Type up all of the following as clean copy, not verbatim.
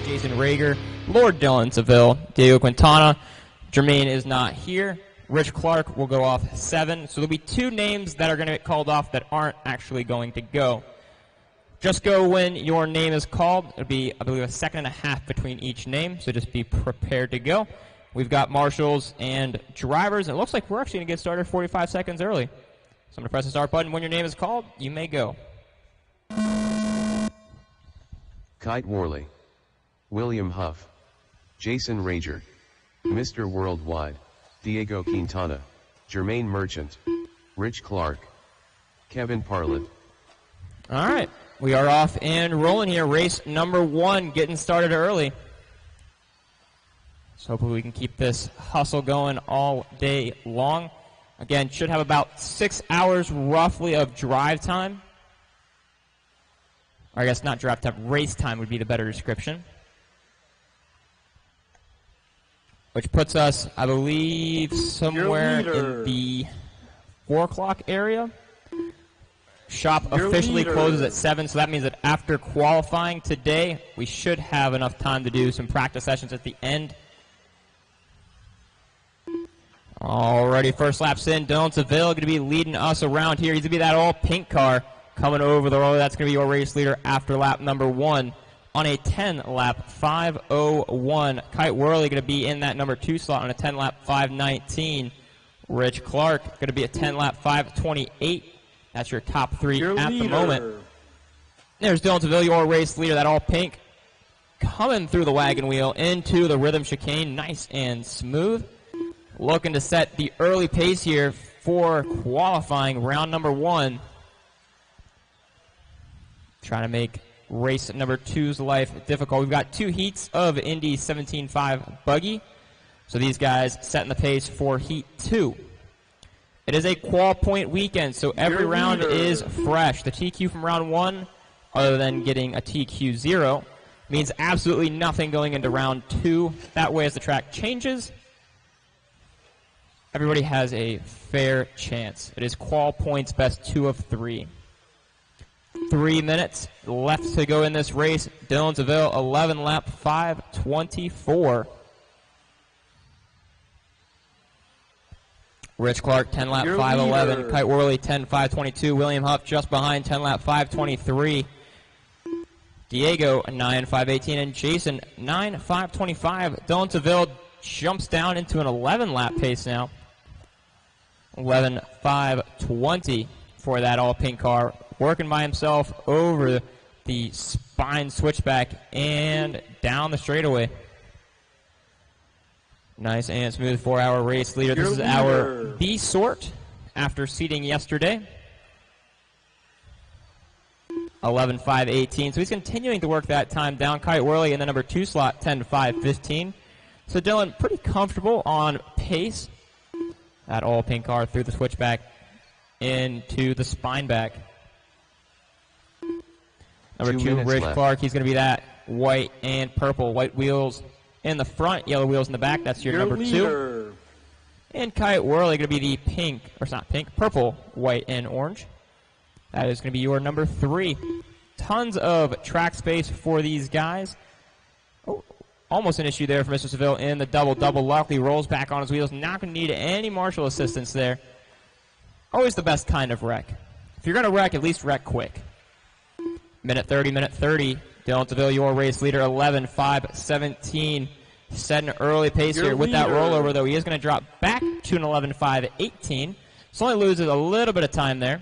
Jason Rager, Lord Dylan Seville, Diego Quintana. Jermaine is not here. Rich Clark will go off 7. So there'll be 2 names that are going to get called off that aren't actually going to go. Just go when your name is called. It'll be, I believe, a second and a half between each name, so just be prepared to go. We've got marshals and drivers. It looks like we're actually going to get started 45 seconds early. So I'm going to press the start button. When your name is called, you may go. Kite Worley, William Huff, Jason Rager, Mr. Worldwide, Diego Quintana, Jermaine Merchant, Rich Clark, Kevin Parlett. All right, we are off and rolling here. Race number 1 getting started early. So hopefully we can keep this hustle going all day long. Again, should have about 6 hours roughly of drive time. Or I guess not drive time, race time would be the better description. Which puts us, I believe, somewhere in the 4 o'clock area. Shop officially closes at 7, so that means that after qualifying today, we should have enough time to do some practice sessions at the end. Alrighty, first lap's in. Dylan Seville going to be leading us around here. He's going to be that all-pink car coming over the road. That's going to be your race leader after lap number 1. On a 10-lap 5:01, Kite Worley going to be in that number 2 slot on a 10-lap 5:19. Rich Clark going to be a 10-lap 5:28. That's your top 3 at the moment. There's Dylan Seville, your race leader, that all-pink, coming through the wagon wheel into the rhythm chicane, nice and smooth. Looking to set the early pace here for qualifying round number 1. Trying to make race number 2's life difficult. We've got 2 heats of Indy 17.5 buggy. So these guys setting the pace for heat 2. It is a qual point weekend, so every round is fresh. The TQ from round 1, other than getting a TQ 0, means absolutely nothing going into round 2. That way, as the track changes, everybody has a fair chance. It is qual points, best 2 of 3. 3 minutes left to go in this race. Dylan Seville, 11-lap 5:24. Rich Clark, 10-lap 5:11. Kite Worley, 10-5:22. William Huff just behind, 10-lap 5:23. Diego, 9-5:18. And Jason, 9-5:25. Dylan Seville jumps down into an 11-lap pace now. 11-5:20 for that all-pink car. Working by himself over the spine switchback and down the straightaway. Nice and smooth 4-hour race leader. This is our B sort after seating yesterday. 11-5:18. So he's continuing to work that time down. Kite Worley in the number 2 slot, 10-5:15. So Dylan, pretty comfortable on pace. That all-pink car through the switchback into the spine back. Number 2, Rich Clark. He's going to be that white and purple. White wheels in the front, yellow wheels in the back. That's your number 2. And Kite Worley going to be the pink, or it's not pink, purple, white, and orange. That is going to be your number 3. Tons of track space for these guys. Oh, almost an issue there for Mr. Seville in the double-double. Luckily rolls back on his wheels. Not going to need any marshal assistance there. Always the best kind of wreck. If you're going to wreck, at least wreck quick. Minute 30. Dylan Seville, your race leader, 11-5-17. Set an early pace here with that rollover, though. He is going to drop back to an 11-5-18. So only loses a little bit of time there.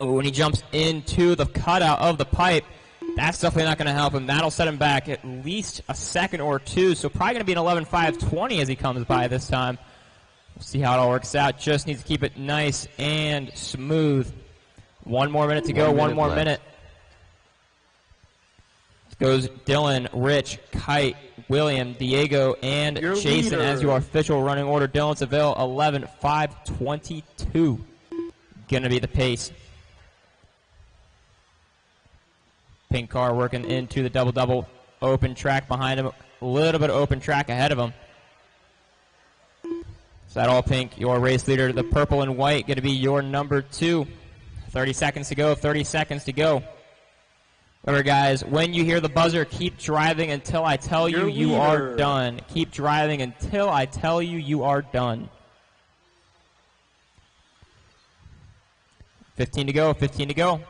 Oh, and he jumps into the cutout of the pipe. That's definitely not going to help him. That'll set him back at least a second or 2. So probably going to be an 11-5-20 as he comes by this time. We'll see how it all works out. Just needs to keep it nice and smooth. 1 more minute to go. 1 more minute. Goes Dylan, Rich, Kite, William, Diego, and Jason as your official running order. Dylan Seville, 11-5-22. Gonna be the pace. Pink car working into the double-double. Open track behind him. A little bit of open track ahead of him. So that all pink, your race leader. The purple and white gonna be your number 2. 30 seconds to go. 30 seconds to go. Remember, guys, when you hear the buzzer, keep driving until I tell you you are done. Keep driving until I tell you you are done. 15 to go, 15 to go.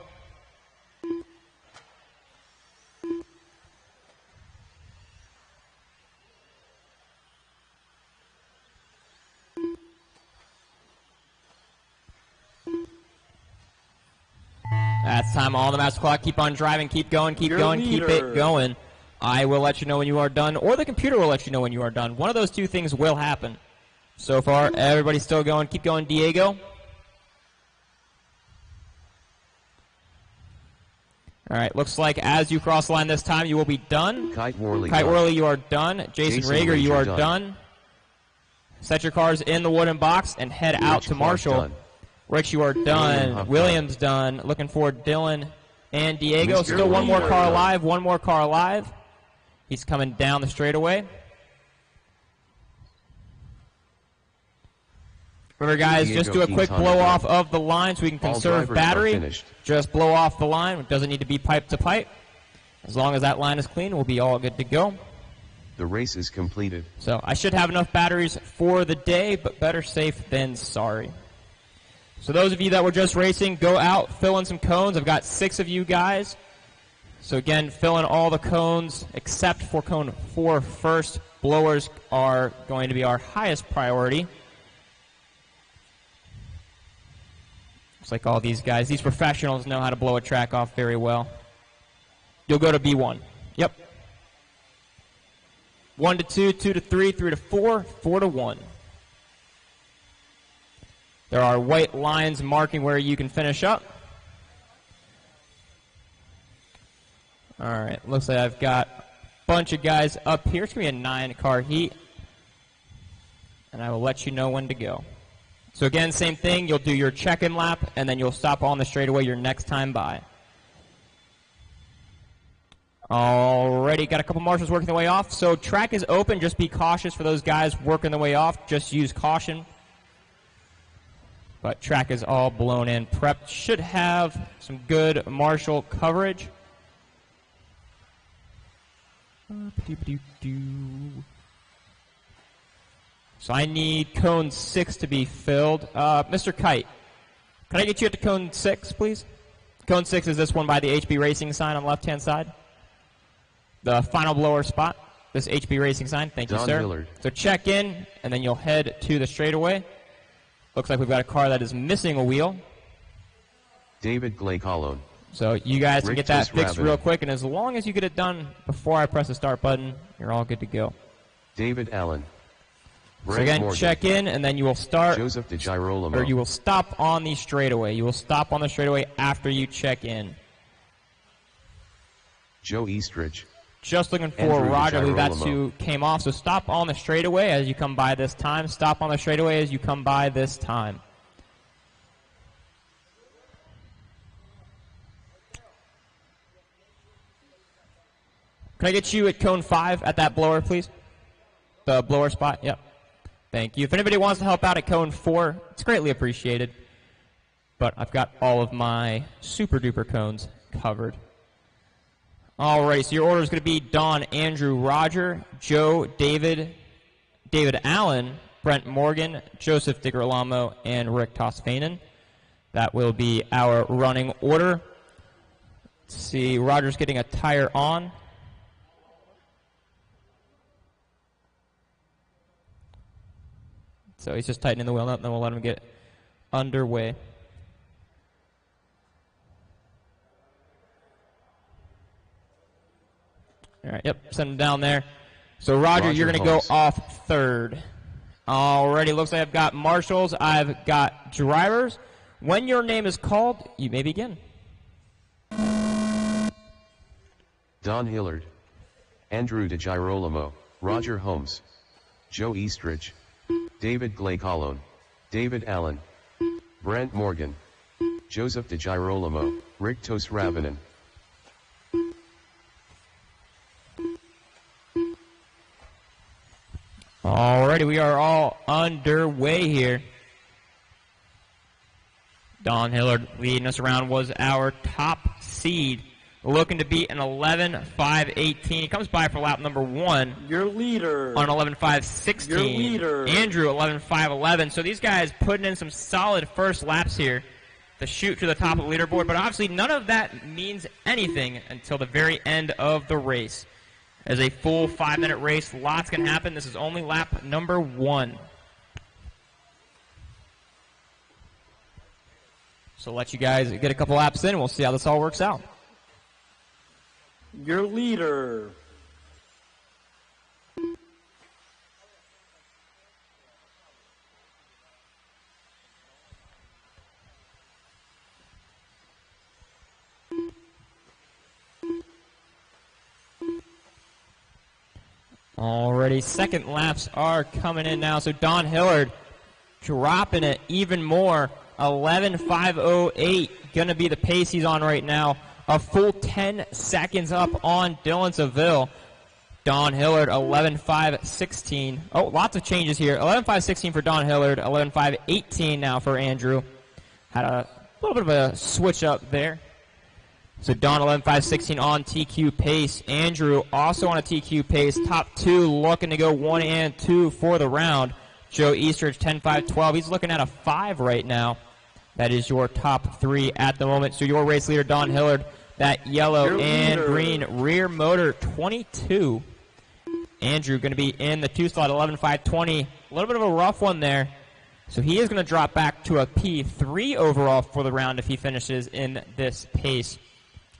That's time on the master clock. Keep on driving. Keep going. Keep going. Keep it going. I will let you know when you are done, or the computer will let you know when you are done. One of those two things will happen. So far, everybody's still going. Keep going, Diego. All right, looks like as you cross the line this time, you will be done. Kite Worley, you are done. Jason Rager, you are done. Set your cars in the wooden box and head out to Marshall. Rich, you are done. Williams done. Looking for Dylan and Diego. Still one more car alive. One more car alive. He's coming down the straightaway. Remember, guys, just do a quick blow off of the line so we can conserve battery. Just blow off the line. It doesn't need to be pipe to pipe. As long as that line is clean, we'll be all good to go. The race is completed. So I should have enough batteries for the day, but better safe than sorry. So those of you that were just racing, go out, fill in some cones. I've got 6 of you guys. So again, fill in all the cones except for cone 4 first. Blowers are going to be our highest priority. Looks like all these guys, these professionals know how to blow a track off very well. You'll go to B1. Yep. 1 to 2, 2 to 3, 3 to 4, 4 to 1. There are white lines marking where you can finish up. All right, looks like I've got a bunch of guys up here. It's going to be a 9-car heat. And I will let you know when to go. So again, same thing. You'll do your check-in lap, and then you'll stop on the straightaway your next time by. Alrighty, got a couple marshals working their way off. So track is open. Just be cautious for those guys working their way off. Just use caution. But track is all blown in. Prep should have some good marshal coverage. So I need cone 6 to be filled. Mr. Kite, can I get you at the cone 6, please? Cone 6 is this one by the HB Racing sign on the left-hand side. The final blower spot, this HB Racing sign. Thank you, sir. Hillard. So check in, and then you'll head to the straightaway. Looks like we've got a car that is missing a wheel. David Glaycolone. So you guys can get that fixed real quick, and as long as you get it done before I press the start button, you're all good to go. David Allen. So again, Morgan. Check in, and then you will start, Joseph DeGirolamo. or you will stop on the straightaway. You will stop on the straightaway after you check in. Joe Eastridge. Just looking for Roger. I believe that's who came off. So stop on the straightaway as you come by this time. Stop on the straightaway as you come by this time. Can I get you at cone 5 at that blower, please? The blower spot? Yep. Thank you. If anybody wants to help out at cone 4, it's greatly appreciated. But I've got all of my super duper cones covered. Alright, so your order is going to be Don, Andrew, Roger, Joe, David Allen, Brent Morgan, Joseph DiGirolamo, and Rick Tosfanen. That will be our running order. Let's see, Roger's getting a tire on. So he's just tightening the wheel up, and then we'll let him get underway. All right, yep, send him down there. So, Roger you're going to go off 3rd. Alrighty, looks like I've got marshals. I've got drivers. When your name is called, you may begin. Don Hillard. Andrew DeGirolamo. Roger Holmes. Joe Eastridge. David Glaycolone. David Allen. Brent Morgan. Joseph DeGirolamo. Rick Tosfanen. Alrighty, we are all underway here. Don Hillard leading us around was our top seed. looking to beat an 11.5.18. He comes by for lap number 1. Your leader. On 11.5.16. Your leader. Andrew, 11.5.11. So these guys putting in some solid first laps here to shoot to the top of the leaderboard. But obviously none of that means anything until the very end of the race. As a full 5-minute race, lots can happen. This is only lap number 1. So let you guys get a couple laps in, and we'll see how this all works out. Your leader. Already, second laps are coming in now. So Don Hillard dropping it even more. 11.508 going to be the pace he's on right now. A full 10 seconds up on Dylan Seville. Don Hillard, 11.516. Oh, lots of changes here. 11.516 for Don Hillard. 11.518 now for Andrew. Had a little bit of a switch up there. So Don 11.516 on TQ pace. Andrew also on a TQ pace. Top 2 looking to go 1 and 2 for the round. Joe Eastridge 10.512. He's looking at a 5 right now. That is your top 3 at the moment. So your race leader, Don Hillard, that yellow and green rear motor 22. Andrew going to be in the 2 slot, 11.520. A little bit of a rough one there. So he is going to drop back to a P3 overall for the round if he finishes in this pace.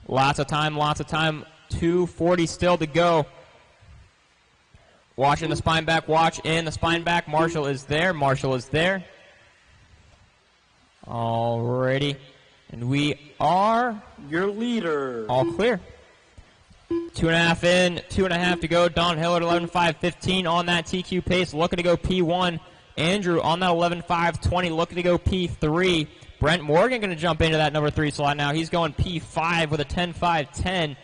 Lots of time, 2:40 still to go. Watching the spine back, watch in the spine back. Marshall is there. Alrighty. And we are your leader. All clear. 2.5 in, 2.5 to go. Don Hillard, 11.515 on that TQ pace, looking to go P1. Andrew on that 11.520, looking to go P3. Brent Morgan going to jump into that number 3 slot now. He's going P5 with a 10.510.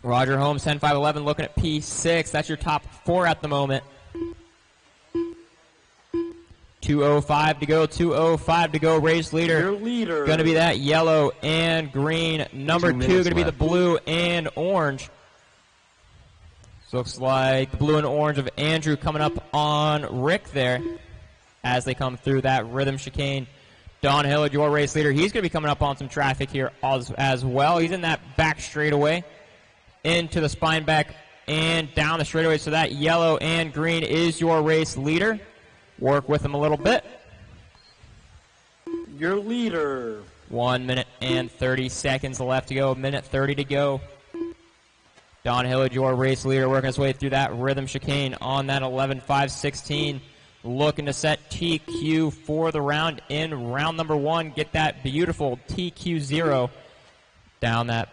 Roger Holmes, 10.511, looking at P6. That's your top 4 at the moment. 2:05 to go, 2:05 to go. Race leader. Your leader. Going to be that yellow and green. Number 2 going to be the blue and orange. So looks like the blue and orange of Andrew coming up on Rick there as they come through that rhythm chicane. Don Hillard, your race leader. He's going to be coming up on some traffic here as well. He's in that back straightaway into the spine back and down the straightaway. So that yellow and green is your race leader. Work with him a little bit. Your leader. 1 minute and 30 seconds left to go. 1:30 to go. Don Hillard, your race leader, working his way through that rhythm chicane on that 11.516. Looking to set TQ for the round in round number 1. Get that beautiful TQ0. Down that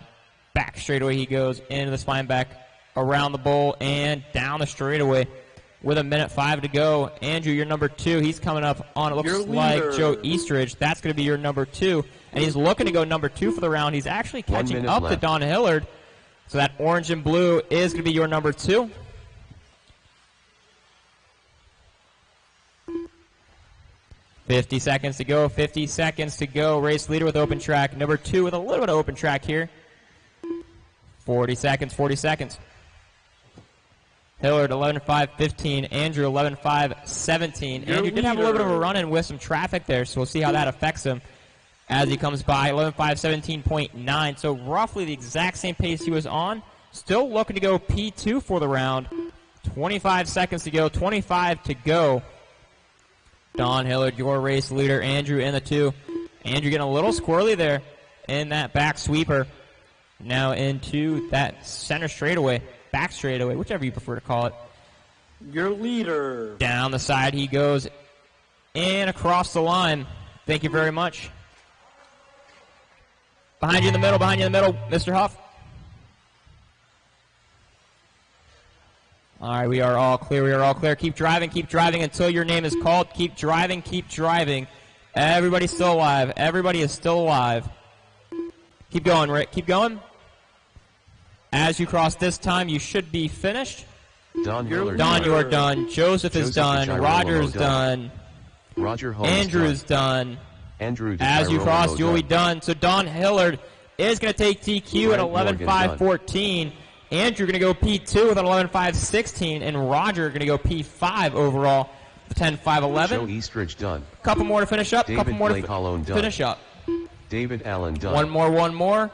back straightaway he goes into the spine back, around the bowl, and down the straightaway. With 1:05 to go. Andrew, your number 2. He's coming up on, it looks like, Joe Eastridge. That's going to be your number 2. And he's looking to go number 2 for the round. He's actually catching up to Don Hillard. So that orange and blue is going to be your number 2. $50 seconds to go. 50 seconds to go. Race leader with open track. Number 2 with a little bit of open track here. 40 seconds. 40 seconds. Hillard, 11.515. Andrew, 11.517. Andrew did have a little bit of a run-in with some traffic there, so we'll see how that affects him as he comes by. 11.517.9. So roughly the exact same pace he was on. Still looking to go P2 for the round. 25 seconds to go. 25 to go. Don Hillard, your race leader. Andrew in the 2. Andrew getting a little squirrely there in that back sweeper. Now into that center straightaway. Back straightaway, whichever you prefer to call it. Your leader. Down the side he goes and across the line. Thank you very much. Behind you in the middle, Mr. Huff. All right, we are all clear. Keep driving until your name is called. Keep driving. Everybody's still alive. Everybody is still alive. Keep going, Rick. Keep going. As you cross this time, you should be finished. Don, you are done. Joseph is done. Roger's done. Roger Holmes Andrew's done. Andrew, as you cross, you'll be done. So Don Hillard is going to take TQ at 11.5.14. Andrew going to go P2 with an 11.5.16. And Roger going to go P5 overall with 10.5.11. Joe Eastridge done. Couple more to finish up. David Couple more Blake Holland to finish up. David Allen done. One more.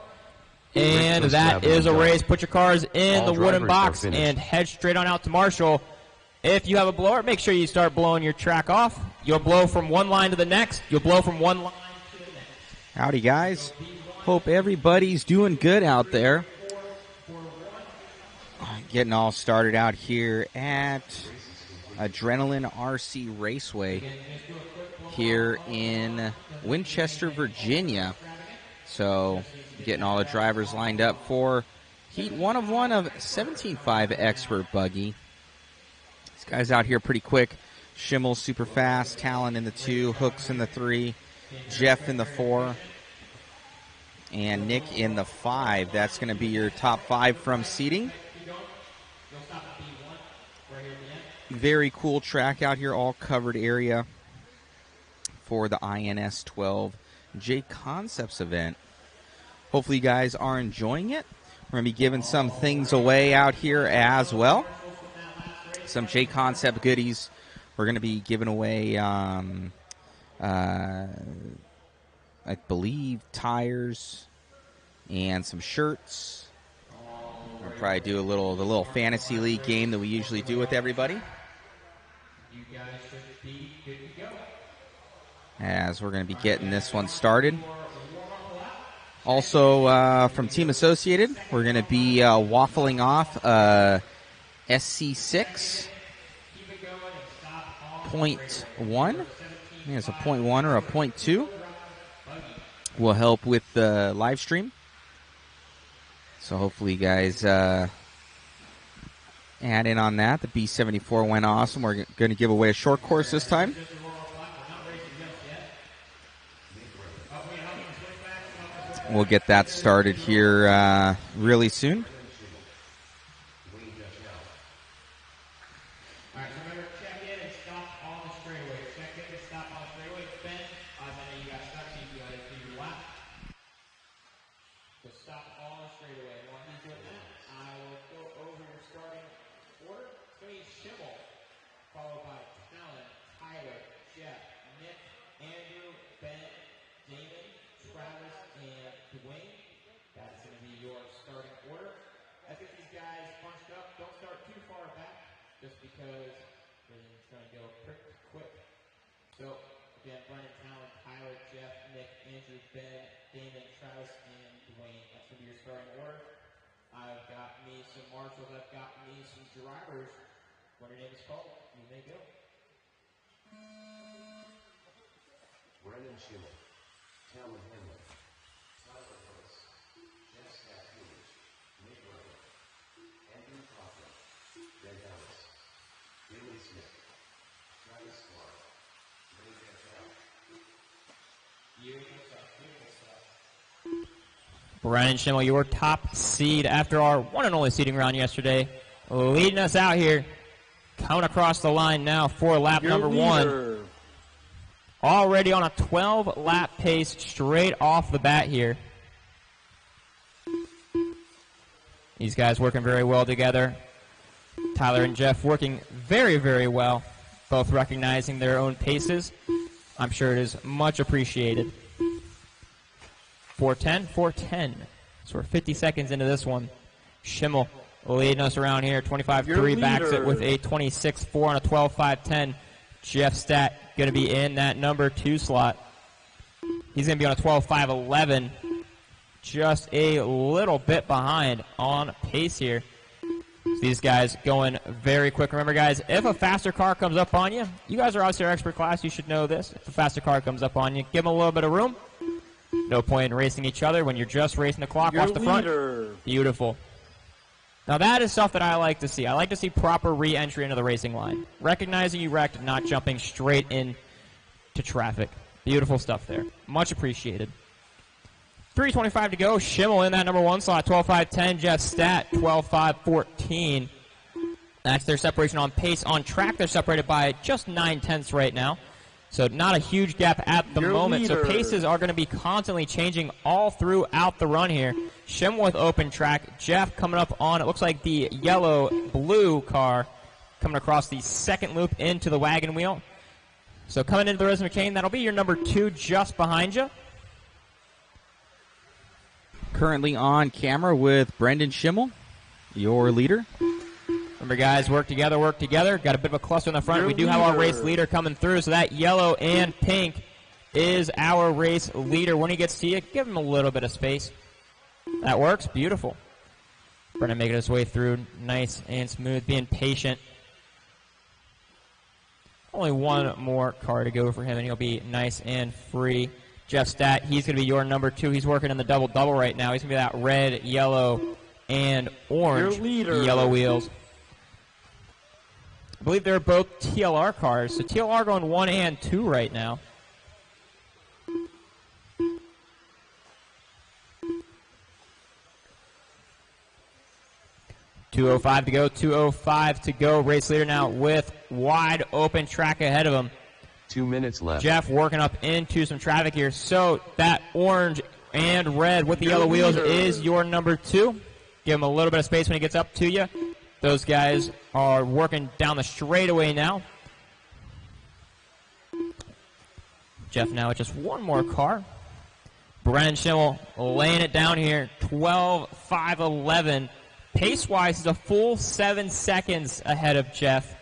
And that is a race. Put your cars in the wooden box and head straight on out to Marshall. If you have a blower, make sure you start blowing your track off. You'll blow from one line to the next. You'll blow from one line to the next. Howdy, guys. Hope everybody's doing good out there. Getting all started out here at Adrenaline RC Raceway here in Winchester, Virginia. So, getting all the drivers lined up for Heat 1 of 1 of 17.5 Expert Buggy. This guy's out here pretty quick. Schimmel super fast, Talon in the 2, Hooks in the 3, Jeff in the 4, and Nick in the 5. That's going to be your top 5 from seating. Very cool track out here, all covered area for the INS12 JConcepts event. Hopefully you guys are enjoying it. We're going to be giving some things away out here as well. Some JConcept goodies. We're going to be giving away, I believe, tires and some shirts. We'll probably do the little fantasy league game that we usually do with everybody. You guys should be good to go. As we're going to be getting this one started. Also, from Team Associated, we're going to be waffling off SC6 0.1. I think it's a 0.1 or a 0.2. Will help with the live stream. So hopefully you guys add in on that. The B74 went awesome. We're going to give away a short course this time. We'll get that started here really soon. All right, so remember, check in and stop on the straightaway. Check in and stop on the straightaway. Ben, I know you got stuck, so you got to do your lap. So stop on the straightaway. While he's doing that, I will go over your starting order. It's going to be Schimmel, followed by Talon, Tyler, Jeff, Nick, Andrew, Ben, Damon, Travis, and Dwayne. That's going to be your starting order. Let's get these guys bunched up. Don't start too far back, just because everything's going to go pretty quick. So, again, Brennan, Talon, Tyler, Jeff, Nick, Andrew, Ben, Damon, Travis, and Dwayne. That's going to be your starting order. I've got me some marshals. I've got me some drivers. When your name is called, you may go. Brennan Schimmel, Talon Henley, Tyler Hillis, Jeff Scott-Hughes, Nick Rowe, Andrew Coughlin, Ben Ellis, Billy Smith, Travis Clark, Ray Patel. Beautiful stuff. Brennan Schimmel, your top seed after our one and only seeding round yesterday, leading us out here. Coming across the line now for lap number 1. Already on a 12-lap pace straight off the bat here. These guys working very well together. Tyler and Jeff working very, very well, both recognizing their own paces. I'm sure it is much appreciated. 4:10. So we're 50 seconds into this one. Schimmel leading us around here. 25.3 backs it with a 26.4 on a 12.5.10. Jeff Stat going to be in that number 2 slot. He's going to be on a 12.5.11. Just a little bit behind on pace here. So these guys going very quick. Remember, guys, if a faster car comes up on you, you guys are obviously our expert class. You should know this. If a faster car comes up on you, give them a little bit of room. No point in racing each other when you're just racing the clock off the front. Beautiful. Now that is stuff that I like to see. I like to see proper re-entry into the racing line. Recognizing you wrecked, not jumping straight into traffic. Beautiful stuff there. Much appreciated. 3:25 to go. Schimmel in that number 1 slot, 12.5.10. Jeff Stat, 12.5.14. That's their separation on pace. On track, they're separated by just 9/10 right now. So not a huge gap at the moment. leader. So paces are going to be constantly changing all throughout the run here. Schimmel with open track. Jeff coming up on, it looks like the yellow-blue car coming across the second loop into the wagon wheel. So coming into the rhythm chain, that'll be your number 2 just behind you. Currently on camera with Brendan Schimmel, your leader. Remember, guys, work together, work together. Got a bit of a cluster in the front. We do have our race leader coming through, so that yellow and pink is our race leader. When he gets to you, give him a little bit of space. That works. Beautiful. Brennan making his way through nice and smooth, being patient. Only one more car to go for him, and he'll be nice and free. Jeff Stat, he's going to be your number 2. He's working in the double-double right now. He's going to be that red, yellow, and orange yellow wheels. I believe they're both TLR cars. So TLR going 1 and 2 right now. .205 to go, 205 to go. Race leader now with wide open track ahead of him. 2 minutes left. Jeff working up into some traffic here. So that orange and red with the yellow wheels is your number 2. Give him a little bit of space when he gets up to you. Those guys are working down the straightaway now. Jeff now with just one more car. Brennan Schimmel laying it down here, 12.5.11. Pace-wise, he's a full 7 seconds ahead of Jeff.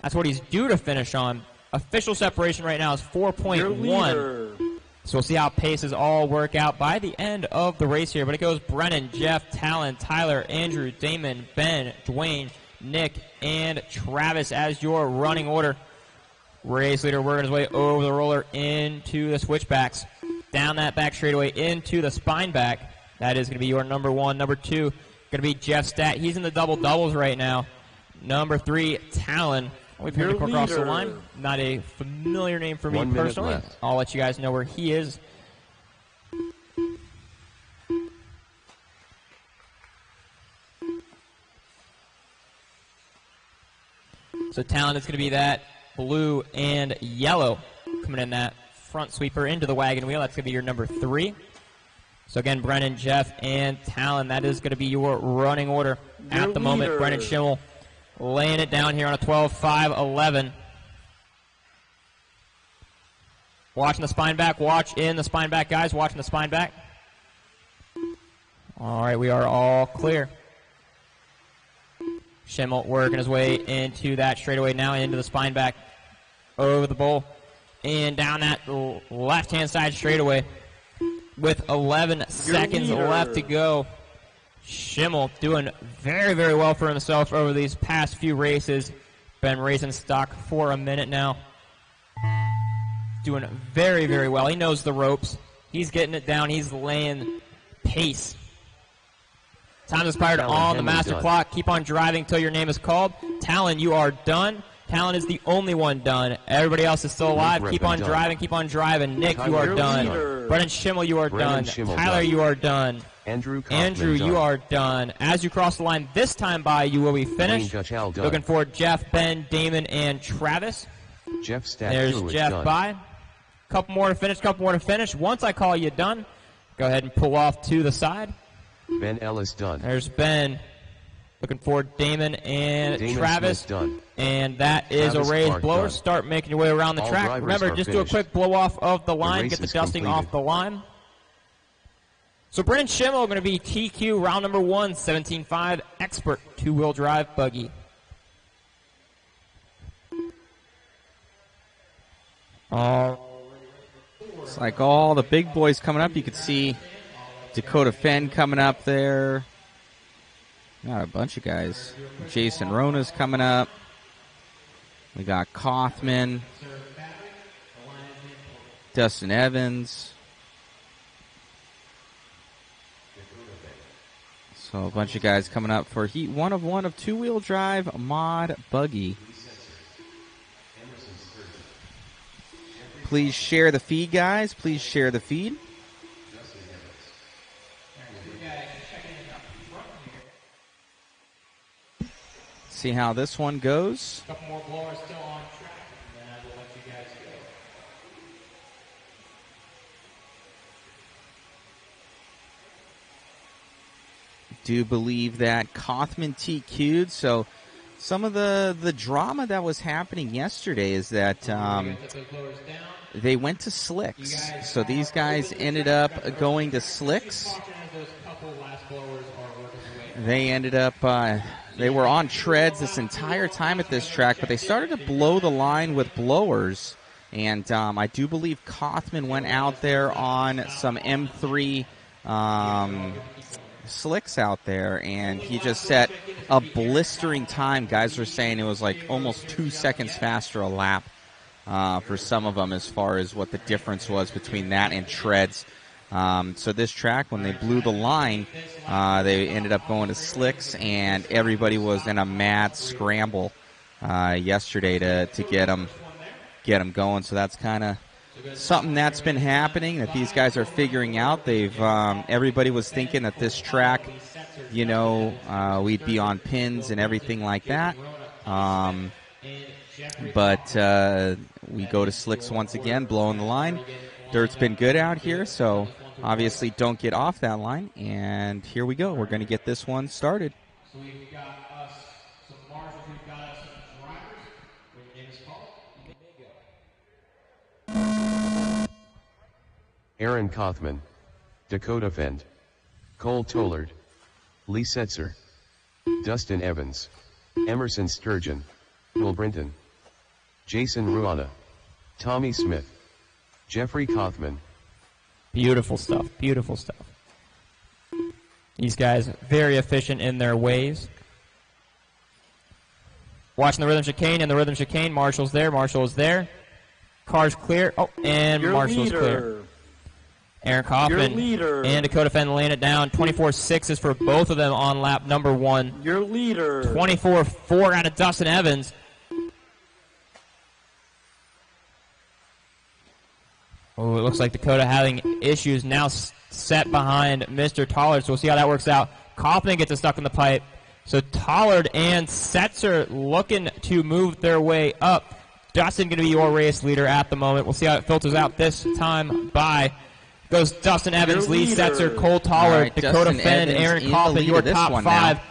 That's what he's due to finish on. Official separation right now is 4.1. So we'll see how paces all work out by the end of the race here. But it goes Brennan, Jeff, Talon, Tyler, Andrew, Damon, Ben, Dwayne, Nick, and Travis as your running order. Race leader working his way over the roller into the switchbacks. Down that back straightaway into the spine back. That is going to be your number 1. Number 2 going to be Jeff Stat. He's in the double doubles right now. Number 3, Talon. We've heard him across the line. Not a familiar name for me personally. I'll let you guys know where he is. So Talon is going to be that blue and yellow coming in that front sweeper into the wagon wheel. That's going to be your number 3. So again, Brennan, Jeff, and Talon, that is going to be your running order at the moment. Brennan Schimmel laying it down here on a 12.5.11. Watching the spine back. Watch in the spine back, guys. Watching the spine back. All right, we are all clear. Schimmel working his way into that straightaway now into the spine back. Over the bowl. And down that left-hand side straightaway with 11 seconds left to go. Schimmel doing very, very well for himself over these past few races. Been racing stock for a minute now. Doing very, very well. He knows the ropes. He's getting it down. He's laying pace. Time expired on the master clock. Keep on driving until your name is called. Talon, you are done. Talon is the only one done. Everybody else is still alive. Keep on driving. Keep on driving. Nick, you are done. Brennan Schimmel, you are done. Tyler, you are done. Andrew, you are done. As you cross the line this time by, you will be finished. Looking for Jeff, Ben, Damon, and Travis. There's Jeff by. Couple more to finish. Once I call you done, go ahead and pull off to the side. Ben Ellis done. There's Ben. Looking for Damon and Travis. Done. And that is a raised blower. Done. Start making your way around the track. Remember, just do a quick blow off of the line. Get the dusting off the line. So Brennan Schimmel going to be TQ round number 1, 17.5 expert 2-wheel drive buggy. It's like all the big boys coming up. You could see Dakota Fenn coming up there. Got a bunch of guys. Jason Rona's coming up. We got Kaufman. Dustin Evans. So a bunch of guys coming up for Heat 1 of 1 of 2-wheel drive mod buggy. Please share the feed, guys. Please share the feed. See how this one goes. A couple more blowers still on track, and then I will let you guys do believe that Kaufman TQ'd. So some of the drama that was happening yesterday is that they went to slicks. So these guys ended up going to slicks. They ended up, they were on treads this entire time at this track, but they started to blow the line with blowers. And I do believe Kaufman went out there on some M3 slicks out there, and he just set a blistering time. Guys were saying it was like almost 2 seconds faster a lap for some of them as far as what the difference was between that and treads. So this track, when they blew the line, they ended up going to slicks, and everybody was in a mad scramble yesterday to get them going. So that's kind of something that's been happening that these guys are figuring out. They've everybody was thinking that this track, you know, we'd be on pins and everything like that. But we go to slicks once again, blowing the line. Dirt's been good out here, so obviously don't get off that line. And here we go. We're going to get this one started. So we've got us some marshals, we've got us some drivers. When your name is called, you may go. Aaron Kaufman, Dakota Fend, Cole Tollard, Lee Setzer, Dustin Evans, Emerson Sturgeon, Will Brinton, Jason Ruana, Tommy Smith, Jeffrey Kaufman. Beautiful stuff. Beautiful stuff. These guys very efficient in their ways. Watching the rhythm chicane and the rhythm chicane. Marshall's there. Marshall is there. Car's clear. Oh, and Your Marshall's leader. clear. Aaron Kaufman and Dakota Fenn laying it down. 24.6 for both of them on lap number 1. Your leader. 24.4 out of Dustin Evans. Oh, it looks like Dakota having issues now set behind Mr. Tollard, so we'll see how that works out. Kaufman gets it stuck in the pipe. So Tollard and Setzer looking to move their way up. Dustin going to be your race leader at the moment. We'll see how it filters out this time by. Goes Dustin Evans, Lee Setzer, Cole Tollard, right, Dakota Fenn, Aaron Kaufman, your top 5. Now.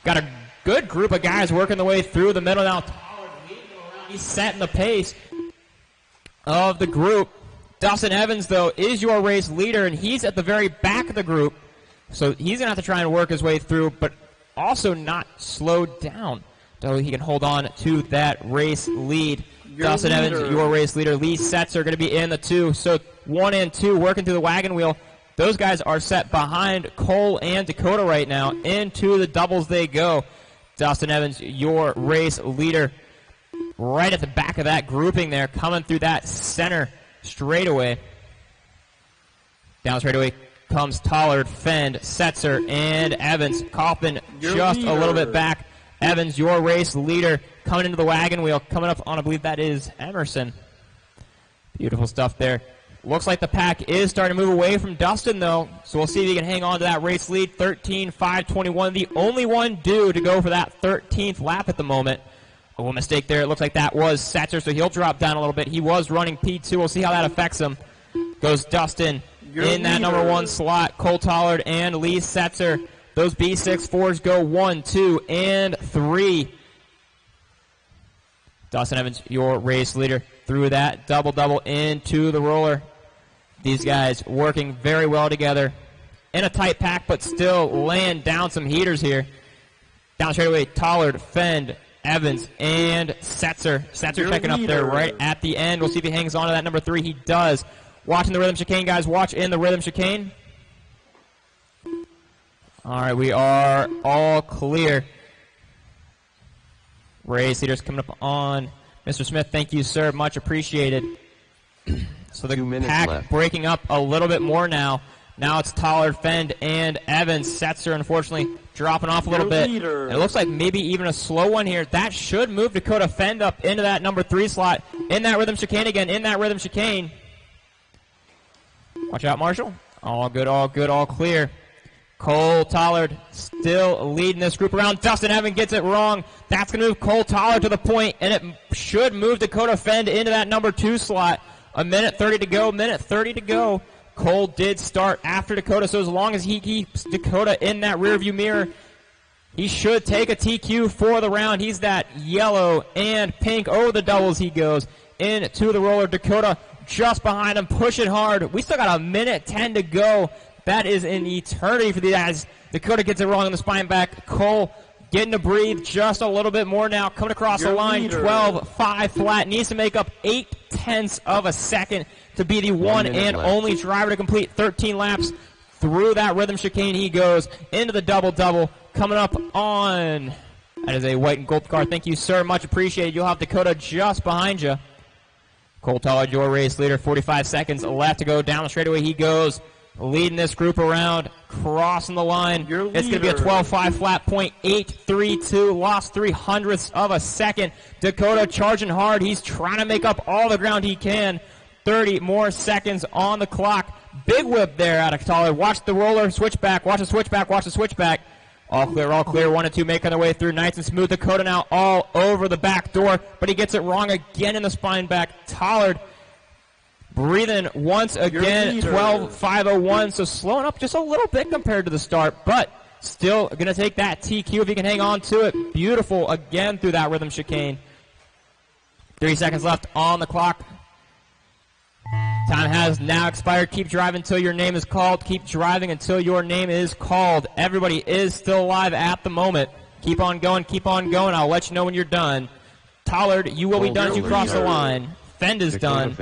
Got a good group of guys working their way through the middle now. Tollard leading around. He's setting the pace of the group. Dustin Evans, though, is your race leader, and he's at the very back of the group. So he's going to have to try and work his way through, but also not slow down, so he can hold on to that race lead. Dustin Evans, your race leader. Lee Setzer going to be in the 2. So 1 and 2 working through the wagon wheel. Those guys are set behind Cole and Dakota right now. Into the doubles they go. Dustin Evans, your race leader. Right at the back of that grouping there, coming through that center straightaway. Down straightaway comes Tollard, Fend, Setzer, and Evans. Kaufman just a little bit back. Evans, your race leader, coming into the wagon wheel, coming up on, I believe that is Emerson. Beautiful stuff there. Looks like the pack is starting to move away from Dustin, though, so we'll see if he can hang on to that race lead. 13.521, the only one due to go for that 13th lap at the moment. Oh, a mistake there. It looks like that was Setzer, so he'll drop down a little bit. He was running P2. We'll see how that affects him. Goes Dustin in that number 1 slot. Cole Tollard and Lee Setzer. Those B64s go 1, 2, and 3. Dustin Evans, your race leader, through that double-double into the roller. These guys working very well together. In a tight pack, but still laying down some heaters here. Down straightaway, Tollard, Fend, Evans, and Setzer. Setzer picking up there right at the end. We'll see if he hangs on to that number 3. He does. Watching the rhythm chicane, guys. Watch in the rhythm chicane. All right, we are all clear. Race leaders coming up on Mr. Smith. Thank you, sir. Much appreciated. So the pack left, breaking up a little bit more now. Now it's Tollard, Fend, and Evans. Setzer, unfortunately, dropping off a little bit. And it looks like maybe even a slow one here. That should move Dakota Fend up into that number 3 slot. In that rhythm chicane again. In that rhythm chicane. Watch out, Marshall. All good, all good, all clear. Cole Tollard still leading this group around. Dustin Evans gets it wrong. That's going to move Cole Tollard to the point, and it should move Dakota Fend into that number 2 slot. A minute 30 to go, minute 30 to go. Cole did start after Dakota, so as long as he keeps Dakota in that rearview mirror, he should take a TQ for the round. He's that yellow and pink over the doubles. He goes into the roller. Dakota just behind him, pushing hard. We still got a minute 10 to go. That is an eternity for these guys. Dakota gets it wrong on the spine back. Cole getting to breathe just a little bit more now. Coming across the line, 12.5 flat. Needs to make up 0.8 of a second to be the one and only driver to complete 13 laps through that rhythm chicane. He goes into the double-double. Coming up on, that is a white and gold car. Thank you, sir. Much appreciated. You'll have Dakota just behind you. Cole Tollard, your race leader. 45 seconds left to go. Down the straightaway he goes, leading this group around, crossing the line. It's going to be a 12.5 flat, .832, lost 0.03 of a second. Dakota charging hard. He's trying to make up all the ground he can. 30 more seconds on the clock. Big whip there out of Tollard. Watch the roller, switchback, watch the switchback, watch the switchback. All clear, 1 and 2 making their way through. Nice and smooth. Dakota now all over the back door, but he gets it wrong again in the spine back. Tollard breathing once again, 12.501, so slowing up just a little bit compared to the start, but still going to take that TQ if he can hang on to it. Beautiful again through that rhythm chicane. 30 seconds left on the clock. Time has now expired. Keep driving until your name is called. Keep driving until your name is called. Everybody is still alive at the moment. Keep on going, keep on going. I'll let you know when you're done. Tollard, you will be done as you cross the line. Fend is done.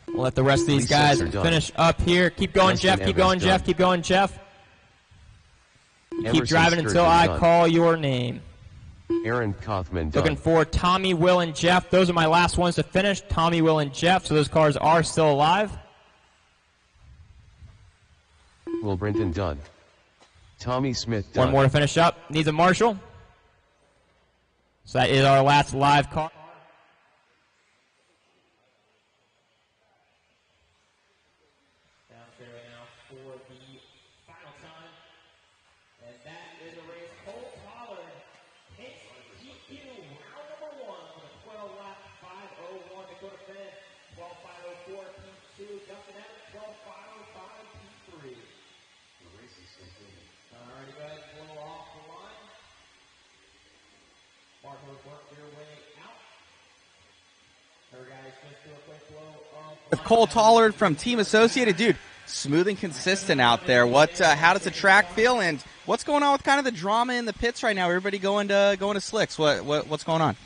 We'll let the rest of these guys finish up here. Keep going, Jeff. Keep going, Jeff. Keep going, Jeff. Keep driving until I call your name. Aaron Kaufman looking for Tommy, Will, and Jeff. Those are my last ones to finish. Tommy, Will, and Jeff. So those cars are still alive. Will Brinton done. Tommy Smith done. One more to finish up. Needs a marshal. So that is our last live car. With Cole Tollard from Team Associated, dude, smooth and consistent out there. How does the track feel, and what's going on with kind of the drama in the pits right now? Everybody going to slicks. What's going on?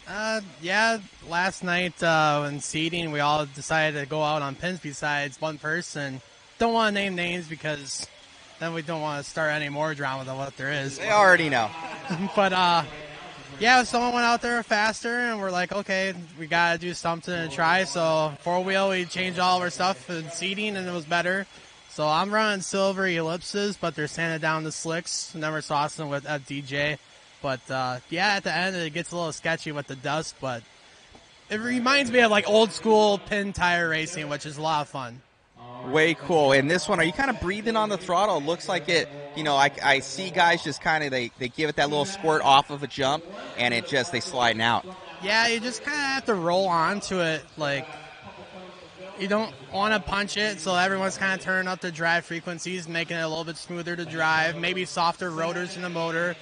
Yeah, last night in seating, we all decided to go out on pins besides one person. Don't want to name names because then we don't want to start any more drama than what there is. They already know. But yeah, someone went out there faster, and we're like, okay, we got to do something and try. So four-wheel, we changed all of our stuff in seating, and it was better. So I'm running silver ellipses, but they're sanded down to slicks. Never saucing with FDJ. But, yeah, at the end, it gets a little sketchy with the dust, but it reminds me of, like, old-school pin tire racing, which is a lot of fun. Way cool. And this one, are you kind of breathing on the throttle? It looks like it, I see guys just kind of, they give it that little squirt off of a jump, and they sliding out. Yeah, you just kind of have to roll onto it. Like, you don't want to punch it, so everyone's kind of turning up the drive frequencies, making it a little bit smoother to drive, maybe softer rotors in the motor.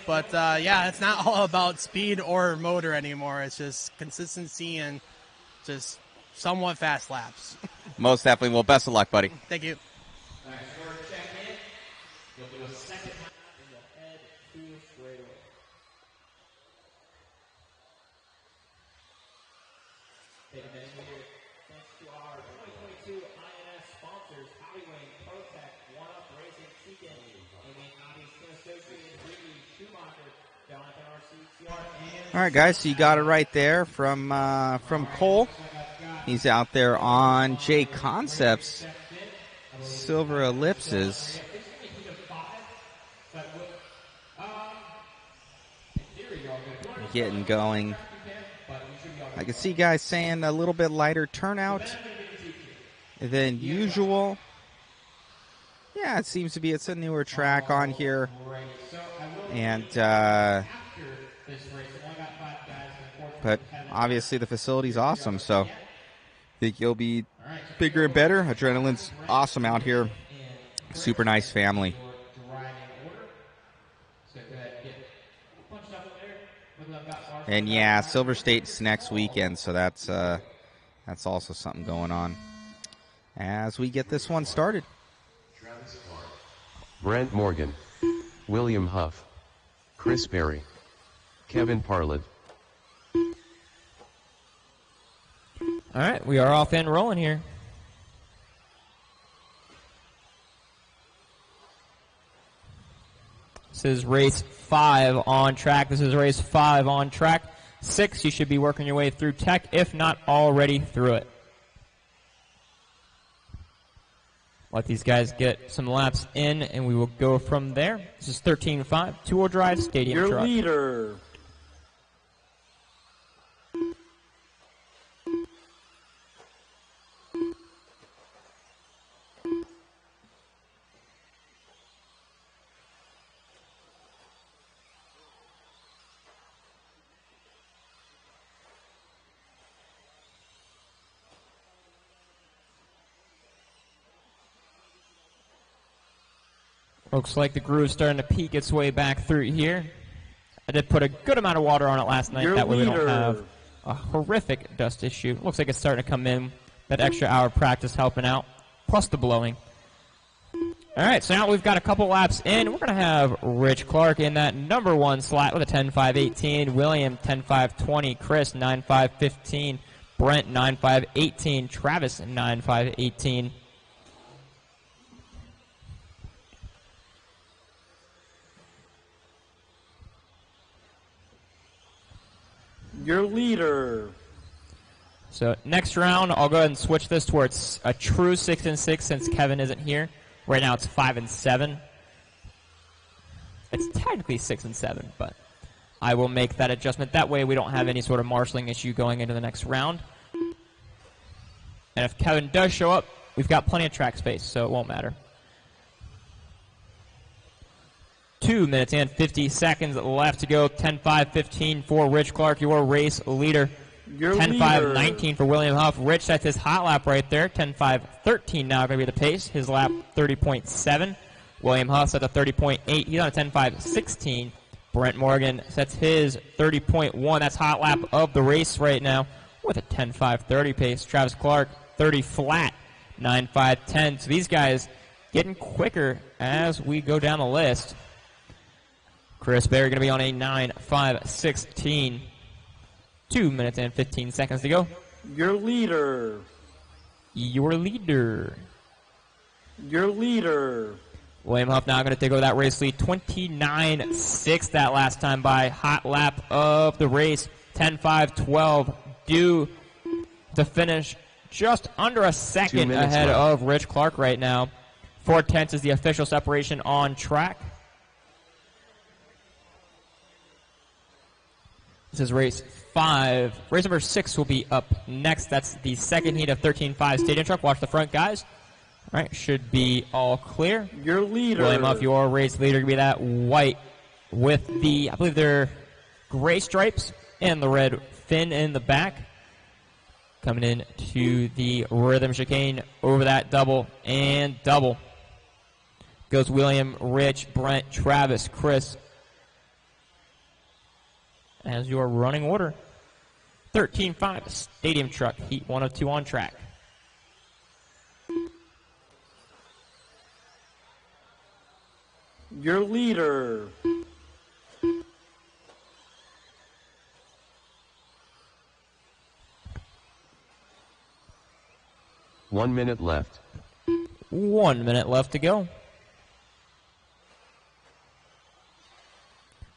But, yeah, it's not all about speed or motor anymore. It's just consistency and just somewhat fast laps. Most definitely. Well, best of luck, buddy. Thank you. Thanks to our 2022 INS sponsors, Hollyway, Protec, One Up Racing, Seekin, Amy Hobbies, Associated, Rudy, Schumacher, Jonathan RCCR, and... All right, guys, so you got it right there from Cole. He's out there on JConcepts, silver ellipses. Getting going. I can see guys saying a little bit lighter turnout than usual. Yeah, it seems to be. It's a newer track on here. And, but obviously the facility's awesome, so Think you'll be bigger and better. Adrenaline's awesome out here. Super nice family. And yeah, Silver State's next weekend, so that's also something going on as we get this one started. Brent Morgan, William Huff, Chris Berry, Kevin Parlett. All right, we are off and rolling here. This is race 5 on track. This is race 5 on track. 6, you should be working your way through tech, if not already through it. Let these guys get some laps in, and we will go from there. This is 13.5, two-wheel drive stadium Your truck. leader. Looks like the groove's starting to peek its way back through here. I did put a good amount of water on it last night. That way we don't have a horrific dust issue. Looks like it's starting to come in. That extra hour of practice helping out, plus the blowing. All right, so now we've got a couple laps in. We're going to have Rich Clark in that number 1 slot with a 10.5.18. William, 10.5.20. Chris, 9.5.15. Brent, 9.5.18. Travis, 9.5.18. Your leader. So next round, I'll go ahead and switch this towards a true 6 and 6 since Kevin isn't here. Right now it's 5 and 7. It's technically 6 and 7, but I will make that adjustment. That way we don't have any sort of marshaling issue going into the next round. And if Kevin does show up, we've got plenty of track space, so it won't matter. 2 minutes and 50 seconds left to go. 10.5.15 for Rich Clark, your race leader. 10.5.19 for William Huff. Rich sets his hot lap right there. 10.5.13 now going to be the pace. His lap 30.7. William Huff sets a 30.8. He's on a 10.5.16. Brent Morgan sets his 30.1. That's hot lap of the race right now with a 10.5.30 pace. Travis Clark 30 flat. 9.5.10. So these guys getting quicker as we go down the list. Chris Berry going to be on a 9.5.16. 2 minutes and 15 seconds to go. Your leader. Your leader. Your leader. William Huff now going to take over that race lead. 29.6 that last time by. Hot lap of the race. 10.5.12 due to finish just under a second ahead of Rich Clark right now. 4/10 is the official separation on track. This is race 5. Race number 6 will be up next. That's the second heat of 13.5 stadium truck. Watch the front, guys. All right, should be all clear. Your leader. William Huff, your race leader, going to be that white with the, I believe they're gray stripes and the red fin in the back. Coming in to the rhythm chicane over that double and double. Goes William, Rich, Brent, Travis, Chris, as your running order. 13.5 stadium truck, heat 1 of 2 on track. Your leader. One minute left. 1 minute left to go.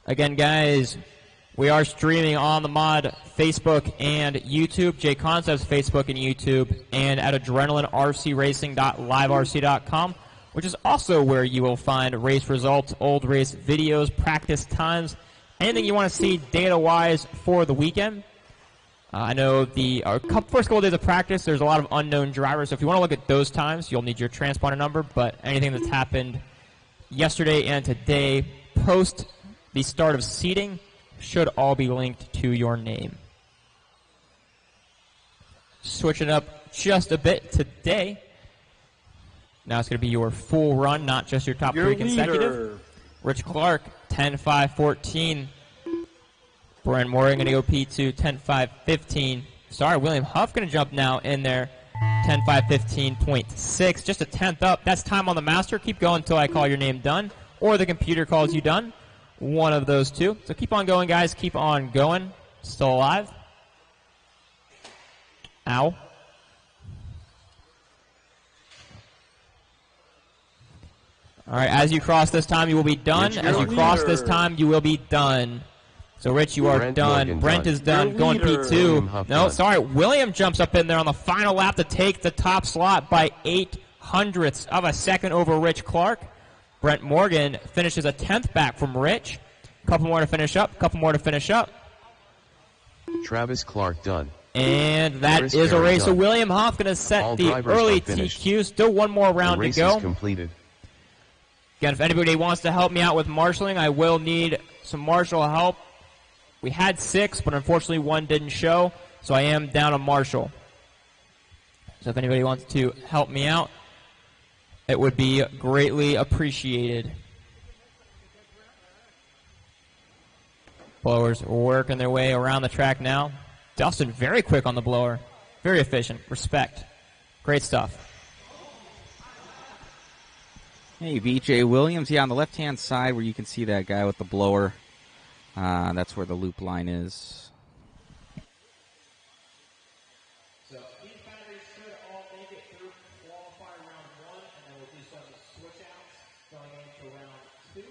Again, guys, we are streaming on the mod Facebook and YouTube, JConcepts Facebook and YouTube, and at adrenalinrcracing.liverc.com, which is also where you will find race results, old race videos, practice times, anything you want to see data-wise for the weekend. I know the first couple of days of practice, there's a lot of unknown drivers, so if you want to look at those times, you'll need your transponder number, but anything that's happened yesterday and today post the start of seating should all be linked to your name. Switching up just a bit today. Now it's going to be your full run, not just your top three consecutive. Leader. Rich Clark, 10-5-14. Brent Morgan going to go P2, 10-5-15. Sorry, William Huff going to jump now in there, 10-5-15.6. Just a tenth up. That's time on the master. Keep going until I call your name done, or the computer calls you done. One of those two. So keep on going, guys. Keep on going. Still alive. Ow. All right, as you cross this time, you will be done. As you cross this time, you will be done. So, Rich, you are done. Brent is done. Going P2. No, sorry. William jumps up in there on the final lap to take the top slot by 0.08 of a second over Rich Clark. Brent Morgan finishes a 10th back from Rich. A couple more to finish up. Travis Clark done. And that Chris is a Perry race. done. So William Hoff going to set All the drivers early are finished. TQ. Still one more round The to race go. is completed. Again, if anybody wants to help me out with marshaling, I will need some marshal help. We had 6, but unfortunately 1 didn't show, so I am down a marshal. So if anybody wants to help me out, it would be greatly appreciated. Blowers working their way around the track now. Dustin very quick on the blower. Very efficient. Respect. Great stuff. Hey, BJ Williams. Yeah, on the left-hand side where you can see that guy with the blower. That's where the loop line is. So these batteries should all make it through qualify round 1, and then we'll do some switch outs going into round 2.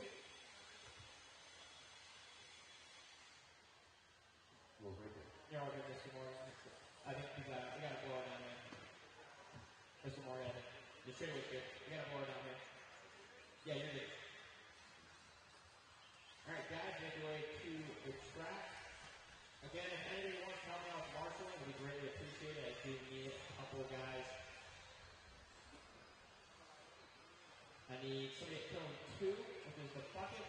Yeah, we'll get this more. I think we got to blow it down here. There's some more, I think. The trade was good. We got to blow it down here. Yeah, you're good. All right, guys, make your way to the track. Again, if anybody wants to help me out with marshaling, it would be greatly appreciated. I do need a couple of guys. I need somebody at cone 2, which is the bucket,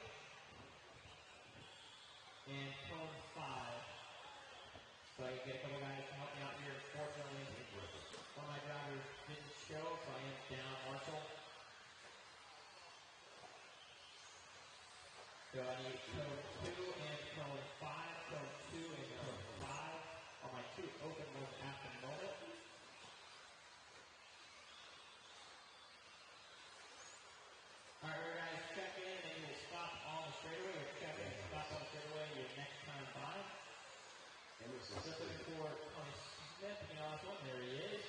and cone 5. So I can get a couple guys to help me out here. Unfortunately, one of my drivers didn't show, so I am down marshal. So I need code 2 and code 5, code 2 and code 5 are my 2 open ones at the moment. Alright, guys, check in and you will stop on the straightaway, or check in and stop on the straightaway your next time by. Just looking for Tony Smith, the last one, there he is.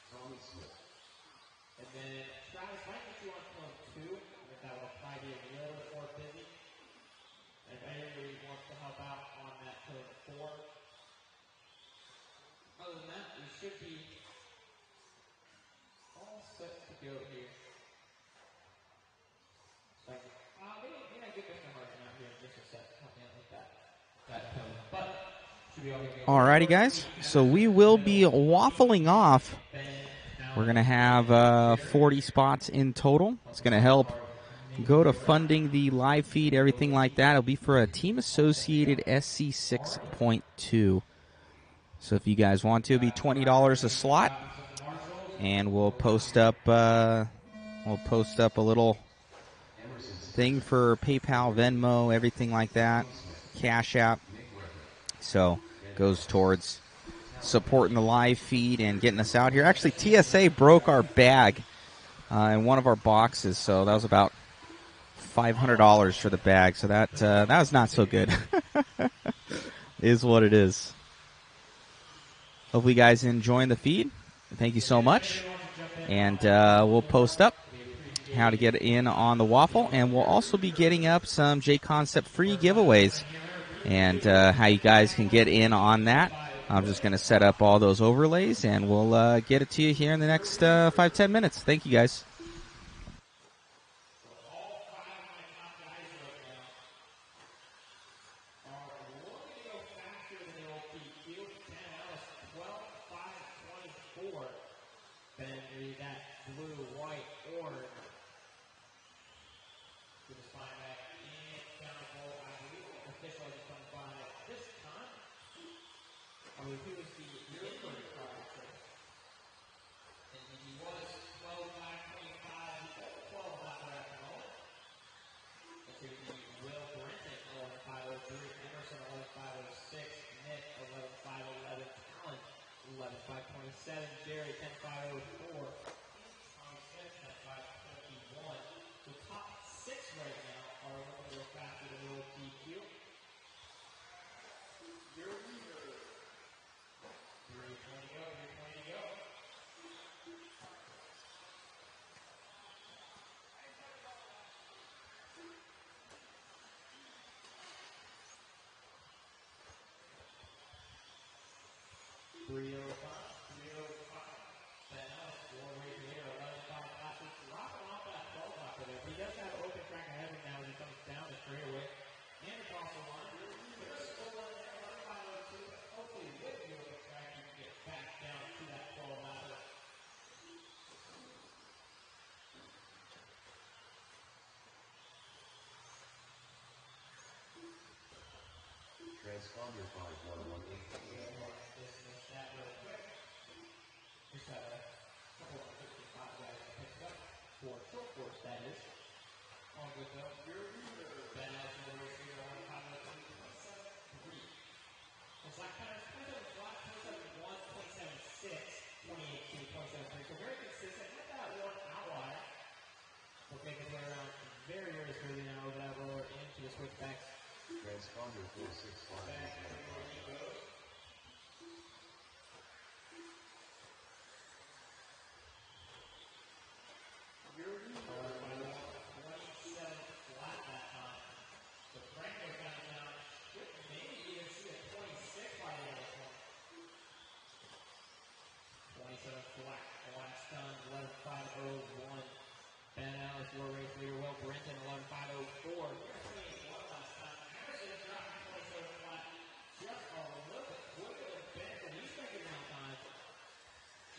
Tony Smith. And then Travis, might get you on code 2. That will probably be a little bit more busy. And if anybody wants to help out on that code 4. Other than that, we should be all set to go here. Thank you. We gotta get Mr. Hartman out here in just a sec. Help me out with that code. But should be all good. Alrighty, guys. So we will be waffling off. We're going to have 40 spots in total. It's going to help go to funding the live feed, everything like that. It'll be for a team associated SC 6.2. So if you guys want to, it'll be $20 a slot, and we'll post up a little thing for PayPal, Venmo, everything like that, Cash App. So goes towards supporting the live feed and getting us out here. Actually, TSA broke our bag in one of our boxes, so that was about $500 for the bag. So that was not so good. Is what it is. Hopefully you guys enjoying the feed. Thank you so much. And we'll post up how to get in on the waffle, and we'll also be getting up some JConcept free giveaways and how you guys can get in on that. I'm just going to set up all those overlays, and we'll get it to you here in the next 5-10 minutes. Thank you, guys. Who was the 11.506. Nick, 11.511. Talon, 11.527. Jerry, 10.504. Tommy Smith, 10.521. The top 6 right now are a little bit faster than the DQ. Your leader. 3:20 to go, 3:20 to go. He does have open track ahead of him now as he comes down the straightaway. And across the line. There's still one there, 11.502. Hopefully with the open track, you can get back down to that 12 lap. Transponder 5118. Dismiss that real quick. Just have a couple of 55 guys picked up for short course, that is. All good though. Your leader. Ben Ellipse will race leader 1.5.2.73. It's like kind of 27.1, 27.6, 28.2, 27.3. So very consistent. Not that one outlier. We'll take a play around very, very smoothly now over that roller into the switchbacks. Transponder 465. Back to where he goes. Your leader. 27 flat that time. So Frank was coming down. Should maybe even see a 26 by the end of this one. 27 flat. Last time, 11.501. Ben Ellipse, your race leader, Will Brenton, 11.504. Last time. Emerson is dropping 27 flat. Just a little bit quicker than Benson. He's making down time.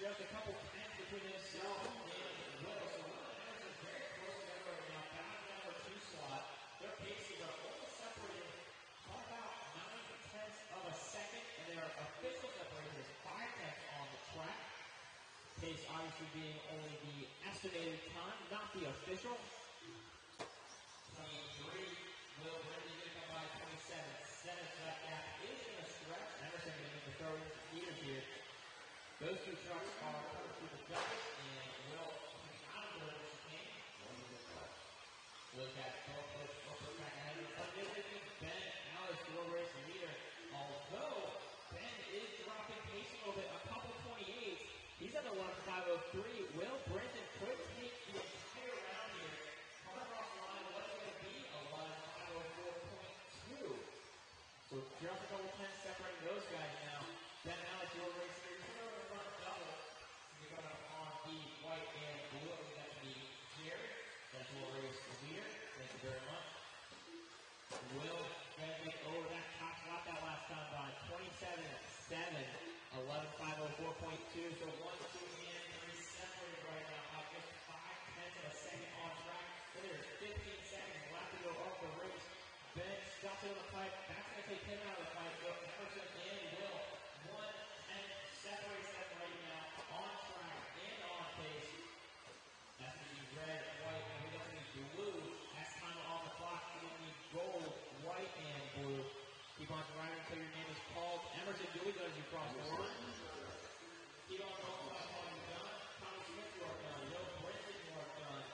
Just a couple tenths between himself and Will. So Emerson's very close together right now. Down to number 2 slot. Their paces are only separated by about 9/10 of a second, and their official separation is 5/10 on the track. Pace obviously being only the estimated time, not the official. 23, Will Rudy going to come by 27. Seventh, so that gap is going to stretch. Emerson going to need to throw in some meters here. Those two trucks are coming through the jump, and Will coming out of the chicane. Will's got both open track ahead of him. Ben Ellipse, your race leader. Although Ben is dropping pace a little bit, a couple 28s. He's at 11.503. Will Brenton could take the entire round here. Coming across the line, what's going to be 11.504.2. So just a couple tenths separating those guys now. Ben Ellipse, your race leader. He's going to run double. He's going up on the white and blue. That's going to be Jerry. That's your race leader. Thank you very much. Will going to get over that top slot that last time by 27.7. 11.504.2, so 1, 2, and 3 separated right now by just 5/10 of a second on track. There's 15 seconds left to go off the race. Ben stops it on the pipe. That's going to take him out of the fight. So Emerson and Will, 1/10 separates them right now on track and on pace. That's going to be red, white, and we're going to need blue. That's time on the clock. We're going to need gold, white, and blue. Keep on driving until your name is called. Emerson Dewey does you cross the line. Keep on going until you're done. Tommy Smith, you are done. Will Brenton, you are done.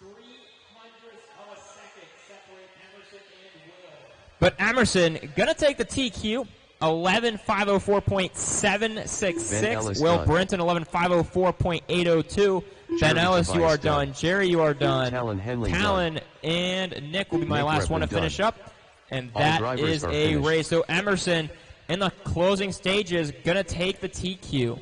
0.03 of a second separate Emerson and Will. But Emerson gonna take the TQ. 11.504.766. Will Brenton 11.504.802. Ben Ellipse, you are done. Jerry, you are done. Talon and Nick will be my last one to finish up. And that is a race. So Emerson, in the closing stages, going to take the TQ.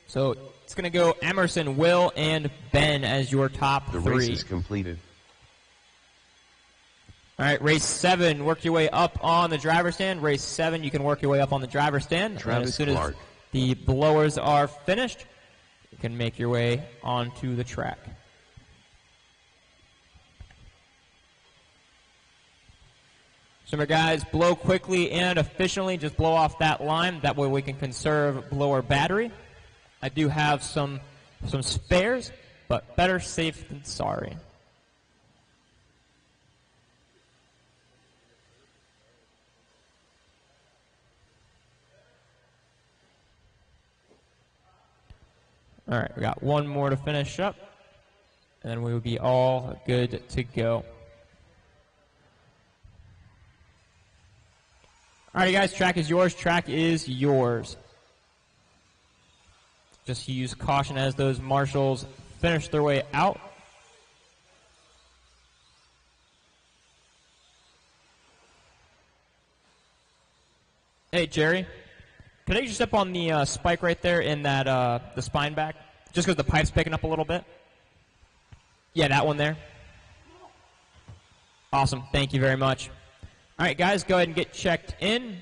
So it's going to go Emerson, Will, and Ben as your top three. The race is completed. All right, race 7, work your way up on the driver's stand. Race 7, you can work your way up on the driver's stand. And as soon as the blowers are finished, you can make your way onto the track. So remember, guys, blow quickly and efficiently. Just blow off that line. That way we can conserve blower battery. I do have some spares, but better safe than sorry. All right, we got one more to finish up, and then we will be all good to go. All right, guys, track is yours. Track is yours. Just use caution as those marshals finish their way out. Hey, Jerry, can I just step on the spike right there in that the spine back? Just because the pipe's picking up a little bit. Yeah, that one there. Awesome. Thank you very much. All right, guys, go ahead and get checked in.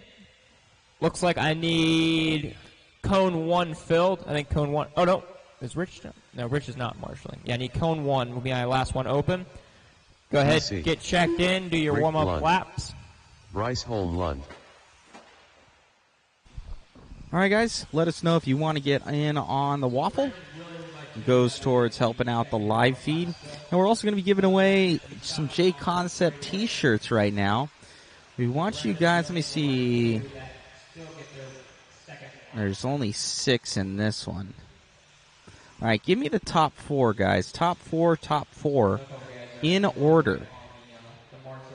Looks like I need cone 1 filled. I think cone 1. Oh, no. Is Rich? No, Rich is not marshaling. Yeah, I need cone 1 will be my last one open. Go ahead, get checked in, do your warm-up laps. Bryce Holm Lund. All right, guys, let us know if you want to get in on the waffle. It goes towards helping out the live feed. And we're also going to be giving away some JConcepts T-shirts right now. We want you guys, let me see. There's only 6 in this one. All right, give me the top 4, guys. Top 4 in order.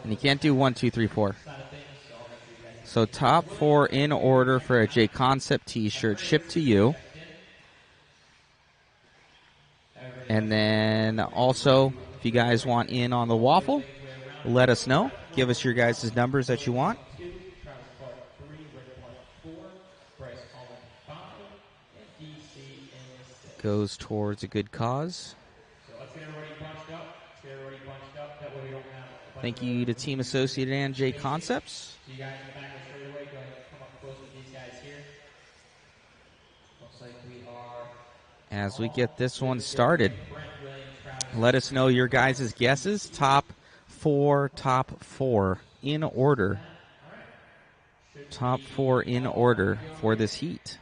And you can't do 1, 2, 3, 4. So top 4 in order for a JConcepts T-shirt shipped to you. And then also, if you guys want in on the waffle, let us know. Give us your guys' numbers that you want. Goes towards a good cause. Thank you to Team Associated and JConcepts. As we get this one started, let us know your guys' guesses. Top 4 in order. Top 4 in order for this heat.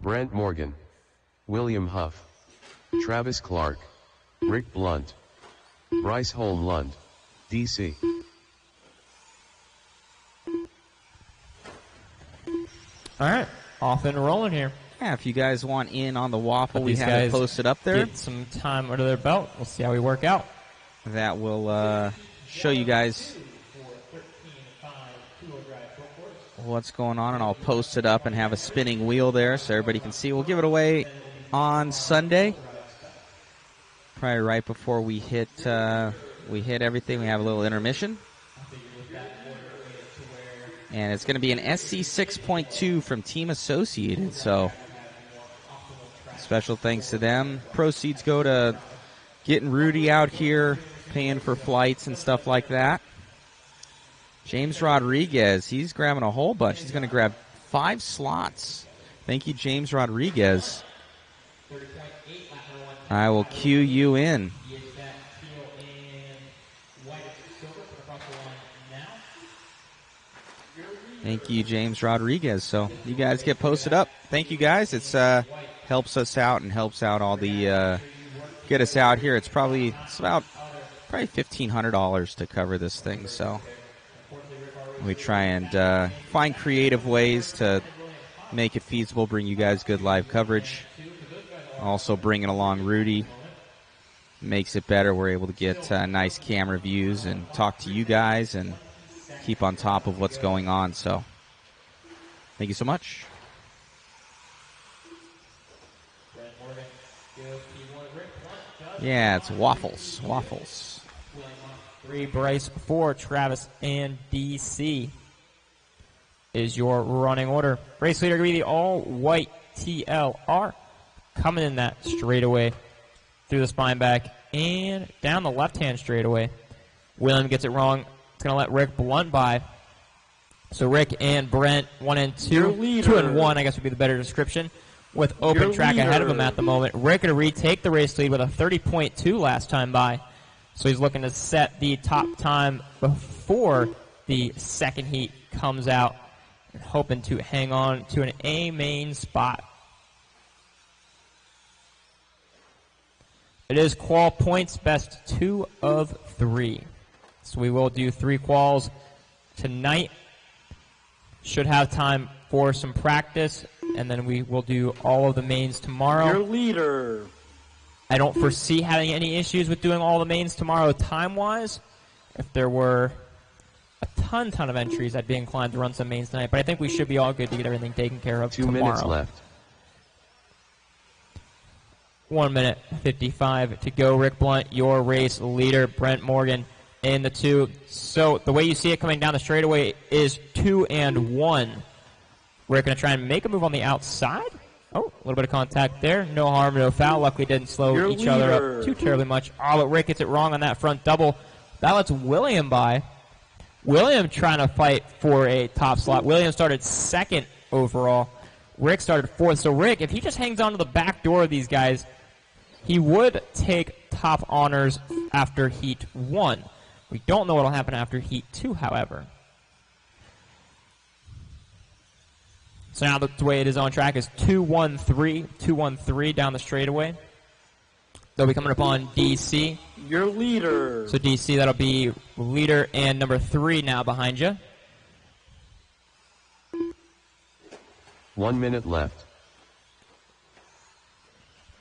Brent Morgan, William Huff, Travis Clark, Rick Blunt, Bryce Holm Lund, DC. All right, off and rolling here. Yeah, if you guys want in on the waffle, we have it posted up there. Get some time under their belt. We'll see how we work out. That will show you guys what's going on, and I'll post it up and have a spinning wheel there so everybody can see. We'll give it away on Sunday, probably right before we hit everything. We have a little intermission. And it's going to be an SC 6.2 from Team Associated, so special thanks to them. Proceeds go to getting Rudy out here, paying for flights and stuff like that. James Rodriguez, he's grabbing a whole bunch. He's going to grab 5 slots. Thank you, James Rodriguez. I will cue you in. Thank you, James Rodriguez. So you guys get posted up. Thank you, guys. It's helps us out and helps out all the get us out here. It's about $1,500 to cover this thing. So we try and find creative ways to make it feasible, bring you guys good live coverage. Also bringing along Rudy makes it better. We're able to get nice camera views and talk to you guys and keep on top of what's going on. So thank you so much. Yeah, it's waffles. 3 Bryce, 4 Travis, and DC is your running order. Race leader going to be the all-white TLR, coming in that straightaway through the spine back and down the left-hand straightaway. William gets it wrong. It's going to let Rick Blunt by. So Rick and Brent, 1 and 2. 2 and 1, I guess would be the better description, with open track ahead of him at the moment. Rick going to retake the race lead with a 30.2 last time by. So he's looking to set the top time before the second heat comes out, and hoping to hang on to an A main spot. It is qual points, best 2 of 3. So we will do 3 quals tonight. Should have time for some practice, and then we will do all of the mains tomorrow. Your leader. I don't foresee having any issues with doing all the mains tomorrow time-wise. If there were a ton of entries, I'd be inclined to run some mains tonight, but I think we should be all good to get everything taken care of tomorrow. 2 minutes left. 1 minute 55 to go. Rick Blunt, your race leader. Brent Morgan in the 2. So the way you see it coming down the straightaway is 2 and 1. Rick going to try and make a move on the outside. Oh, a little bit of contact there. No harm, no foul. Luckily didn't slow Your each other leader. up too terribly much. Oh, but Rick gets it wrong on that front double. That lets William by. William trying to fight for a top slot. William started 2nd overall. Rick started 4th. So Rick, if he just hangs on to the back door of these guys, he would take top honors after Heat 1. We don't know what will happen after Heat 2, however. So now the way it is on track is 2-1-3 down the straightaway. They'll be coming up on DC. Your leader. So DC, that'll be leader and number 3 now behind you. 1 minute left.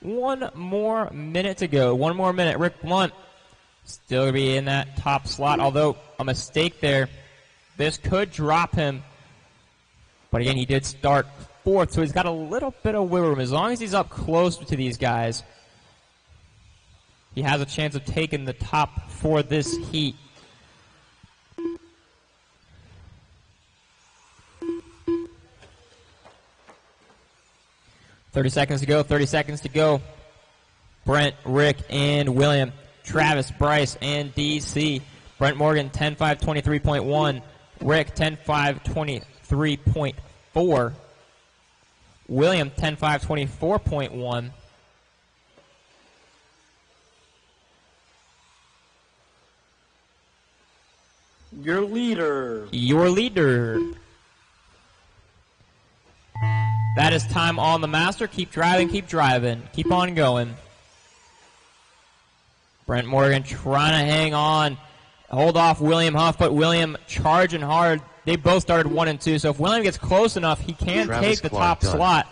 1 more minute to go. 1 more minute. Rick Blunt still going to be in that top slot, although a mistake there. This could drop him. But again, he did start 4th, so he's got a little bit of wiggle room. As long as he's up close to these guys, he has a chance of taking the top for this heat. $30 seconds to go, 30 seconds to go. Brent, Rick, and William. Travis, Bryce, and DC. Brent Morgan, 10.5, 23.1. Rick, 10.5, 23.4. William, 10.5, 24.1. Your leader. Your leader. That is time on the master. Keep driving, keep driving. Keep on going. Brent Morgan trying to hang on. Hold off William Huff, but William charging hard. They both started 1 and 2, so if William gets close enough, he can take the top slot.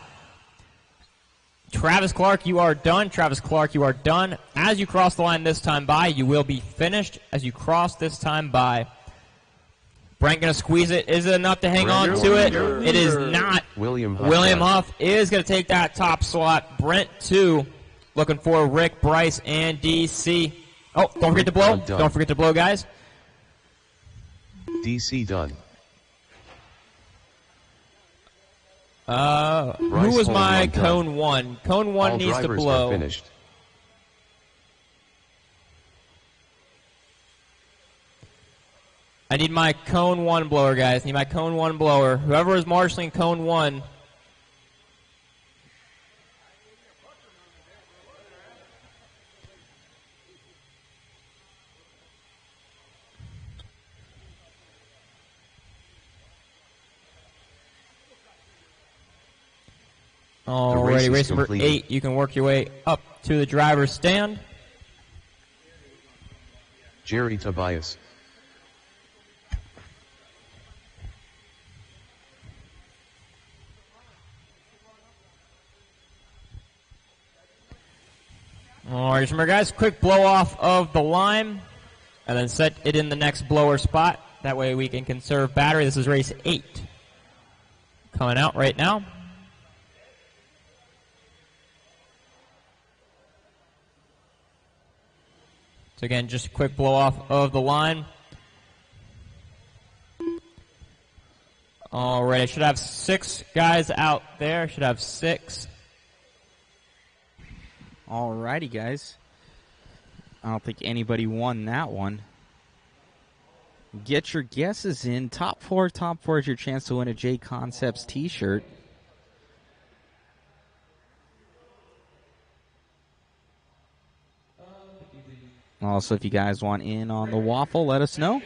Travis Clark, you are done. Travis Clark, you are done. As you cross the line this time by, you will be finished as you cross this time by. Brent going to squeeze it. Is it enough to hang on to it? It is not. William Huff, William Huff is going to take that top slot. Brent 2, looking for Rick, Bryce, and DC. Oh, don't forget to blow. Don't forget to blow, guys. DC done. Who was my cone 1? Cone 1 All needs to drivers blow. are finished. I need my cone 1 blower, guys. Need my cone 1 blower. Whoever is marshaling cone 1. Alrighty, race number 8. You can work your way up to the driver's stand. Jerry Tobias. Alright, remember guys, quick blow off of the line and then set it in the next blower spot. That way we can conserve battery. This is race 8. Coming out right now. So again, just a quick blow off of the line. Alright, I should have 6 guys out there. Should have 6. Alrighty, guys. I don't think anybody won that one. Get your guesses in. Top 4 is your chance to win a JConcepts t-shirt. Also, if you guys want in on the waffle, let us know.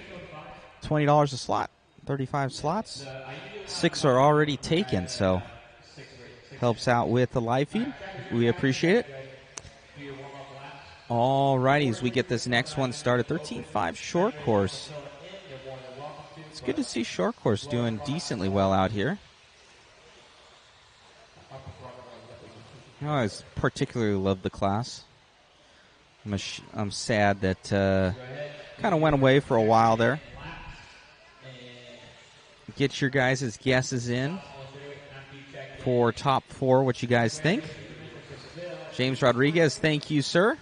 $20 a slot, 35 slots. 6 are already taken, so helps out with the live feed. We appreciate it. Alrighty, as we get this next one started, 13.5 short course. It's good to see short course doing decently well out here. I always particularly love the class. I'm sad that kind of went away for a while there. Get your guys' guesses in for top 4, what you guys think. James Rodriguez, thank you, sir.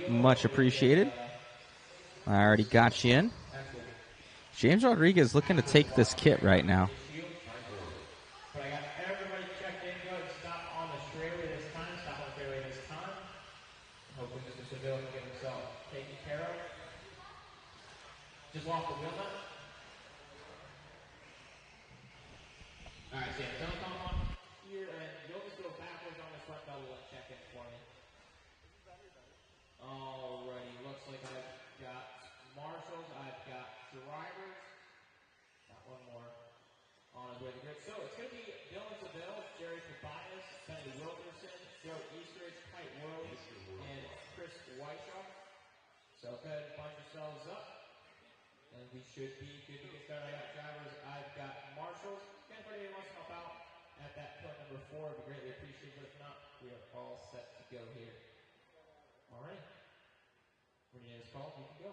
Much appreciated. I already got you in. James Rodriguez looking to take this kit right now. But I got everybody checked in good. Stop on the straightaway this time. Stop on the straightaway this time. Hopefully Mr. Seville can get himself taken care of. Just lost the wheel nut. Alright, so yeah, don't come on here, and you'll just go backwards on this front double and check in for me. Alrighty, looks like I've got marshals, I've got drivers. Got one more on his way to the grid. So it's going to be Dylan Seville, Jerry Tobias, Benny Wilkerson, Joe Eastridge, Kite World, and Chris Whiteshaw. So go ahead and bunch yourselves up. And we should be good to get started. I got drivers, I've got marshals. If anybody wants to help out at that point number 4, would be greatly appreciated. But if not, we are all set to go here. All right. When your name is called, you can go.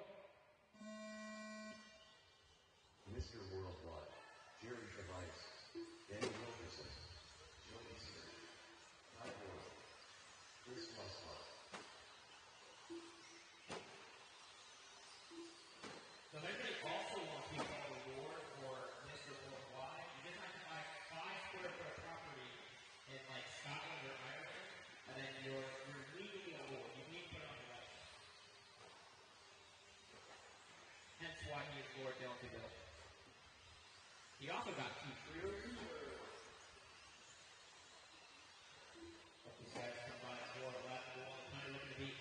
Mr. Worldwide, Jerry Tobias, Benny Wilkerson, Joe Eastridge, Kite World, Chris Whiteshaw. So if anybody also wants to be on the board for Mr. Worldwide, you just have to buy 5 square foot of property in like Scotland or Ireland, and then you're legally a board. You need to put it on the website. Hence why he is Lord Dylan Seville. He also got 2 crews. Hope these guys come by for a lap of 1. Time looking to be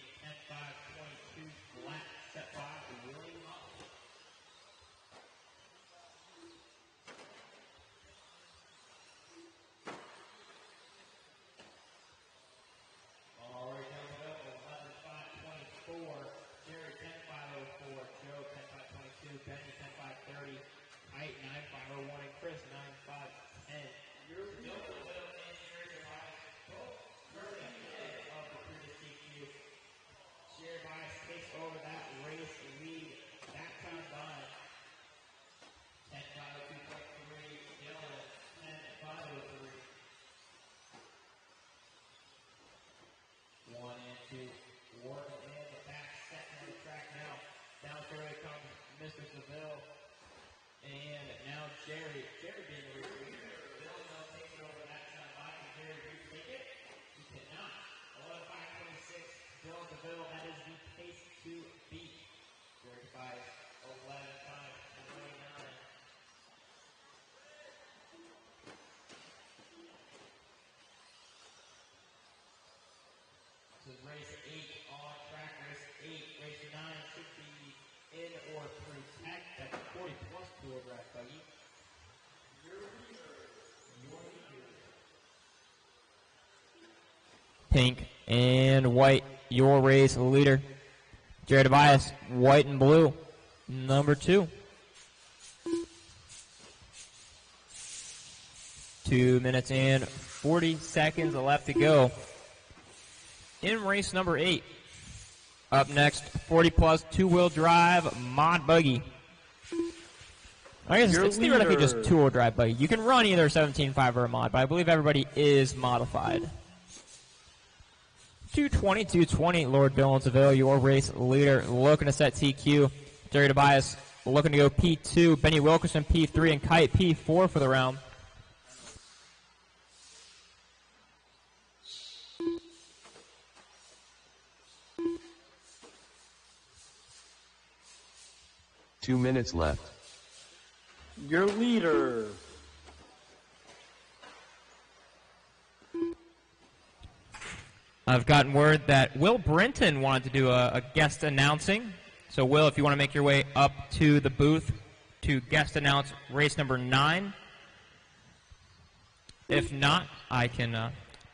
10.5.22 flat, set 5, wheeling up. All right, down the middle, 11.5.24. Jerry 10.5.04. Joe 10.5.22. Benny 10.5.30. Kite 9.5.01. And Chris 9.5.10. Your Dylan Seville and Jerry Tobias both currently ahead of the previous TQ. Jerry Tobias takes over that race lead. That time by 10.5.2.3. Dylan 10.5.03. 1 and 2. Ward in the back, second on the track now. Down fairway comes Mr. Seville. And now Jerry. Jerry being the race leader. Dylan takes it over that time by. Can Jerry retake it? He cannot. 11.5.26. Dylan Seville. That is the pace to beat. Jerry Tobias 11.5.29. This is race 8 on track. Race 8, race 9 should be in or through tech. That's 40 plus 2 over at buggy. Your leader. Pink and white, your race leader. Jerry Tobias, white and blue, number 2. 2 minutes and 40 seconds left to go in race number 8. Up next, 40 plus 2-wheel drive mod buggy. I guess it's theoretically just 2-wheel drive buggy. You can run either 17.5 or a mod, but I believe everybody is modified. 220, Lord Dylan Seville, your race leader, looking to set TQ. Jerry Tobias looking to go P2. Benny Wilkerson P3 and Kite P4 for the round. Two minutes left. Your leader. I've gotten word that Will Brinton wanted to do a guest announcing. So, Will, if you want to make your way up to the booth to guest announce race number 9. If not, I can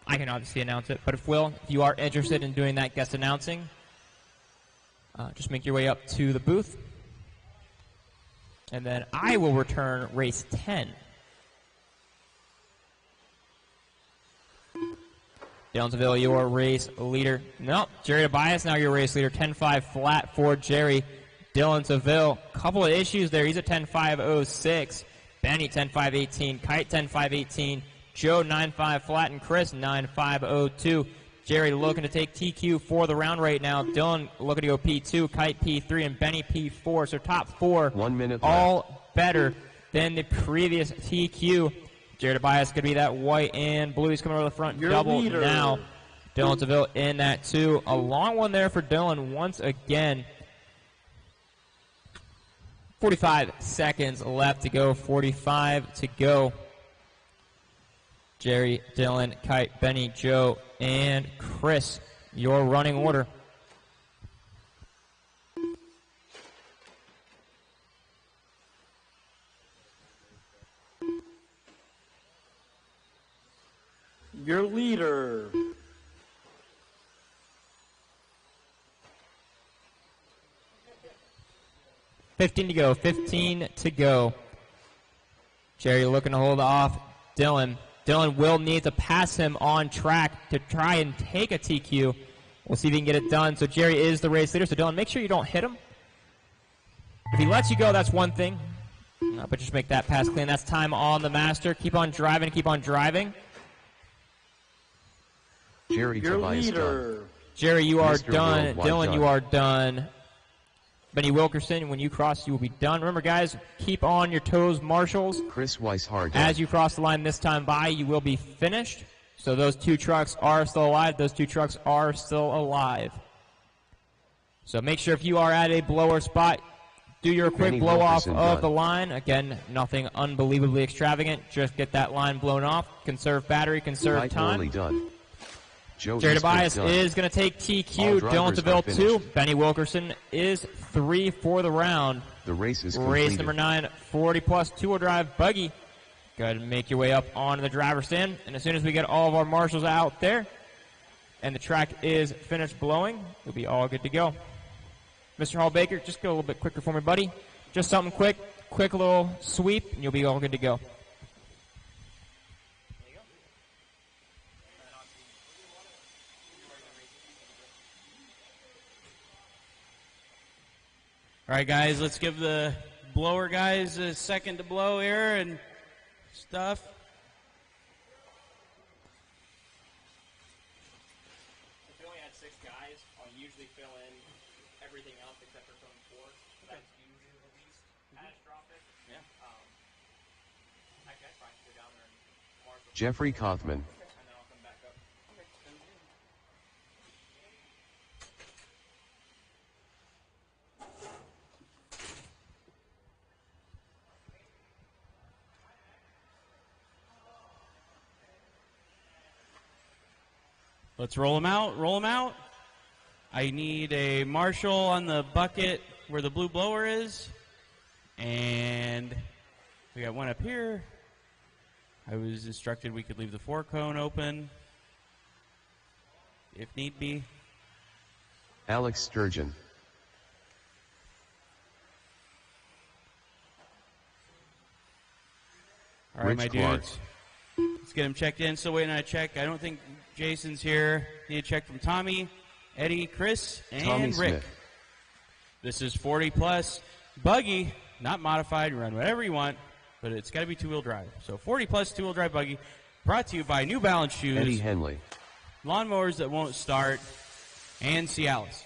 obviously announce it. But if you are interested in doing that guest announcing, just make your way up to the booth. And then I will return race 10. Dillonsville, your race leader. Nope, Jerry Tobias, now your race leader. 10.5 flat for Jerry. Dillonsville, couple of issues there. He's a 10.5.06. Benny, 10.5.18. Kite, 10.5.18. Joe, 9.5 flat. And Chris, 9.5.02. Jerry looking to take TQ for the round right now. Dylan looking to go P2, Kite P3, and Benny P4. So top 4, 1 minute all left. Better than the previous TQ. Jerry Tobias could be that white and blue. He's coming over the front Your double leader. now. Dylan Seville in that 2. A long one there for Dylan once again. 45 seconds left to go. 45 to go. Jerry, Dylan, Kite, Benny, Joe, and Chris, your running order. Your leader. $15 to go. 15 to go. Jerry looking to hold off Dylan. Dylan will need to pass him on track to try and take a TQ. We'll see if he can get it done. So Jerry is the race leader. So Dylan, make sure you don't hit him. If he lets you go, that's one thing. But just make that pass clean. That's time on the master. Keep on driving. Keep on driving. Jerry Your Tobias leader. done. Jerry, you are Mr. done. Worldwide Dylan, done. you are done. Benny Wilkerson, when you cross, you will be done. Remember, guys, keep on your toes, marshals. Chris Weishard done. As you cross the line this time by, you will be finished. So those 2 trucks are still alive. Those 2 trucks are still alive. So make sure if you are at a blower spot, do your quick Benny blow off Wilkerson of done. the line. Again, nothing unbelievably extravagant. Just get that line blown off. Conserve battery, conserve Kite time. Worley done. Joe Jerry Eastwood Tobias done. is going to take TQ. All drivers Dylan are Seville 2. finished. Benny Wilkerson is 3 for the round. The race is completed. Race number 9, 40 plus 2-wheel drive buggy. Go ahead and make your way up onto the driver's stand. And as soon as we get all of our marshals out there and the track is finished blowing, we'll be all good to go. Mr. Hall Baker, just go a little bit quicker for me, buddy. Just something quick little sweep, and you'll be all good to go. All right, guys, let's give the blower guys a second to blow here and stuff. If you only had 6 guys, I'll usually fill in everything else except for zone 4. That's usually the least catastrophic. Yeah. Actually, I'd probably go down there and marshal. Jeffrey Kaufman. And then I'll come back up. Let's roll them out, roll them out. I need a marshal on the bucket where the blue blower is. And we got one up here. I was instructed we could leave the 4-cone open if need be. Alex Sturgeon. All right, Rich my Clark. dudes. Let's get him checked in. Still waiting on a check. I don't think Jason's here. Need a check from Tommy, Eddie, Chris, and Tommy Rick. Smith. This is 40 plus buggy, not modified. Run whatever you want, but it's got to be 2-wheel drive. So 40 plus 2-wheel drive buggy, brought to you by New Balance shoes, Eddie Henley. lawnmowers that won't start, and Cialis.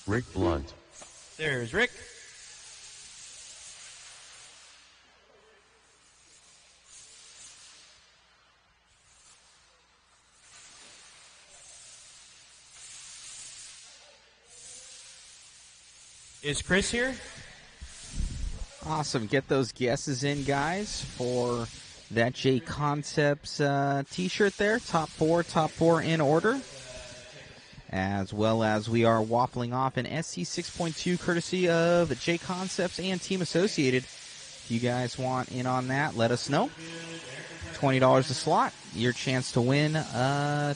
Rick Blunt. There's Rick. Is Chris here? Awesome. Get those guesses in, guys, for that JConcepts t-shirt there. Top four in order. As well as we are waffling off an SC 6.2 courtesy of JConcepts and Team Associated. If you guys want in on that, let us know. $20 a slot. Your chance to win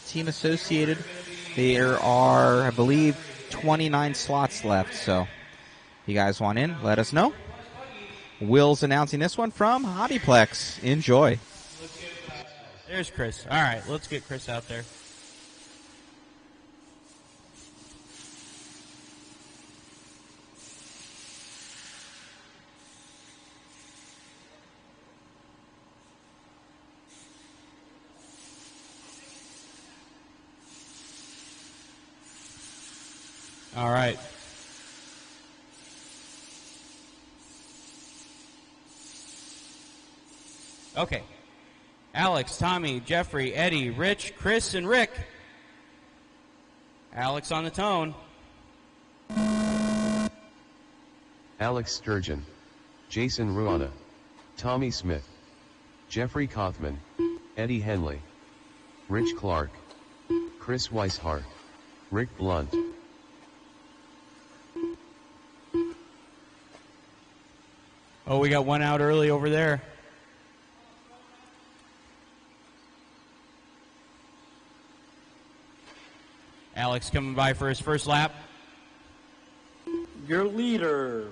Team Associated. There are, I believe, 29 slots left, so if you guys want in, let us know. Will's announcing this one from Hobbyplex. Enjoy. There's Chris. All right, let's get Chris out there. All right. Okay. Alex, Tommy, Jeffrey, Eddie, Rich, Chris, and Rick. Alex on the tone. Alex Sturgeon, Jason Ruana, Tommy Smith, Jeffrey Kothman, Eddie Henley, Rich Clark, Chris Weishart, Rick Blunt. Oh, we got one out early over there. Alex coming by for his first lap. Your leader.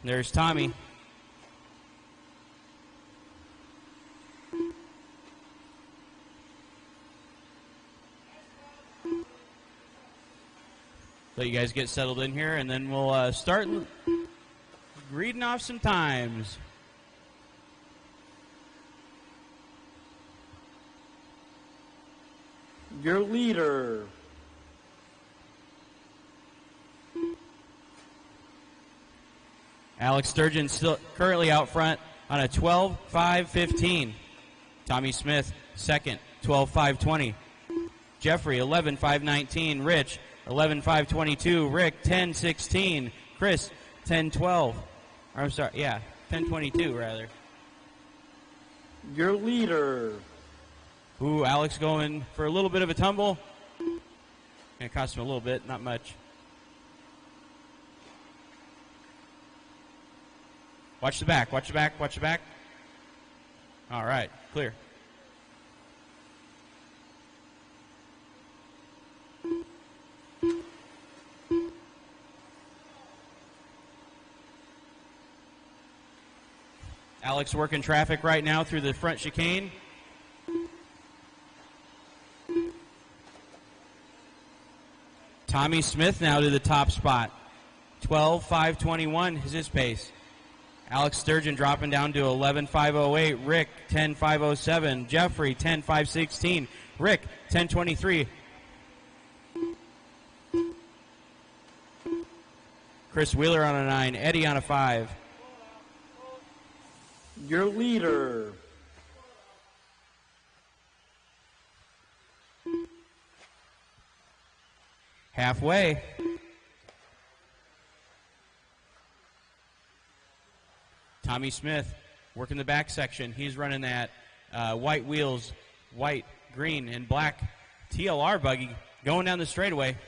There's Tommy. Let you guys get settled in here, and then we'll start reading off some times. Your leader. Alex Sturgeon still currently out front on a 12.5.15. Tommy Smith second, 12.5.20. Jeffrey 11.5.19. Rich 11.5.22. Rick 10.16. Chris 10.12. I'm sorry, yeah, 10.22 rather. Your leader. Ooh, Alex going for a little bit of a tumble. Gonna cost him a little bit, not much. Watch the back, watch the back, watch the back. All right, clear. Alex working traffic right now through the front chicane. Tommy Smith now to the top spot. 12.5.21 is his pace. Alex Sturgeon dropping down to 11.508. Rick 10.507. Jeffrey 10.516. Rick 10.23. Chris Wheeler on a 9. Eddie on a 5. Your leader. Halfway. Tommy Smith working the back section. He's running that white wheels, white, green, and black TLR buggy going down the straightaway.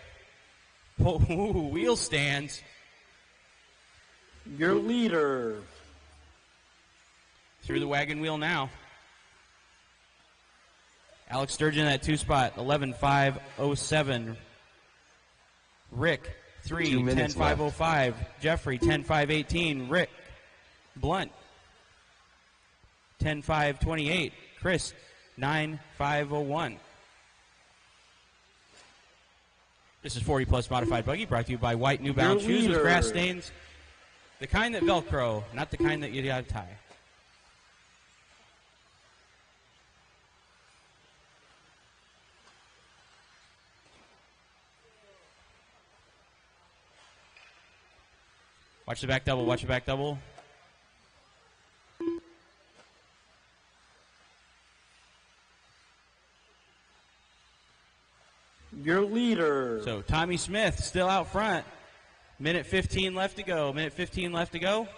Ooh, wheel stands. Your leader. Through the wagon wheel now. Alex Sturgeon at 2 spot, 11.507. Rick, 3, 10.505. Jeffrey, 10.518. Rick Blunt, 10.528. Chris, 9.501. This is 40 Plus Modified Buggy, brought to you by White New Balance shoes with grass stains. The kind that Velcro, not the kind that you gotta tie. Watch the back double, watch the back double. Your leader. So Tommy Smith still out front. Minute 15 left to go. Minute 15 left to go.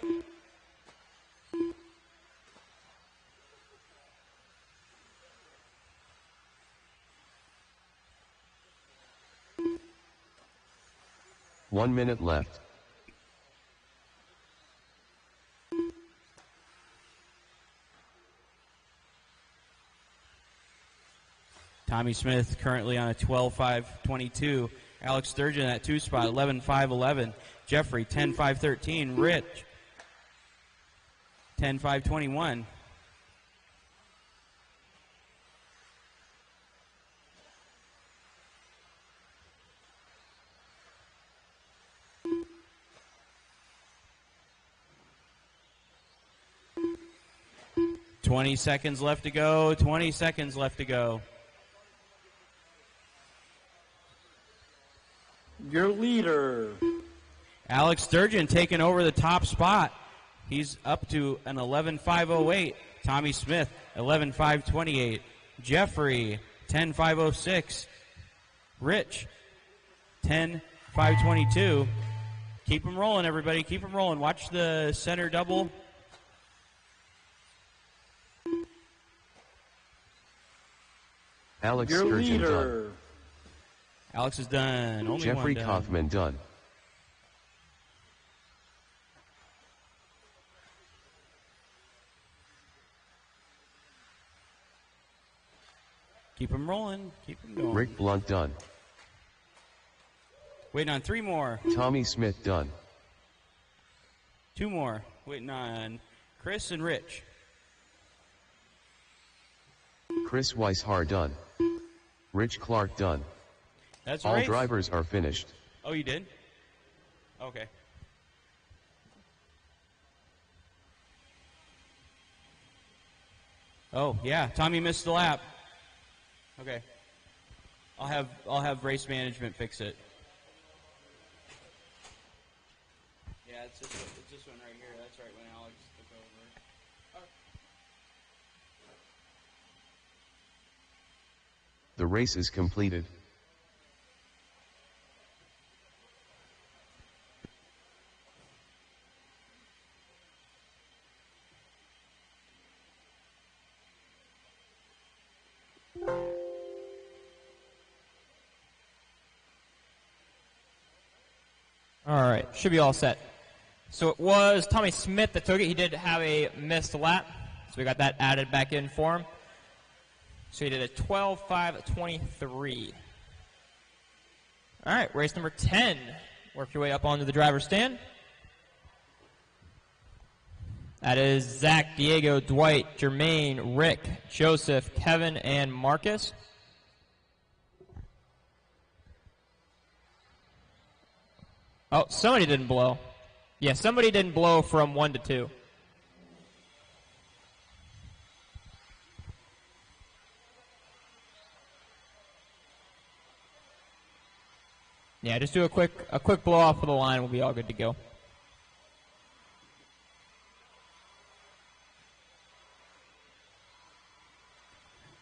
One minute left. Tommy Smith currently on a 12.5.22. Alex Sturgeon at 2 spot, 11.511. Jeffrey, 10.513. Rich, 10.521. Twenty seconds left to go. 20 seconds left to go. Your leader. Alex Sturgeon taking over the top spot. He's up to an 11.508. Tommy Smith, 11.528. Jeffrey, 10.506. Rich, 10.522. Keep them rolling, everybody. Keep them rolling. Watch the center double. Alex Your Sturgeon leader. done. Alex is done. Only Jeffrey one done. Kaufman done. Keep them rolling. Keep them going. Rick Blunt done. Waiting on 3 more. Tommy Smith done. 2 more. Waiting on Chris and Rich. Chris Weishar done. Rich Clark done. That's All right. drivers are finished. Oh, you did? Okay. Oh, yeah. Tommy missed the lap. Okay. I'll have race management fix it. Yeah, it's this one right here. That's right when Alex took over. The race is completed. All right, should be all set. So it was Tommy Smith that took it. He did have a missed lap, so we got that added back in for him. So he did a 12.523. All right, race number 10. Work your way up onto the driver's stand. That is Zach, Diego, Dwight, Jermaine, Rick, Joseph, Kevin, and Marcus. Oh, somebody didn't blow. Yeah, somebody didn't blow from 1 to 2. Yeah, just do a quick blow off of the line. We'll be all good to go.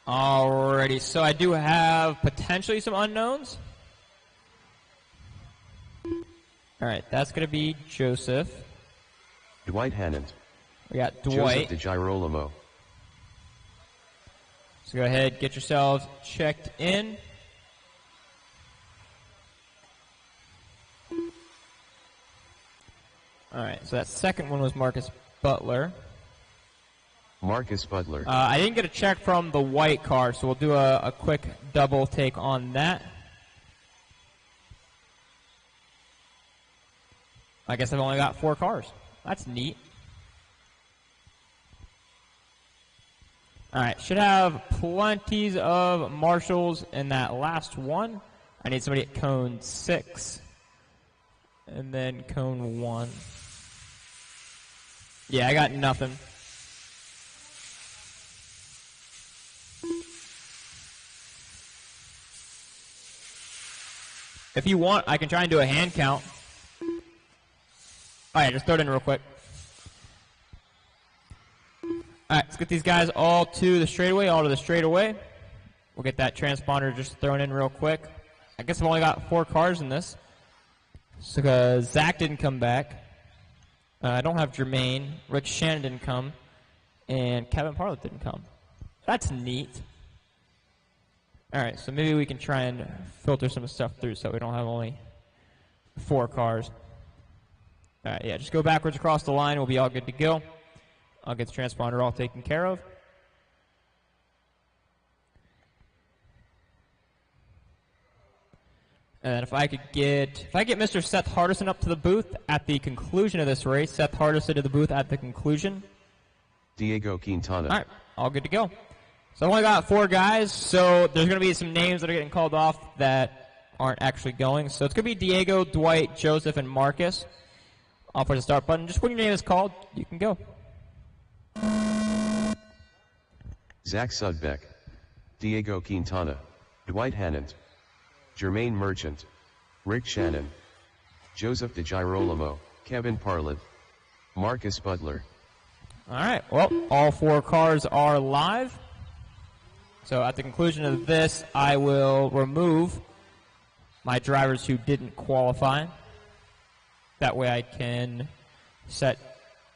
Alrighty, so I do have potentially some unknowns. All right, that's going to be Joseph. Dwight Hannant. We got Dwight. Joseph DeGirolamo. So go ahead, get yourselves checked in. All right, so that second one was Marcus Butler. Marcus Butler. I didn't get a check from the white car, so we'll do a quick double take on that. I guess I've only got 4 cars. That's neat. All right, should have plenties of marshals in that last one. I need somebody at cone 6. And then cone 1. Yeah, I got nothing. If you want, I can try and do a hand count. All right, just throw it in real quick. All right, let's get these guys all to the straightaway, We'll get that transponder just thrown in real quick. I guess I've only got 4 cars in this. So Zach didn't come back. I don't have Jermaine. Rich Shannon didn't come. And Kevin Parlett didn't come. That's neat. All right, so maybe we can try and filter some stuff through so we don't have only 4 cars. All right, yeah, just go backwards across the line. We'll be all good to go. I'll get the transponder all taken care of. And if I get Mr. Seth Hardison up to the booth at the conclusion of this race, Seth Hardison to the booth at the conclusion. Diego Quintana. All right, all good to go. So I only got 4 guys, so there's going to be some names that are getting called off that aren't actually going. So it's going to be Diego, Dwight, Joseph, and Marcus. I'll push the start button. Just when your name is called, you can go. Zach Sudbeck. Diego Quintana. Dwight Hannant. Jermaine Merchant. Rick Shannon. Joseph DeGirolamo. Kevin Parlett. Marcus Butler. All right, well, all 4 cars are live. So at the conclusion of this, I will remove my drivers who didn't qualify. That way I can set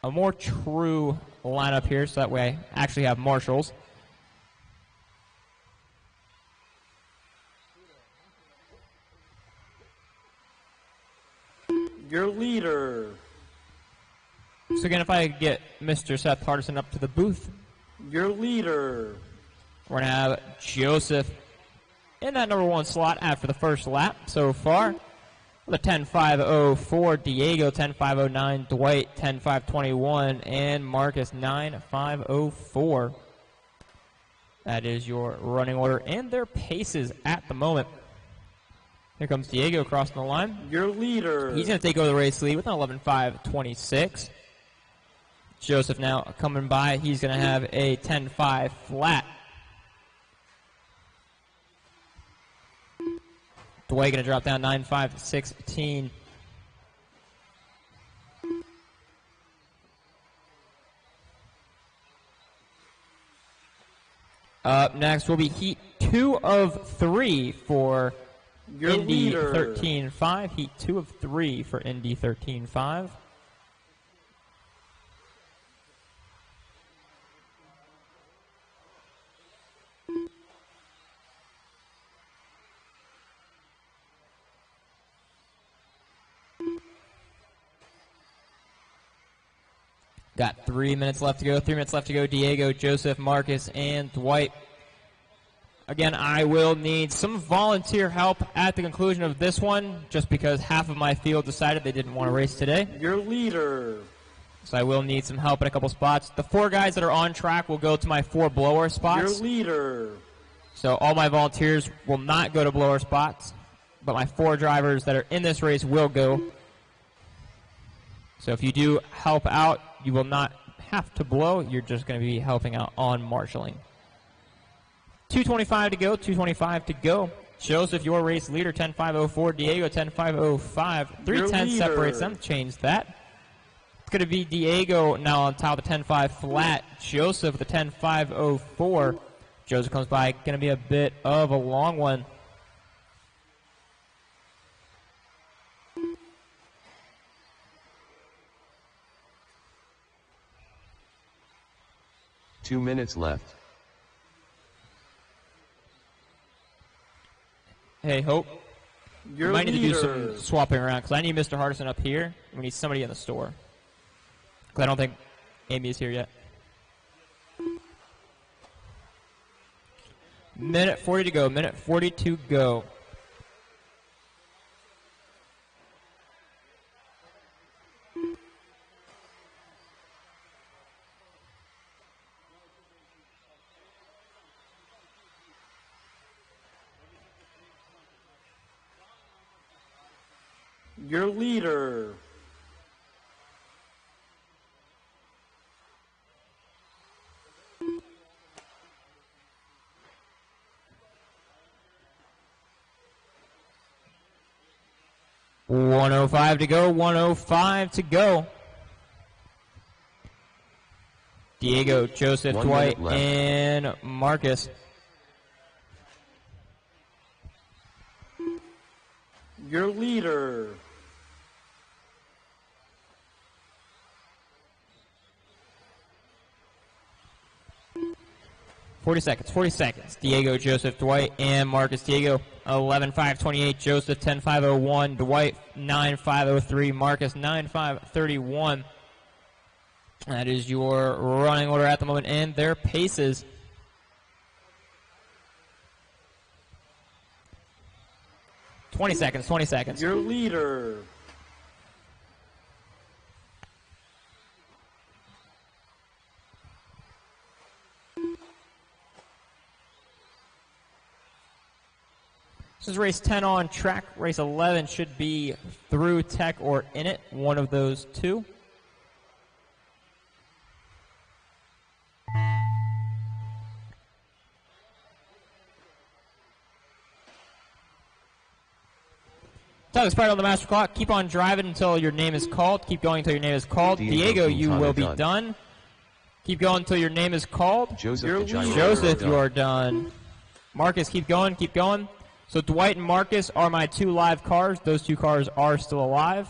a more true lineup here, so that way I actually have marshals. Your leader. So again, if I get Mr. Seth Hardison up to the booth, Your leader. we're going to have Joseph in that number 1 slot after the first lap so far. With a 10.504, Diego 10.509, Dwight 10.521, and Marcus 9.504. That is your running order and their paces at the moment. Here comes Diego crossing the line. Your leader. He's going to take over the race lead with an 11.526. Joseph now coming by. He's going to have a 10.5 flat. Dwight going to drop down 9.516. Up next will be heat 2 of 3 for Your Indy leader. 13.5. Heat 2 of 3 for Indy 13.5. Got 3 minutes left to go. 3 minutes left to go. Diego, Joseph, Marcus, and Dwight. Again, I will need some volunteer help at the conclusion of this one, just because half of my field decided they didn't want to race today. Your leader. So I will need some help at a couple spots. The 4 guys that are on track will go to my 4 blower spots. Your leader. So all my volunteers will not go to blower spots, but my 4 drivers that are in this race will go. So if you do help out, you will not have to blow. You're just going to be helping out on marshaling. 2:25 to go. 2:25 to go. Joseph, your race leader, 10.504. Diego, 10.505. 3:10 separates them. Change that. It's going to be Diego now on top of the 10.5 flat. Joseph with the 10.504. Joseph comes by. Going to be a bit of a long one. Two minutes left. Hey, Hope. Your We might need to do leader. some swapping around, because I need Mr. Hardison up here, and we need somebody in the store. Because I don't think Amy is here yet. Minute 40 to go. Minute 40 to go. Your leader. $105 to go. $105 to go. Diego, Joseph, 1 Dwight, minute left. and Marcus. Your leader. Forty seconds. Diego, Joseph, Dwight, and Marcus. Diego, 11.528. Joseph, 10.501. Dwight, 9.503. Marcus, 9.531. That is your running order at the moment and their paces. 20 seconds, 20 seconds. Your leader. This is race 10 on track. Race 11 should be through tech or in it, one of those two. Time expired on the master clock. Keep on driving until your name is called. Keep going until your name is called. Diego, you will be done. Keep going until your name is called. Joseph, you are done. Marcus, keep going, keep going. So Dwight and Marcus are my two live cars. Those two cars are still alive.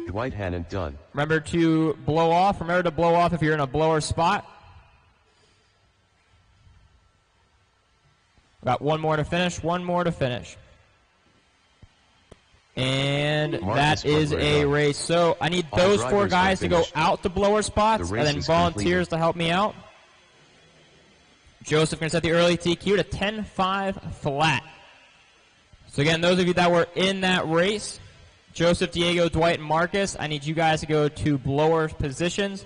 Dwight hadn't done. Remember to blow off. Remember to blow off if you're in a blower spot. Got one more to finish, one more to finish. And Marcus that is a race. So I need those four guys to go out to blower spots and then volunteers to help me out. Joseph going to set the early TQ to 10-5 flat. So again, those of you that were in that race, Joseph, Diego, Dwight, and Marcus, I need you guys to go to blower positions.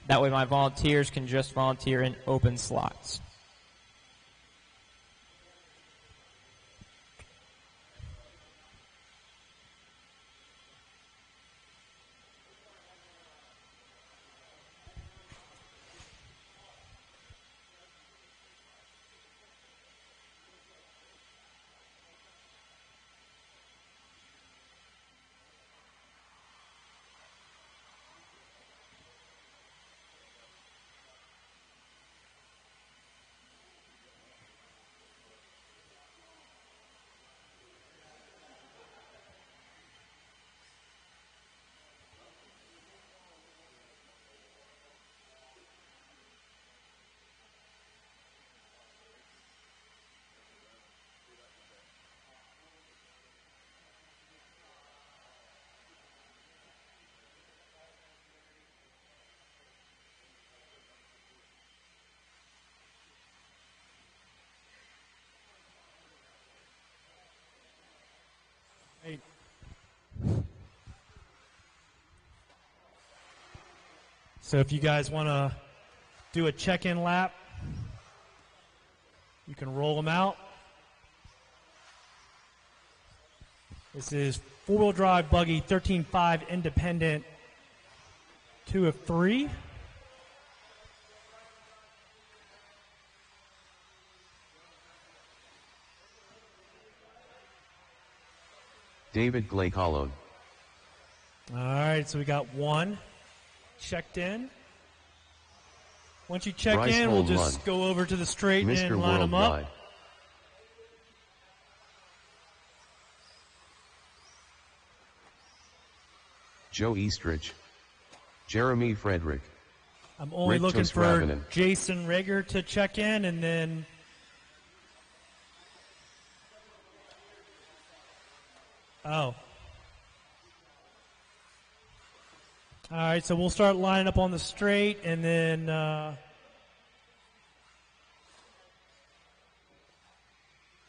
That way my volunteers can just volunteer in open slots. So if you guys want to do a check-in lap, you can roll them out. This is four-wheel drive buggy, 13.5 independent, 2 of 3. David Glacolone. All right, so we got one checked in. Once you check Bryce in, we'll Holm just go over to the straight Mr. and line them up. Worldwide. Joe Eastridge. Jeremy Frederick. I'm only Rick looking for Tosravinen. Jason Rager to check in, and then oh. All right, so we'll start lining up on the straight, and then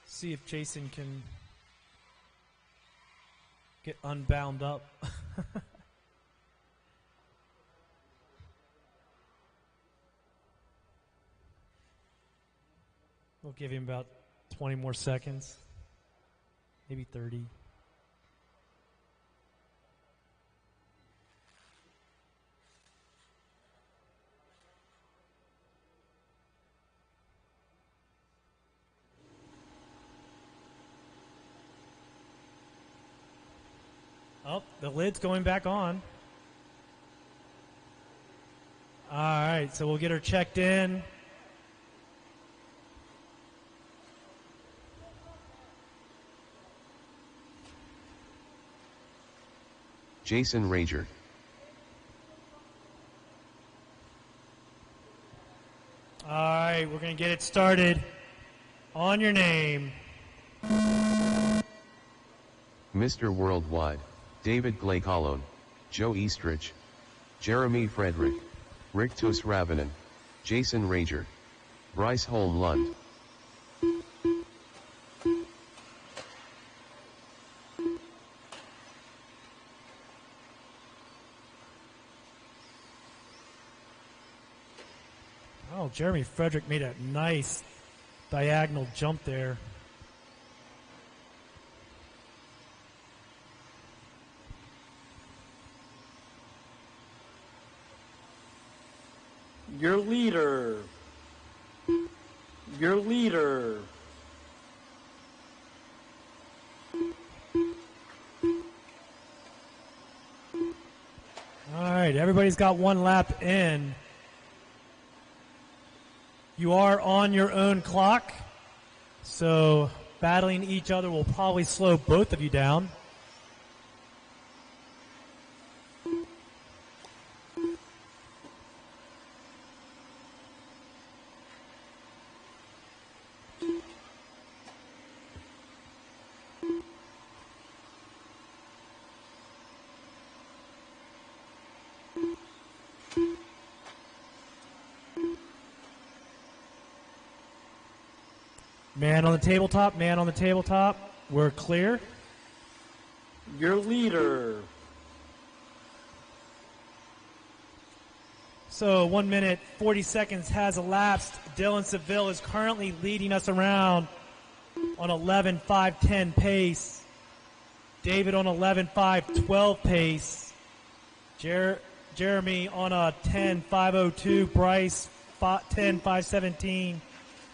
see if Jason can get unbound up. We'll give him about 20 more seconds, maybe 30. Oh, the lid's going back on. All right, so we'll get her checked in. Jason Rager. All right, we're going to get it started. On your name. Mr. Worldwide, David Glacolone, Joe Eastrich, Jeremy Frederick, Rictus Ravanen, Jason Rager, Bryce Holm Lund. Oh, Jeremy Frederick made a nice diagonal jump there. Your leader. Your leader. All right, everybody's got one lap in. You are on your own clock, so battling each other will probably slow both of you down. Man on the tabletop, man on the tabletop. We're clear. Your leader. So 1 minute, 40 seconds has elapsed. Dylan Seville is currently leading us around on 11.5.10 pace. David on 11.5.12 pace. Jeremy on a 10.5.02. Bryce 10.5.17.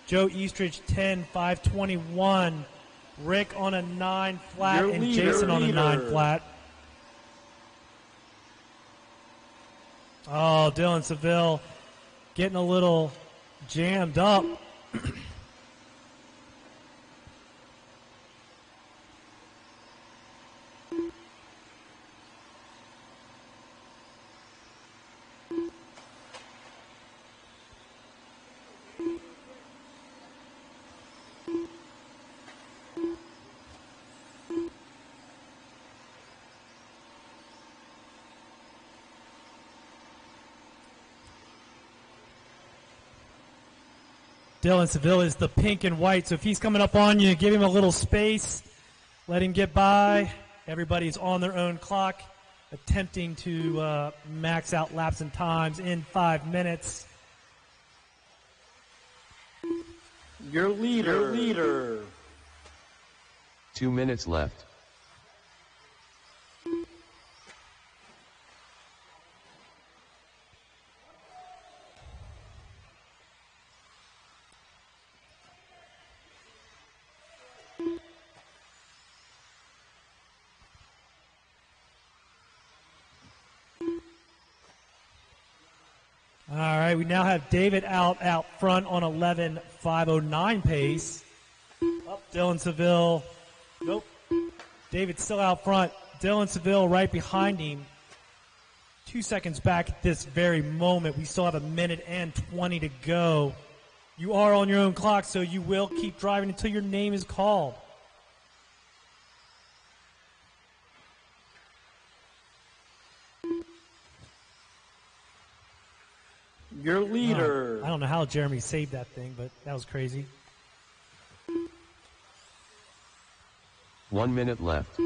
Joe Eastrich 10.5.21. Rick on a 9 flat and Jason on a 9 flat. Oh, Dylan Seville getting a little jammed up. Dylan Seville is the pink and white, so if he's coming up on you, give him a little space, let him get by. Everybody's on their own clock, attempting to max out laps and times in 5 minutes. Your leader. Your leader. 2 minutes left. All right, we now have David out front on 11.509 pace. Up, Dylan Seville. Nope. David's still out front. Dylan Seville right behind him. 2 seconds back at this very moment. We still have 1 minute and 20 to go. You are on your own clock, so you will keep driving until your name is called. Your leader. I don't know how Jeremy saved that thing, but that was crazy. 1 minute left.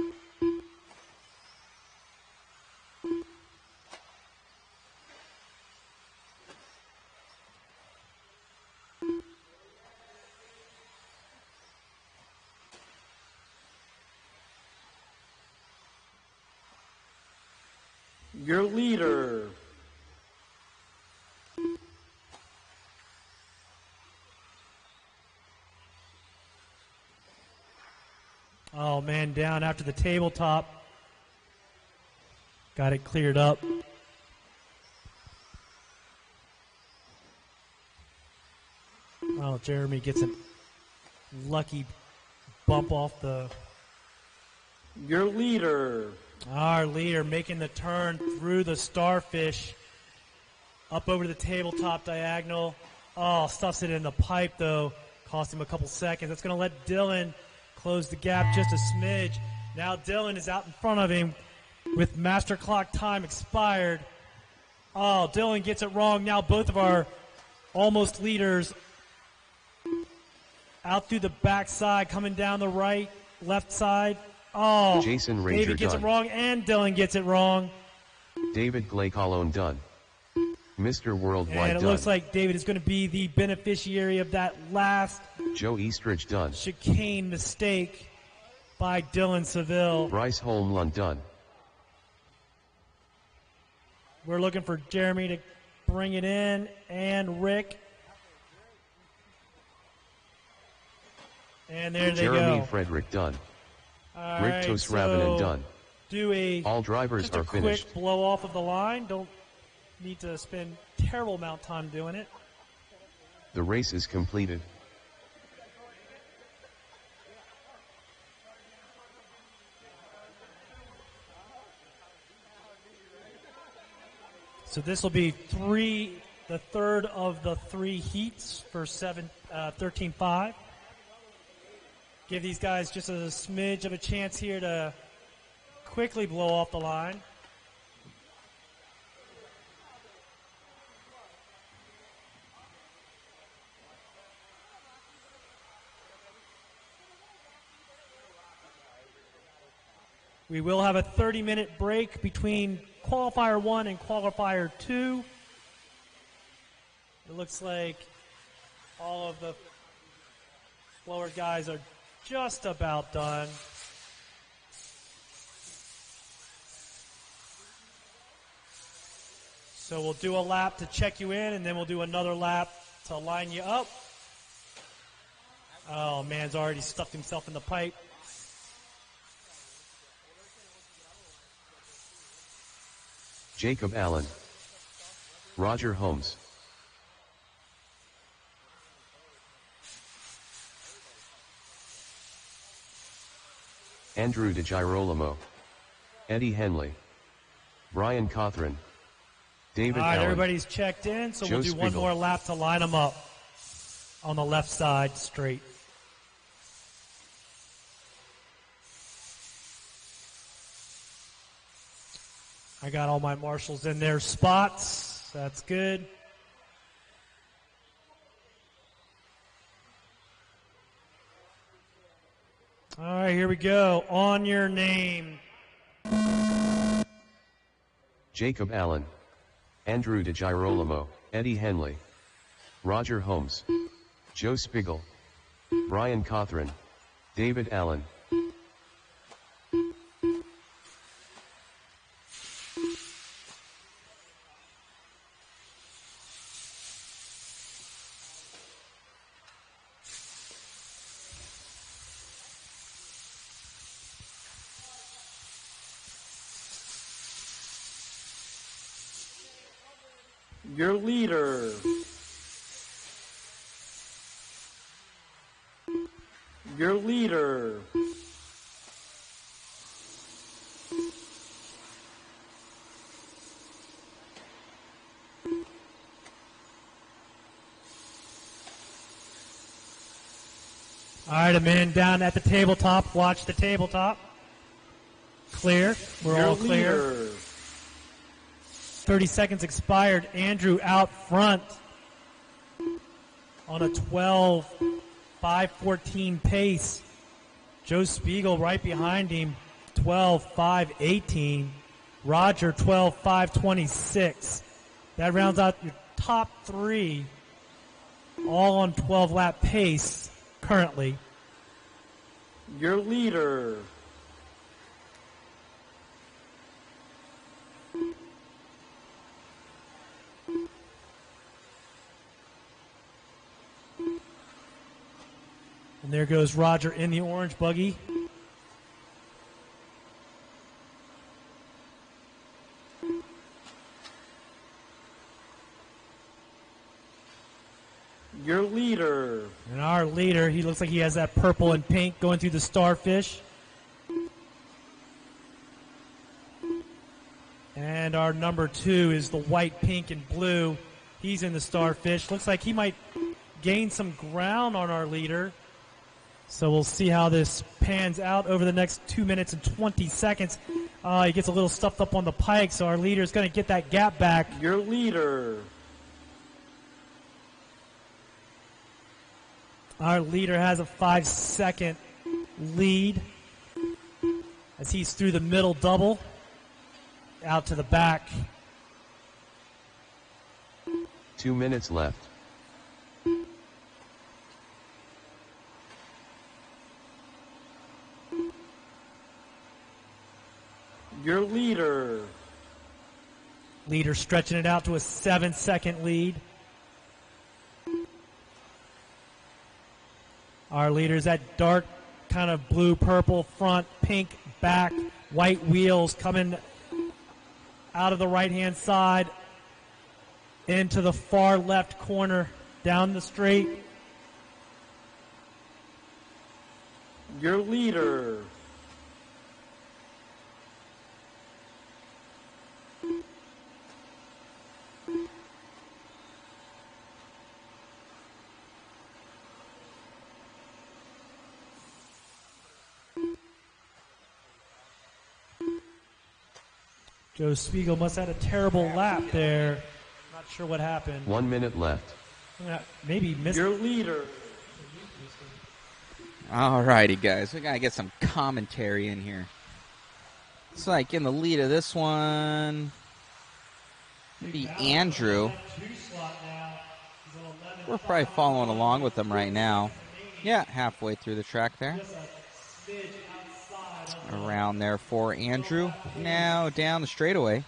Your leader. Oh, man, down after the tabletop. Got it cleared up. Oh, Jeremy gets a lucky bump off the... Your leader. Our leader making the turn through the starfish. Up over to the tabletop diagonal. Oh, stuffs it in the pipe, though. Cost him a couple seconds. That's going to let Dylan closed the gap just a smidge. Now Dylan is out in front of him with master clock time expired. Oh, Dylan gets it wrong. Now both of our almost leaders out through the backside, coming down the right, left side. Oh, Jason Ranger David gets done. it wrong, and Dylan gets it wrong. David Glaycolone done. Mr. Worldwide And it done. looks like David is going to be the beneficiary of that last Joe Eastridge done. chicane mistake by Dylan Seville. Bryce Holmlund done. We're looking for Jeremy to bring it in, and Rick. And there they Jeremy go. Frederick done. All Rick right, Tosravanen done. Do All drivers just are a finished. quick blow off of the line. Don't need to spend terrible amount of time doing it. The race is completed. So this will be the third of the 3 heats for 13.5. Give these guys just a smidge of a chance here to quickly blow off the line. We will have a 30-minute break between qualifier 1 and qualifier 2. It looks like all of the slower guys are just about done. So we'll do a lap to check you in, and then we'll do another lap to line you up. Oh, man's already stuffed himself in the pipe. Jacob Allen. Roger Holmes. Andrew DeGirolamo. Eddie Henley. Brian Cothran. David All right, Allen. everybody's checked in, so Joe we'll do one Spiegel. more lap to line them up on the left side straight. I got all my marshals in their spots. That's good. All right, here we go. On your name. Jacob Allen. Andrew DeGirolamo. Eddie Henley. Roger Holmes. Joe Spiegel. Brian Cothran. David Allen. Your leader. Your leader. All right, a man down at the tabletop. Watch the tabletop. Clear. We're Your all clear. leader. 30 seconds expired. Andrew out front on a 12.514 pace. Joe Spiegel right behind him, 12.518. Roger, 12.526. That rounds out your top 3, all on 12-lap pace currently. Your leader. And there goes Roger in the orange buggy. Your leader. And our leader, he looks like he has that purple and pink going through the starfish. And our number 2 is the white, pink, and blue. He's in the starfish. Looks like he might gain some ground on our leader. So we'll see how this pans out over the next 2 minutes and 20 seconds. He gets a little stuffed up on the pike, so our leader is going to get that gap back. Your leader. Our leader has a 5-second lead as he's through the middle double, out to the back. 2 minutes left. Your leader. Leader stretching it out to a 7-second lead. Our leader's that dark kind of blue-purple front, pink back, white wheels coming out of the right-hand side into the far left corner, down the straight. Your leader. Joe Spiegel must have had a terrible lap there. Not sure what happened. 1 minute left. Maybe missed. Your leader. All righty, guys. We got to get some commentary in here. It's like in the lead of this one, maybe Andrew. We're probably following along with them right now. Yeah, halfway through the track there. Around there for Andrew. Now down the straightaway.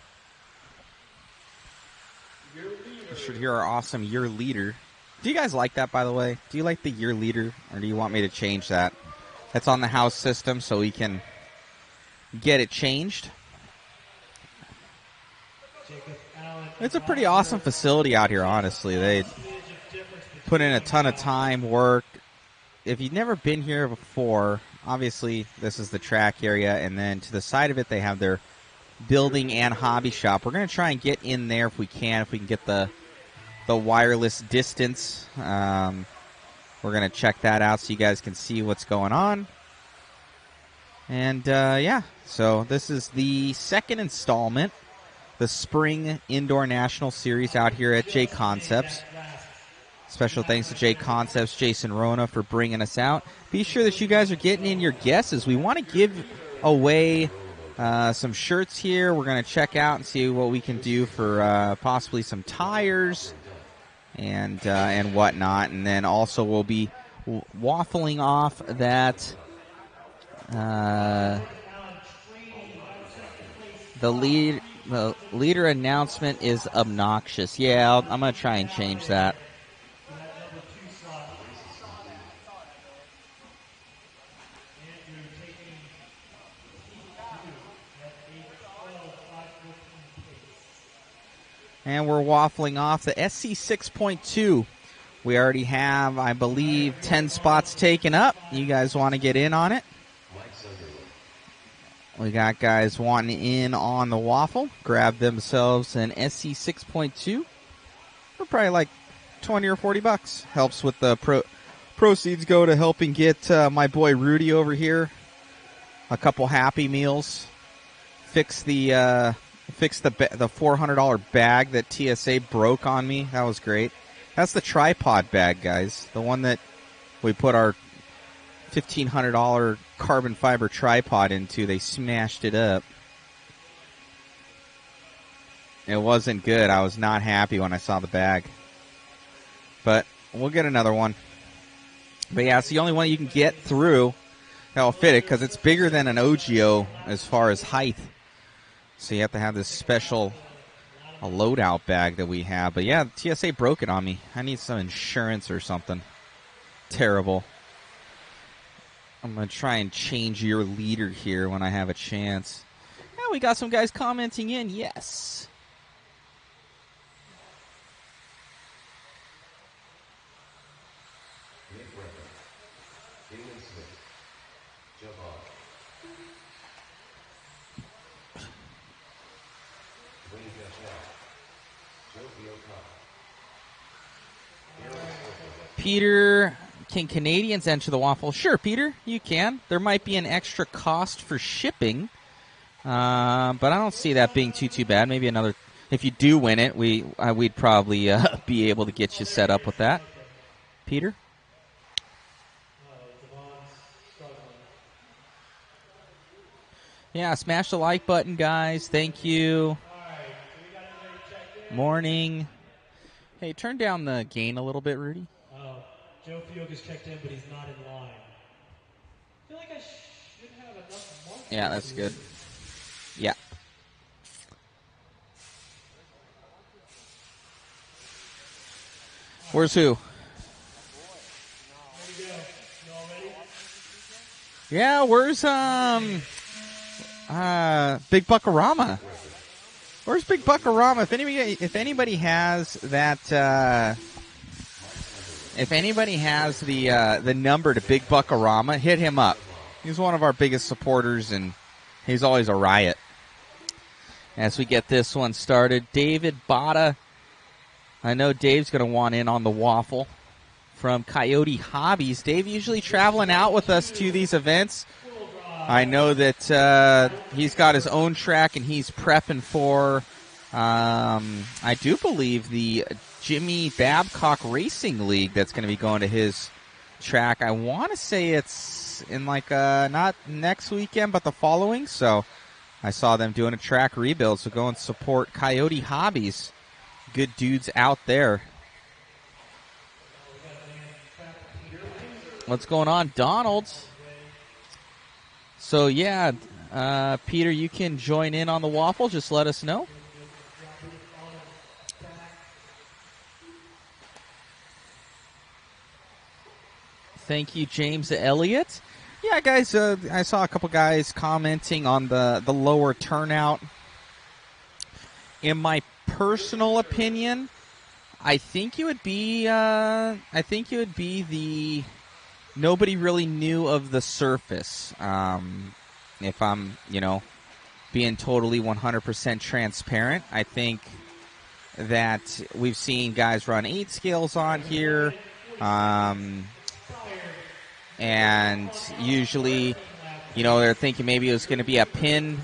You should hear our awesome year leader. Do you guys like that, by the way? Do you like the year leader, or do you want me to change that? That's on the house system, so we can get it changed. It's a pretty awesome facility out here, honestly. They put in a ton of time, work. If you've never been here before, obviously this is the track area, and then to the side of it they have their building and hobby shop. We're going to try and get in there if we can get the wireless distance. We're going to check that out so you guys can see what's going on. And yeah, so this is the second installment, the Spring Indoor National Series out here at JConcepts. Special thanks to JConcepts, Jason Rona, for bringing us out. Be sure that you guys are getting in your guesses. We want to give away some shirts here. We're going to check out and see what we can do for possibly some tires and whatnot. And then also we'll be waffling off that the leader announcement is obnoxious. Yeah, I'm going to try and change that. And we're waffling off the SC 6.2. We already have, I believe, 10 spots taken up. You guys want to get in on it? We got guys wanting in on the waffle. Grab themselves an SC 6.2 for probably like 20 or 40 bucks. Helps with the proceeds go to helping get my boy Rudy over here a couple Happy Meals. Fix the $400 bag that TSA broke on me. That was great. That's the tripod bag, guys. The one that we put our $1,500 carbon fiber tripod into. They smashed it up. It wasn't good. I was not happy when I saw the bag. But we'll get another one. But yeah, it's the only one you can get through that will fit it because it's bigger than an OGO as far as height. So you have to have this special loadout bag that we have. But yeah, TSA broke it on me. I need some insurance or something. Terrible. I'm going to try and change your leader here when I have a chance. Yeah, we got some guys commenting in. Yes. Peter can Canadians enter the waffle? Sure, Peter, you can. There might be an extra cost for shipping, but I don't see that being too bad. Maybe another. If you do win it, we'd probably be able to get you set up with that. Peter? Yeah, smash the like button, guys. Thank you. Morning. Hey, turn down the gain a little bit, Rudy. Joe Fiuk has checked in, but he's not in line. I feel like I should have enough money. Yeah, that's good. Yeah. Where's who? Yeah, where's Big Buckarama? Where's Big Buckarama? If anybody has that, if anybody has the number to Big Buckarama, hit him up. He's one of our biggest supporters, and he's always a riot. As we get this one started, David Botta. I know Dave's going to want in on the waffle from Coyote Hobbies. Dave usually traveling out with us to these events. I know that he's got his own track and he's prepping for, I do believe, the Jimmy Babcock Racing League that's going to be going to his track. I want to say it's in not next weekend, but the following. So I saw them doing a track rebuild, so go and support Coyote Hobbies. Good dudes out there. What's going on, Donald? So, yeah, Peter, you can join in on the waffle. Just let us know. Thank you, James Elliott. Yeah, guys, I saw a couple guys commenting on the lower turnout. In my personal opinion, I think it would be the nobody really knew of the surface. If I'm, being totally 100% transparent, I think that we've seen guys run 8 scales on here, and usually, they're thinking maybe it was going to be a pin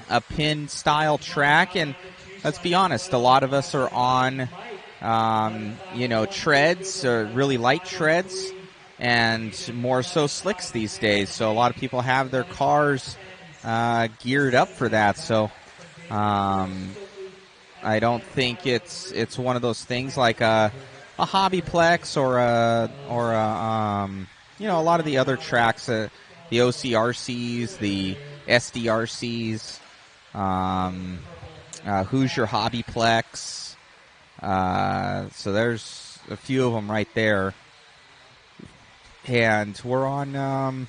style track, and let's be honest, a lot of us are on, treads, or really light treads, and more so slicks these days. So a lot of people have their cars geared up for that. So I don't think it's one of those things like a Hobbyplex or a lot of the other tracks, the OCRCs, the SDRCs, Hoosier Hobbyplex. So there's a few of them right there. And we're on,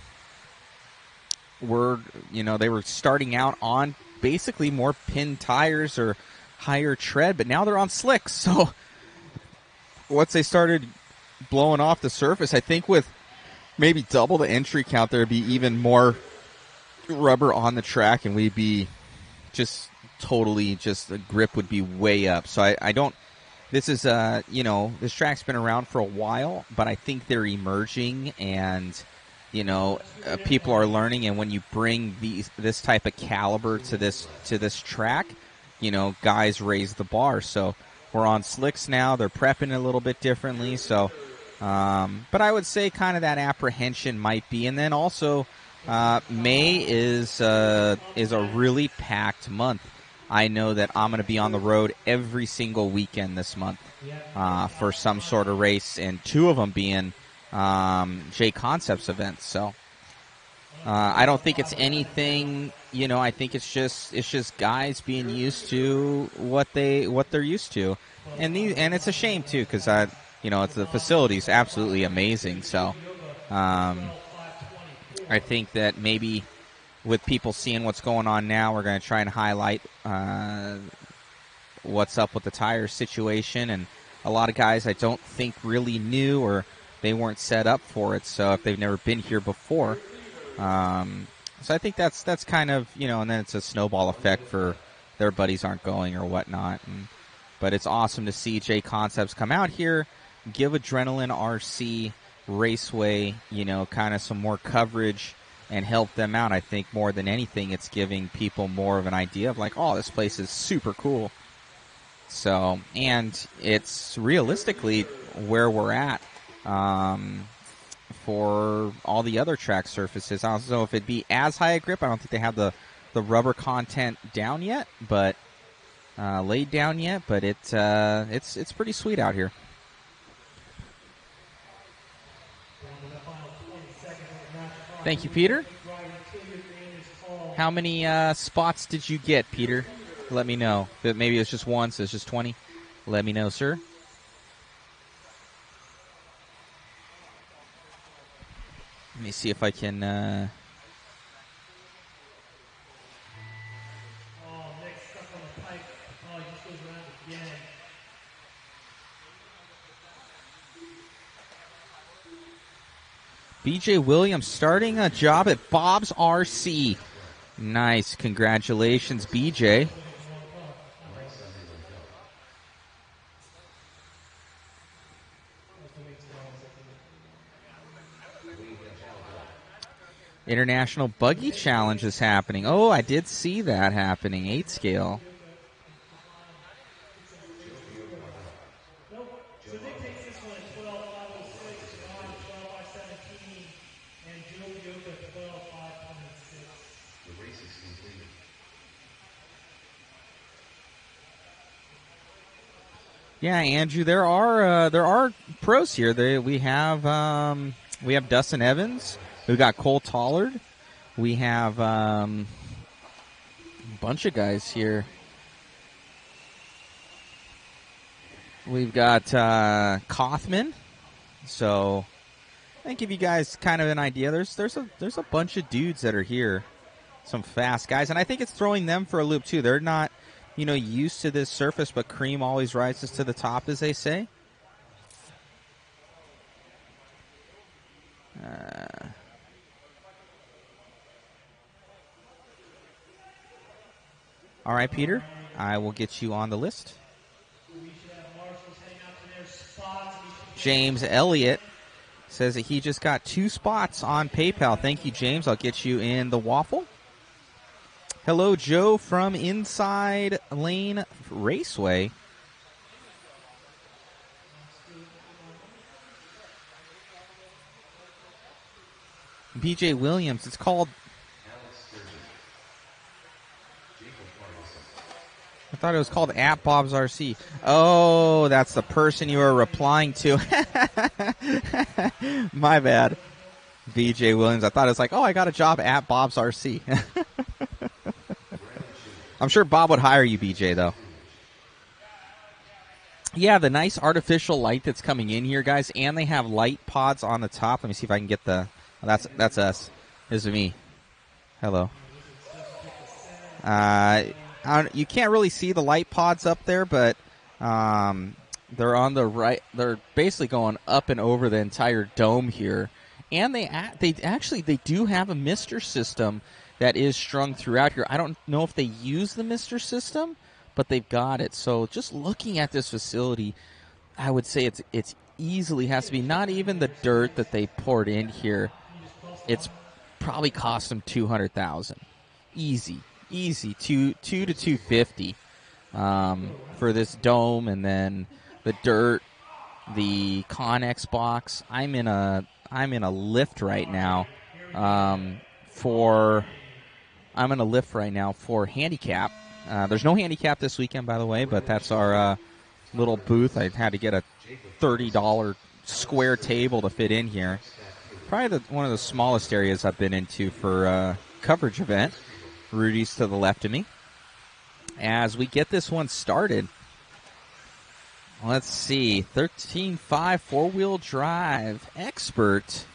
they were starting out on basically more pin tires or higher tread, but now they're on slicks. So once they started blowing off the surface, I think with maybe double the entry count, there'd be even more rubber on the track, and we'd be just totally, the grip would be way up. So I don't, this is, this track's been around for a while, but I think they're emerging, and, people are learning. And when you bring this type of caliber to this track, guys raise the bar. So we're on slicks now. They're prepping a little bit differently. So, but I would say kind of that apprehension might be. And then also, May is a really packed month. I know that I'm going to be on the road every single weekend this month for some sort of race, and 2 of them being JConcepts events. So I don't think it's anything. I think it's just guys being used to what they're used to, and it's a shame too, because it's the facility's absolutely amazing. So I think that maybe, with people seeing what's going on now, we're going to try and highlight what's up with the tire situation. And a lot of guys I don't think really knew, or they weren't set up for it. So if they've never been here before. So I think that's kind of, and then it's a snowball effect for their buddies aren't going or whatnot. But it's awesome to see JConcepts come out here, give Adrenaline RC Raceway, kind of some more coverage and help them out. I think more than anything, it's giving people more of an idea of like, oh, this place is super cool. So, and it's realistically where we're at for all the other track surfaces. I don't know if it'd be as high a grip. I don't think they have the rubber content down yet, but laid down yet. But it's pretty sweet out here. Thank you, Peter. How many spots did you get, Peter? Let me know. Maybe it's just one, so it's just 20. Let me know, sir. Let me see if I can... BJ Williams starting a job at Bob's RC. Nice. Congratulations, BJ. International Buggy Challenge is happening. Oh, I did see that happening. 8 scale. Yeah, Andrew, there are pros here. We have Dustin Evans. We've got Cole Tollard. We have a bunch of guys here. We've got Kaufman. So I think give you guys kind of an idea. There's a bunch of dudes that are here, some fast guys, and I think it's throwing them for a loop too. They're not, used to this surface, but cream always rises to the top, as they say. All right, Peter, I will get you on the list. James Elliott says that he just got 2 spots on PayPal. Thank you, James. I'll get you in the waffle. Hello, Joe from Inside Lane Raceway. BJ Williams, it's called... I thought it was called at Bob's RC. Oh, that's the person you were replying to. My bad. BJ Williams. I thought it was like, oh, I got a job at Bob's RC. I'm sure Bob would hire you, BJ, though. Yeah, the nice artificial light that's coming in here, guys, and they have light pods on the top. Let me see if I can get the... Oh, that's us. This is me. Hello. You can't really see the light pods up there, but they're on the right. They're basically going up and over the entire dome here, and they do have a mister system that is strung throughout here. I don't know if they use the mister system, but they've got it. So just looking at this facility, I would say it's easily has to be not even the dirt that they poured in here. It's probably cost them $200,000, easy, two to $250 for this dome, and then the dirt, the Connex box. I'm in a lift right now for handicap. There's no handicap this weekend, by the way, but that's our little booth. I had to get a $30 square table to fit in here. Probably one of the smallest areas I've been into for a coverage event. Rudy's to the left of me. As we get this one started, let's see, 13.5 four-wheel drive expert.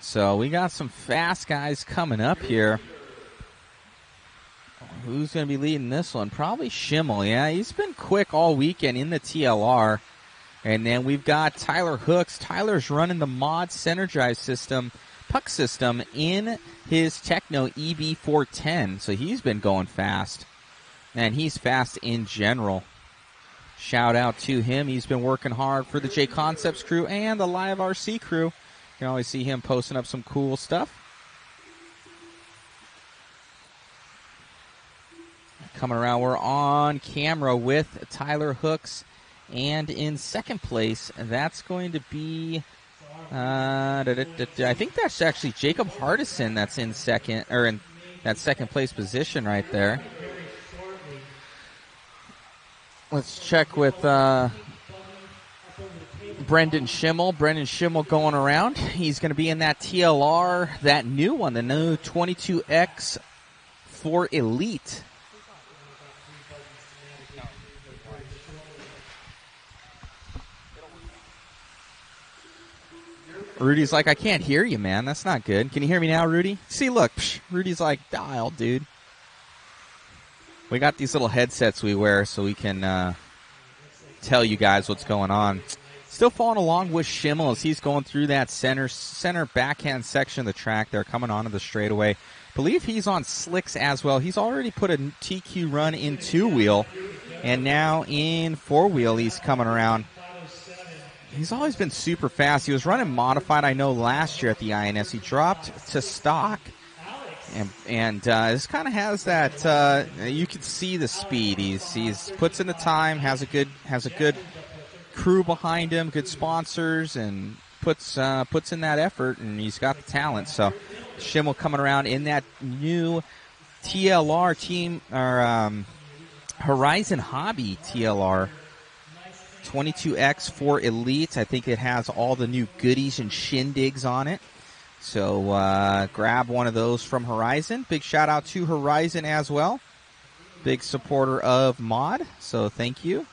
So we got some fast guys coming up here. Who's going to be leading this one? Probably Schimmel. Yeah, he's been quick all weekend in the TLR. And then we've got Tyler Hooks. Tyler's running the mod center drive system, puck system, in his Techno EB410. So he's been going fast. And he's fast in general. shout out to him. He's been working hard for the JConcepts crew and the Live RC crew. You can always see him posting up some cool stuff. Coming around, we're on camera with Tyler Hooks. And in second place, that's going to be, I think that's actually Jacob Hardison that's in second, or in that second place position right there. Let's check with Brendan Schimmel. Brendan Schimmel going around. He's going to be in that TLR, that new one, the new 22X for Elite. Rudy's like, I can't hear you, man. That's not good. Can you hear me now, Rudy? See, look. Rudy's like, dial, dude. We got these little headsets we wear so we can tell you guys what's going on. Still following along with Schimmel as he's going through that center backhand section of the track there, coming onto the straightaway. Believe he's on slicks as well. He's already put a TQ run in two-wheel, and now in four-wheel he's coming around. He's always been super fast. He was running modified, I know, last year at the INS. He dropped to stock, and this kind of has that. You can see the speed. He's puts in the time, has a good crew behind him, good sponsors, and puts in that effort, and he's got the talent. So Schimmel coming around in that new TLR team or Horizon Hobby TLR. 22X for Elite. I think it has all the new goodies and shindigs on it. So grab one of those from Horizon. Big shout out to Horizon as well. Big supporter of mod. So thank you.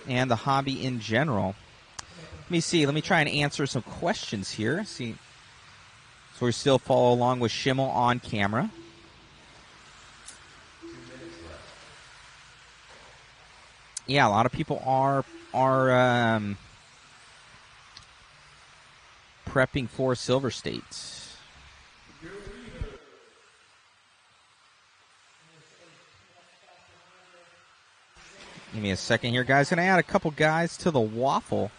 And the hobby in general. Let me see. Let me try and answer some questions here. See. So we still follow along with Schimmel on camera. Yeah, a lot of people are prepping for Silver State. Give me a second here, guys. Gonna add a couple guys to the waffle.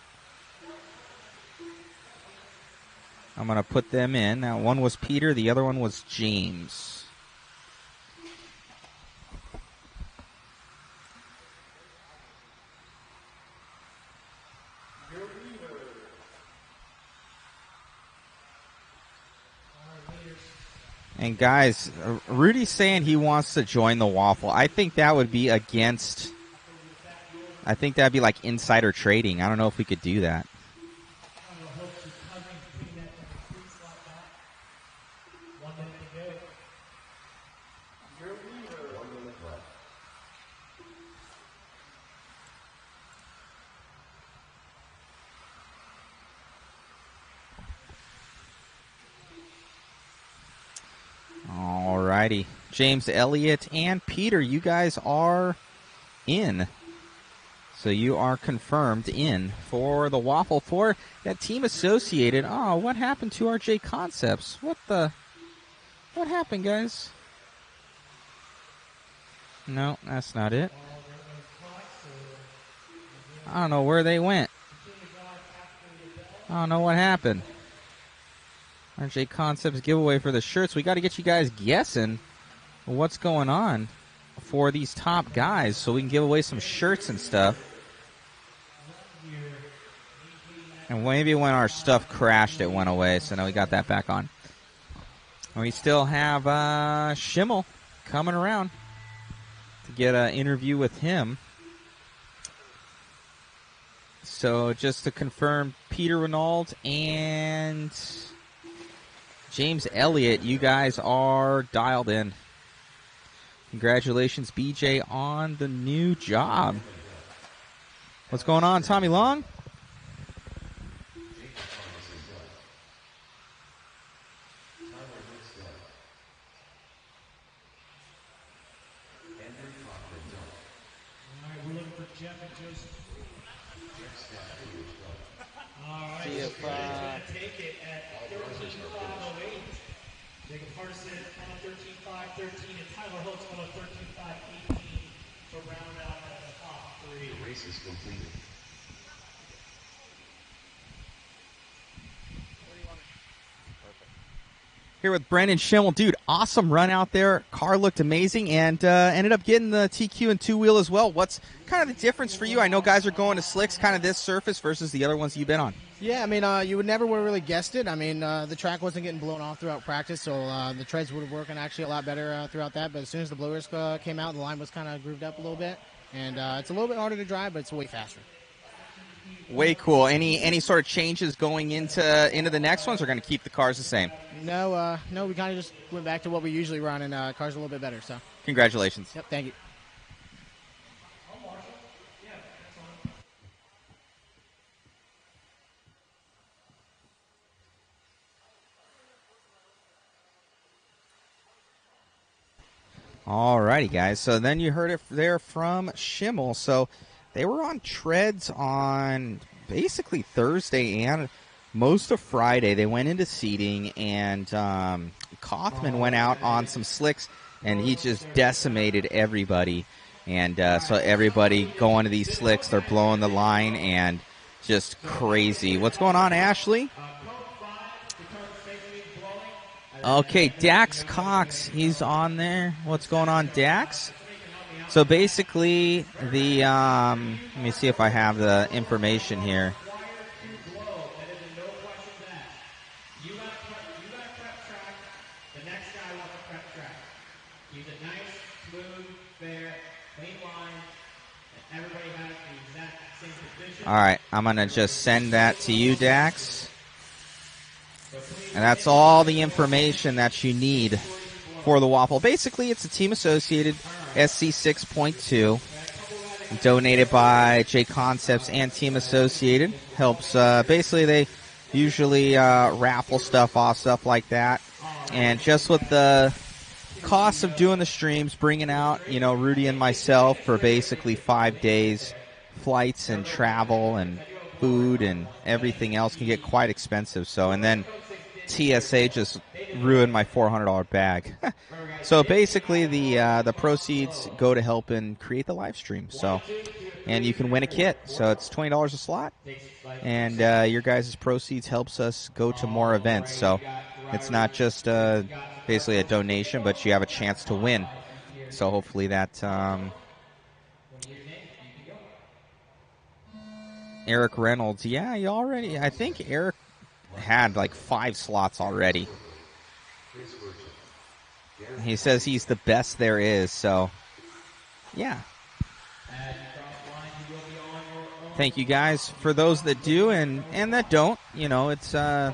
I'm gonna put them in. Now, one was Peter, the other one was James. And guys, Rudy's saying he wants to join the waffle. I think that would be against, I think that would be like insider trading. I don't know if we could do that. Alrighty. James Elliott and Peter, you guys are in. So you are confirmed in for the waffle for that team associated. Oh, what happened to our JConcepts? What happened, guys? No, that's not it. I don't know where they went. I don't know what happened. Our JConcepts giveaway for the shirts. We got to get you guys guessing what's going on for these top guys so we can give away some shirts and stuff. And maybe when our stuff crashed, it went away, so now we got that back on. And we still have Schimmel coming around to get an interview with him. So just to confirm, Peter Renault and James Elliott, you guys are dialed in. Congratulations, BJ, on the new job. What's going on, Tommy Long? We're looking for Jeff and Joseph. All right, See if, take it at 13.508. Jacob Hardison on 13.513 and Tyler Hooks on 13.518. The race is completed. Here with Brendan Schimmel. Dude, awesome run out there. Car looked amazing and ended up getting the TQ and two-wheel as well. What's kind of the difference for you? I know guys are going to slicks, kind of this surface versus the other ones you've been on. Yeah, I mean, you would never would have really guessed it. I mean, the track wasn't getting blown off throughout practice, so the treads would have working actually a lot better throughout that. But as soon as the blowers came out, the line was kind of grooved up a little bit. And it's a little bit harder to drive, but it's way faster. Way cool. Any sort of changes going into the next ones, or going to keep the cars the same? No, we kind of just went back to what we usually run, and cars are a little bit better. So congratulations. Yep, thank you. All righty, guys. So then you heard it there from Schimmel. So they were on treads on basically Thursday and most of Friday. They went into seating, and Kaufman went out on some slicks, and he just decimated everybody. And so everybody going to these slicks, they're blowing the line, and just crazy. What's going on, Ashley? Okay, Dax Cox, he's on there. What's going on, Dax? So basically, the let me see if I have the information here. All right, I'm going to just send that to you, Dax. And that's all the information that you need for the waffle. Basically, it's a Team Associated SC 6.2, donated by JConcepts and Team Associated. Helps, basically, they usually raffle stuff off, stuff like that. And just with the cost of doing the streams, bringing out, Rudy and myself for basically 5 days, flights and travel and food and everything else can get quite expensive. So, and then TSA just ruined my $400 bag. So basically, the proceeds go to help and create the live stream. So, and you can win a kit. So it's $20 a slot, and your guys' proceeds helps us go to more events. So it's not just basically a donation, but you have a chance to win. So hopefully that. Eric Reynolds, yeah, I think Eric had like 5 slots already. He says he's the best there is, so yeah. Thank you guys for those that do and that don't. It's the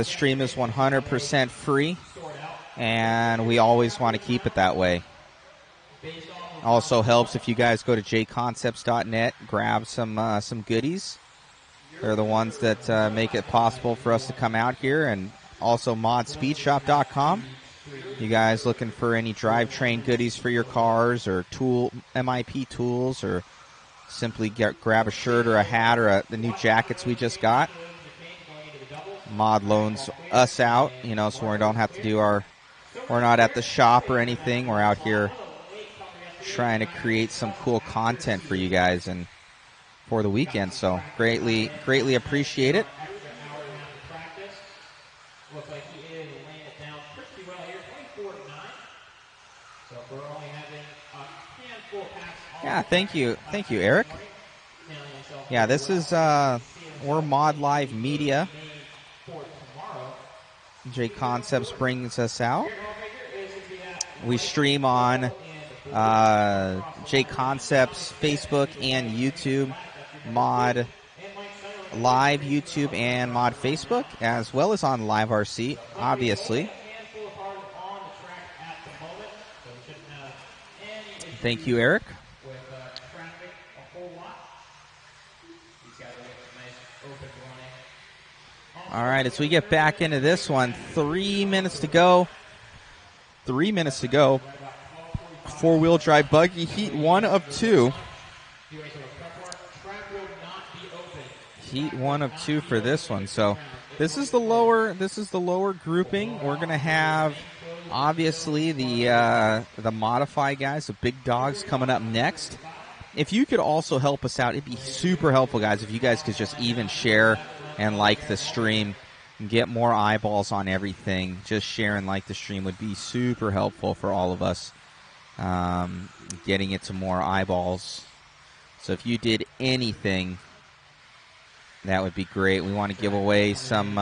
stream is 100% free, and we always want to keep it that way. Also helps if you guys go to jconcepts.net, grab some goodies. They're the ones that make it possible for us to come out here, and also modspeedshop.com. You guys looking for any drivetrain goodies for your cars, or MIP tools, or simply grab a shirt or a hat or the new jackets we just got. Mod loans us out, so we don't have to do we're not at the shop or anything. We're out here trying to create some cool content for you guys and for the weekend, so greatly appreciate it. Yeah, thank you, Eric. Yeah, this is we're Mod Live Media. JConcepts brings us out. We stream on JConcepts Facebook and YouTube, Mod Live YouTube and Mod Facebook, as well as on Live RC, obviously. Thank you, Eric. All right, as we get back into this one, 3 minutes to go. 3 minutes to go. Four-wheel drive buggy, heat 1 of 2. Heat 1 of 2 for this one. So this is the lower grouping. We're going to have obviously, the Modify guys, the big dogs coming up next. If you could also help us out, it'd be super helpful, guys, if you guys could just even share and like the stream and get more eyeballs on everything. Just share and like the stream would be super helpful for all of us, getting it to more eyeballs. So if you did anything, that would be great. We want to give away some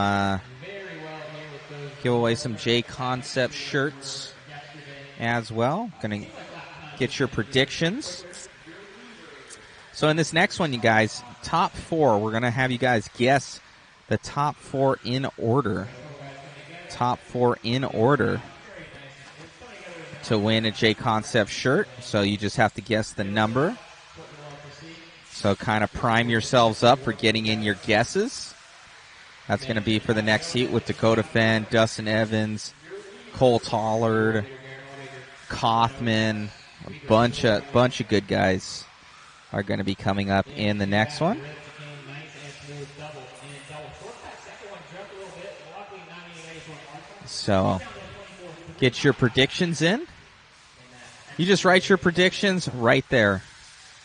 JConcepts shirts as well. Going to get your predictions. So in this next one, you guys, top 4, we're going to have you guys guess the top 4 in order. Top 4 in order to win a JConcepts shirt. So you just have to guess the number. So kind of prime yourselves up for getting in your guesses. That's going to be for the next heat with Dakota Fenn, Dustin Evans, Cole Tollard, Kaufman, a bunch of good guys are going to be coming up in the next one. So get your predictions in. You just write your predictions right there.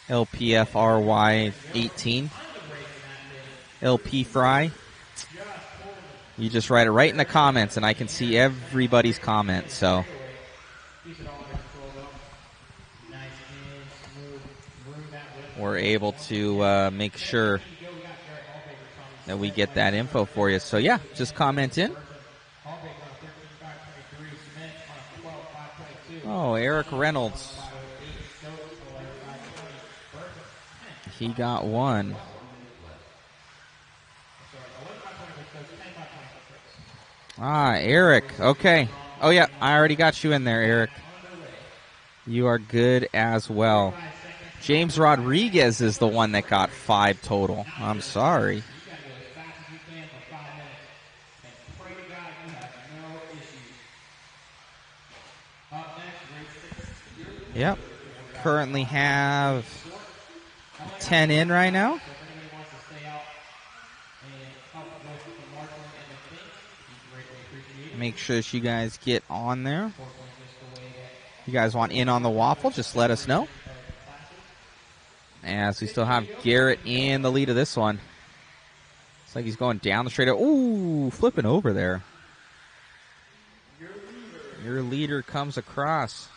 LPFRY 18. LP Fry. You just write it right in the comments, and I can see everybody's comments. So we're able to make sure that we get that info for you. So, yeah, just comment in. Oh, Eric Reynolds. He got one. Ah, Eric. Okay. Oh, yeah, I already got you in there, Eric. You are good as well. James Rodriguez is the one that got 5 total. I'm sorry. Yep. Currently have 10 in right now. Make sure that you guys get on there. If you guys want in on the waffle, just let us know. As we still have Garrett in the lead of this one. Looks like he's going down the straight. Ooh, flipping over there. Your leader comes across.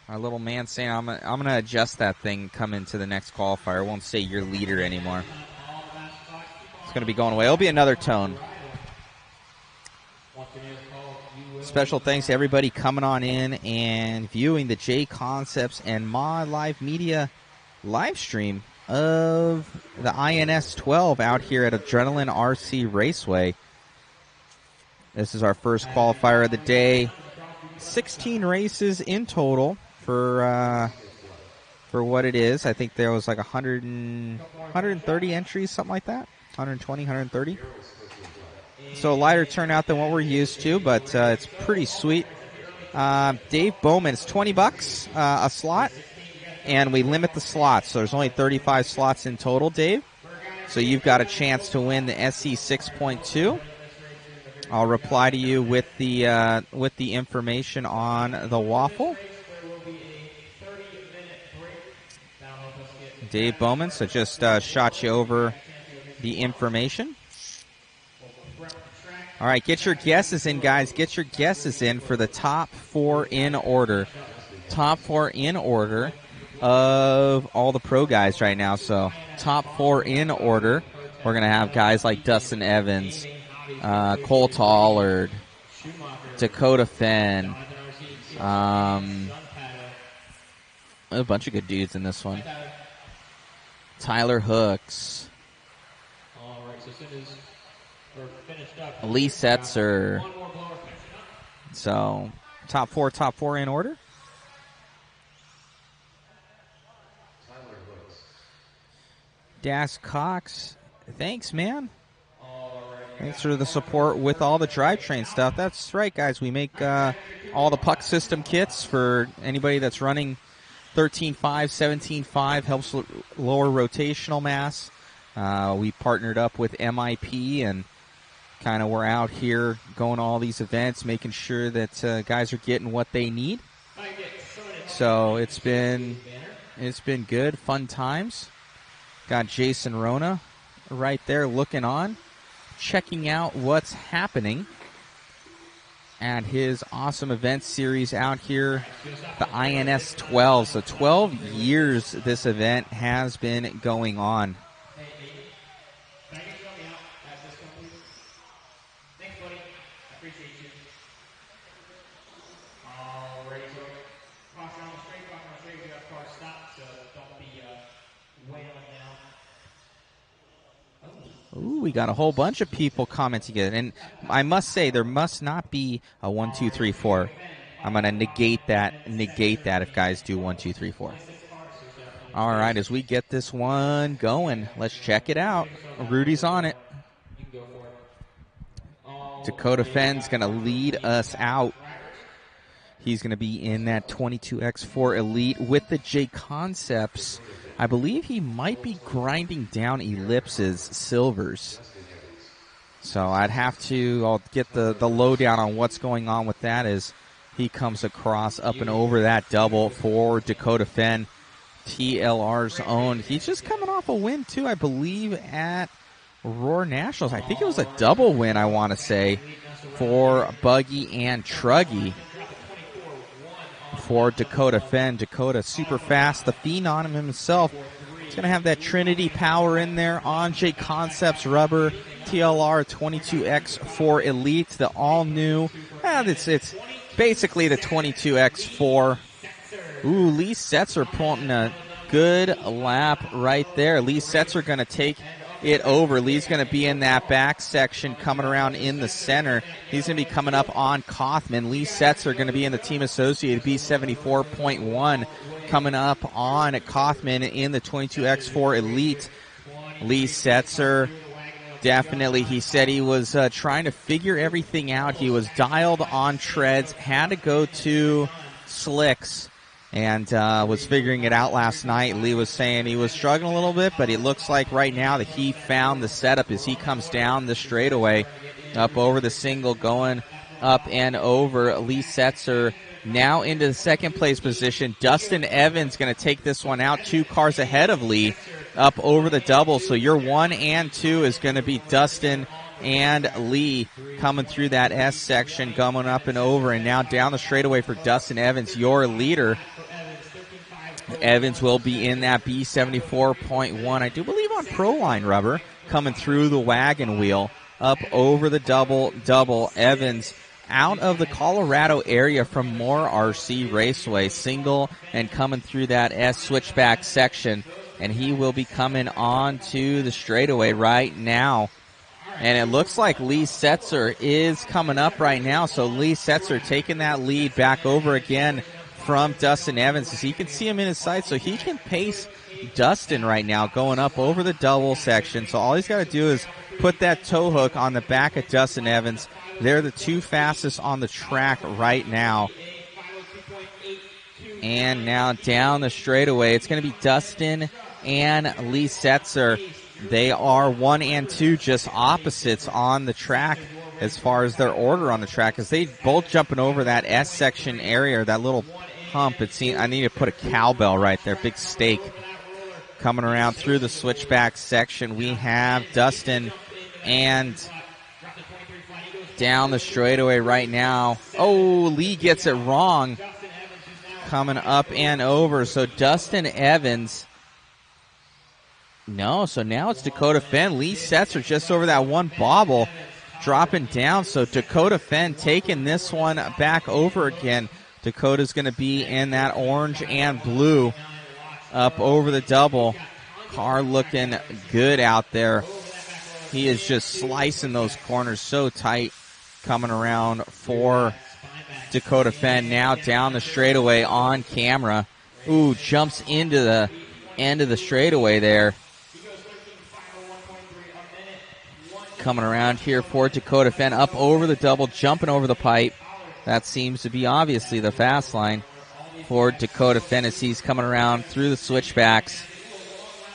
Our little man saying, I'm going to adjust that thing, come into the next qualifier. I won't say your leader anymore. It's going to be going away. It'll be another tone. Special thanks to everybody coming on in and viewing the JConcepts and My Live Media live stream of the INS12 out here at Adrenaline RC Raceway. This is our first qualifier of the day. 16 races in total for what it is. I think there was like 130 entries, something like that. 120, 130. So a lighter turnout than what we're used to, but it's pretty sweet. Dave Bowman, it's $20 a slot, and we limit the slots. So there's only 35 slots in total, Dave. So you've got a chance to win the SE 6.2. I'll reply to you with the information on the waffle. Dave Bowman, so just shot you over the information. All right, get your guesses in, guys. Get your guesses in for the top 4 in order. Top 4 in order of all the pro guys right now. So top 4 in order. We're going to have guys like Dustin Evans, Cole Tollard, Dakota Fenn, a bunch of good dudes in this one. Tyler Hooks, Lee Setzer. So top four in order. Das Cox, thanks, man. Thanks for the support with all the drivetrain stuff. That's right, guys. We make all the puck system kits for anybody that's running 13.5, 17.5, helps lower rotational mass. We partnered up with MIP, and Kind of we're out here going to all these events, making sure that guys are getting what they need. So it's been good, fun times. Got Jason Rona right there looking on, checking out what's happening at his awesome event series out here, the INS12. So 12 years this event has been going on. Ooh, we got a whole bunch of people commenting it. And I must say, there must not be a 1, 2, 3, 4. I'm going to negate that if guys do 1, 2, 3, 4. All right, as we get this one going, let's check it out. Rudy's on it. Dakota Fenn's going to lead us out. He's going to be in that 22X4 Elite with the JConcepts. I believe he might be grinding down Ellipse's silvers. So I'll get the lowdown on what's going on with that as he comes across up and over that double for Dakota Fenn, TLR's own. He's just coming off a win, too, I believe, at Roar Nationals. I think it was a double win, I want to say, for Buggy and Truggy. For Dakota Fenn. Dakota super fast. The Phenom himself. He's going to have that Trinity power in there on JConcepts rubber. TLR 22X4 Elite. The all-new. It's basically the 22X4. Ooh, Lee Setzer pulling a good lap right there. Lee Setzer going to take it over. Lee's going to be in that back section coming around in the center. He's going to be coming up on Kaufman. Lee Setzer going to be in the team associated B74.1 coming up on Kaufman in the 22X4 Elite. Lee Setzer, definitely, he said he was trying to figure everything out. He was dialed on treads, had to go to slicks, and was figuring it out last night. Lee was saying he was struggling a little bit, but it looks like right now that he found the setup as he comes down the straightaway, up over the single, going up and over. Lee Setzer now into the second place position. Dustin Evans going to take this one out, 2 cars ahead of Lee, up over the double. So your 1 and 2 is going to be Dustin and Lee coming through that S section, going up and over, and now down the straightaway for Dustin Evans, your leader. Evans will be in that B74.1, I do believe on Proline rubber, coming through the wagon wheel, up over the double. Evans out of the Colorado area from Moore RC Raceway, single and coming through that S switchback section, and he will be coming on to the straightaway right now. And it looks like Lee Setzer is coming up right now, so Lee Setzer taking that lead back over again from Dustin Evans, as he can see him in his sights, so he can pace Dustin right now going up over the double section. So all he's got to do is put that tow hook on the back of Dustin Evans. They're the 2 fastest on the track right now. And now down the straightaway, it's going to be Dustin and Lee Setzer. They are 1 and 2, just opposites on the track as far as their order on the track, as they both jumping over that S section area, that little hump. I need to put a cowbell right there, big stake. Coming around through the switchback section, we have Dustin, and down the straightaway right now. Oh, Lee gets it wrong. Coming up and over. So Dustin Evans. No, so now it's Dakota Fenn. Lee Setzer just over that one bobble, dropping down. So Dakota Fenn taking this one back over again. Dakota's going to be in that orange and blue up over the double. Car looking good out there. He is just slicing those corners so tight. Coming around for Dakota Fenn now down the straightaway on camera. Ooh, jumps into the end of the straightaway there. Coming around here for Dakota Fenn up over the double, jumping over the pipe. That seems to be obviously the fast line for Dakota Fenn as he's coming around through the switchbacks.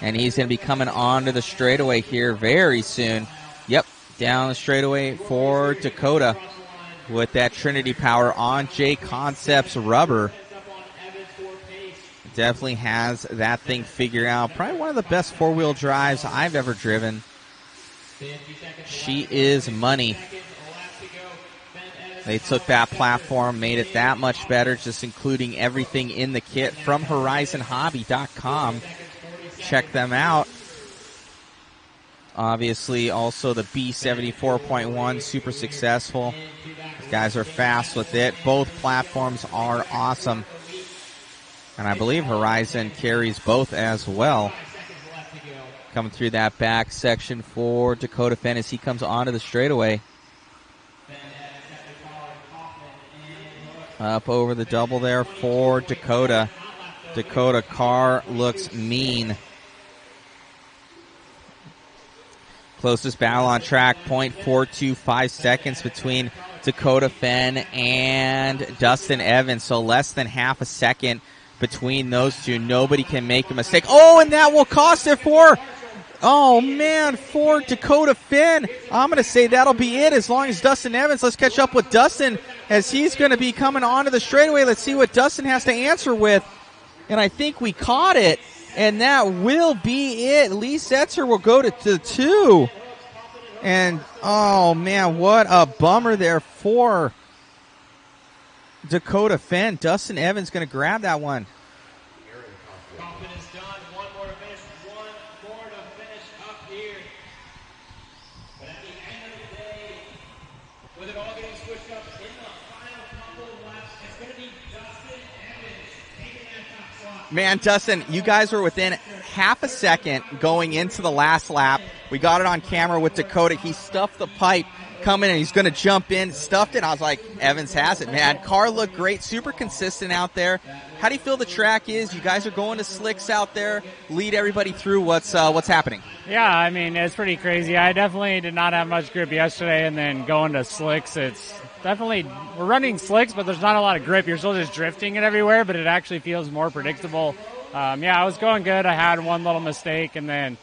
And he's going to be coming onto the straightaway here very soon. Yep, Down the straightaway for Dakota with that Trinity power on JConcepts rubber. Definitely has that thing figured out. Probably one of the best four-wheel drives I've ever driven. She is money. They took that platform, made it that much better, just including everything in the kit from HorizonHobby.com. Check them out. Obviously, also the B74.1, super successful. These guys are fast with it. Both platforms are awesome. And I believe Horizon carries both as well. Coming through that back section for Dakota Fenn as he comes onto the straightaway. Up over the double there for Dakota. Dakota car looks mean. Closest battle on track, 0.425 seconds between Dakota Fenn and Dustin Evans. So less than half a second between those two. Nobody can make a mistake. Oh, and that will cost it for... Oh, man, for Dakota Fenn. I'm going to say that'll be it as long as Dustin Evans. Let's catch up with Dustin as he's going to be coming onto the straightaway. Let's see what Dustin has to answer with. And I think we caught it, and that will be it. Lee Setzer will go to 2. And, oh, man, what a bummer there for Dakota Fenn. Dustin Evans going to grab that one. Man, Dustin, you guys were within half a second going into the last lap. We got it on camera with Dakota. He stuffed the pipe coming and he's going to jump in. Stuffed it. I was like, Evans has it, man. Car looked great. Super consistent out there. How do you feel the track is? You guys are going to slicks out there. Lead everybody through what's happening. Yeah, I mean, it's pretty crazy. I definitely did not have much grip yesterday, and then going to slicks, it's definitely, we're running slicks, but there's not a lot of grip. You're still just drifting it everywhere, but it actually feels more predictable. Yeah, I was going good. I had one little mistake, and then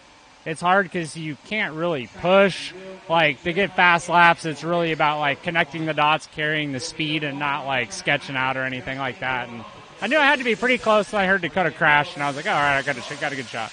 it's hard because you can't really push. Like, to get fast laps, it's really about, like, connecting the dots, carrying the speed, and not, like, sketching out or anything like that. And I knew I had to be pretty close, so I heard Dakota crash, and I was like, all right, I got a good shot.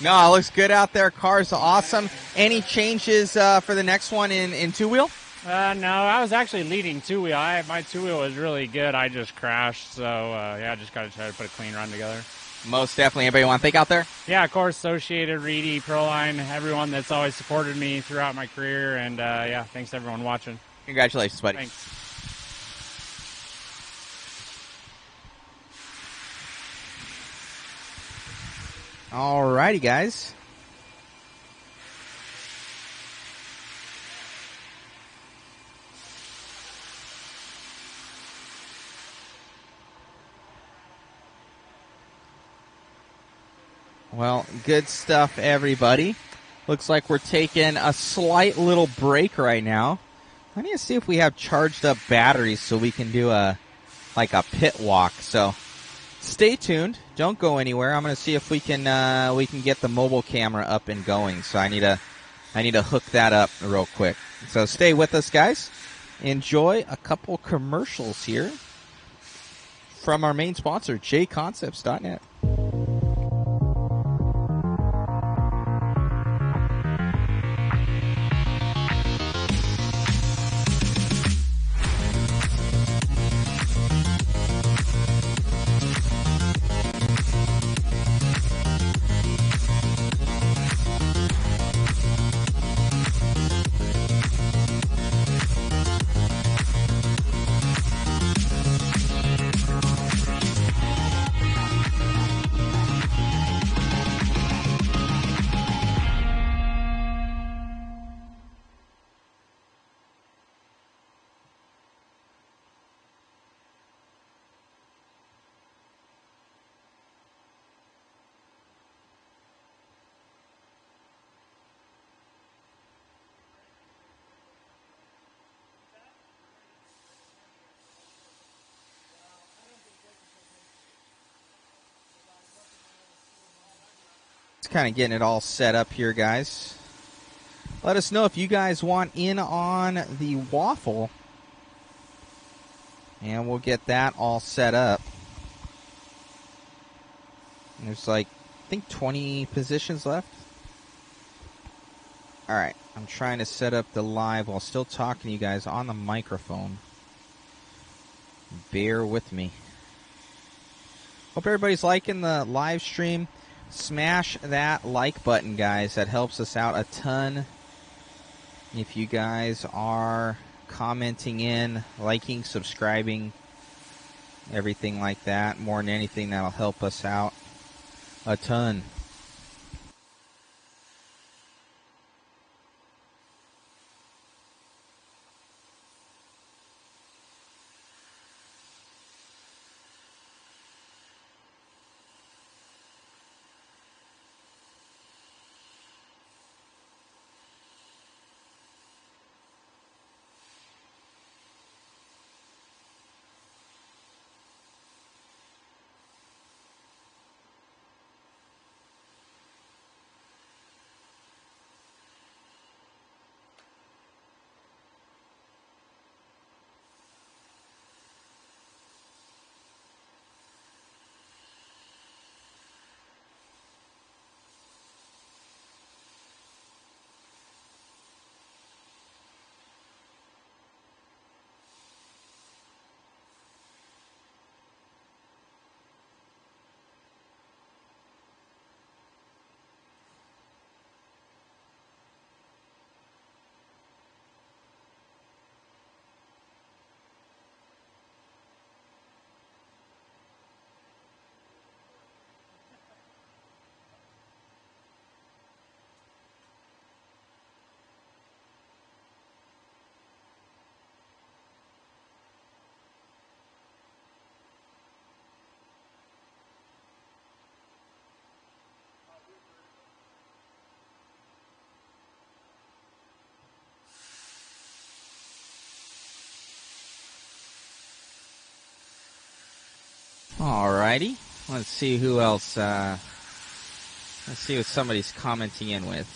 No, it looks good out there. Car's awesome. Any changes for the next one in two-wheel? No, I was actually leading two-wheel. My two-wheel was really good. I just crashed, so, yeah, I just got to try to put a clean run together. Most definitely. Anybody want to thank out there? Yeah, of course, Associated, Rudy, Proline, everyone that's always supported me throughout my career, and, yeah, thanks to everyone watching. Congratulations, buddy. Thanks. All righty, guys. Well, good stuff, everybody. Looks like we're taking a slight little break right now. I need to see if we have charged up batteries so we can do a pit walk. So stay tuned. Don't go anywhere. I'm going to see if we can get the mobile camera up and going. So I need to hook that up real quick. So stay with us, guys. Enjoy a couple commercials here from our main sponsor, JConcepts.net. Kind of getting it all set up here, guys. Let us know if you guys want in on the waffle. And we'll get that all set up. And there's like, I think 20 positions left. All right, I'm trying to set up the live while still talking to you guys on the microphone. Bear with me. Hope everybody's liking the live stream. Smash that like button, guys. That helps us out a ton. If you guys are commenting in, liking, subscribing, everything like that, more than anything, that'll help us out a ton. Alrighty, let's see who else, let's see what somebody's commenting in with.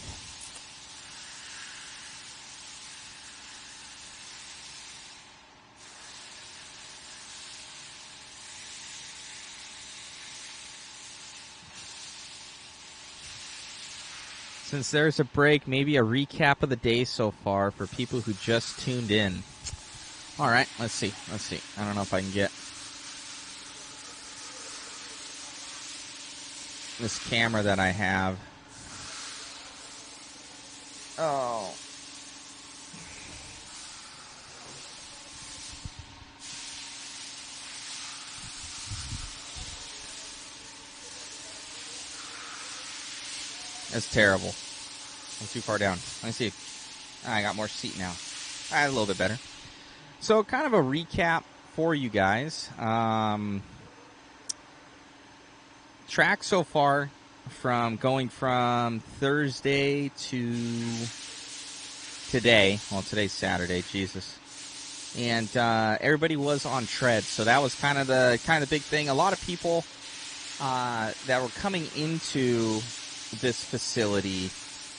Since there's a break, maybe a recap of the day so far for people who just tuned in. Alright, let's see. I don't know if I can get this camera that I have. Oh. That's terrible. I'm too far down. Let me see. I got more seat now. A little bit better. So kind of a recap for you guys. Track so far from going from Thursday to today. Well, today's Saturday, Jesus. And everybody was on tread, so that was kind of the big thing. A lot of people that were coming into this facility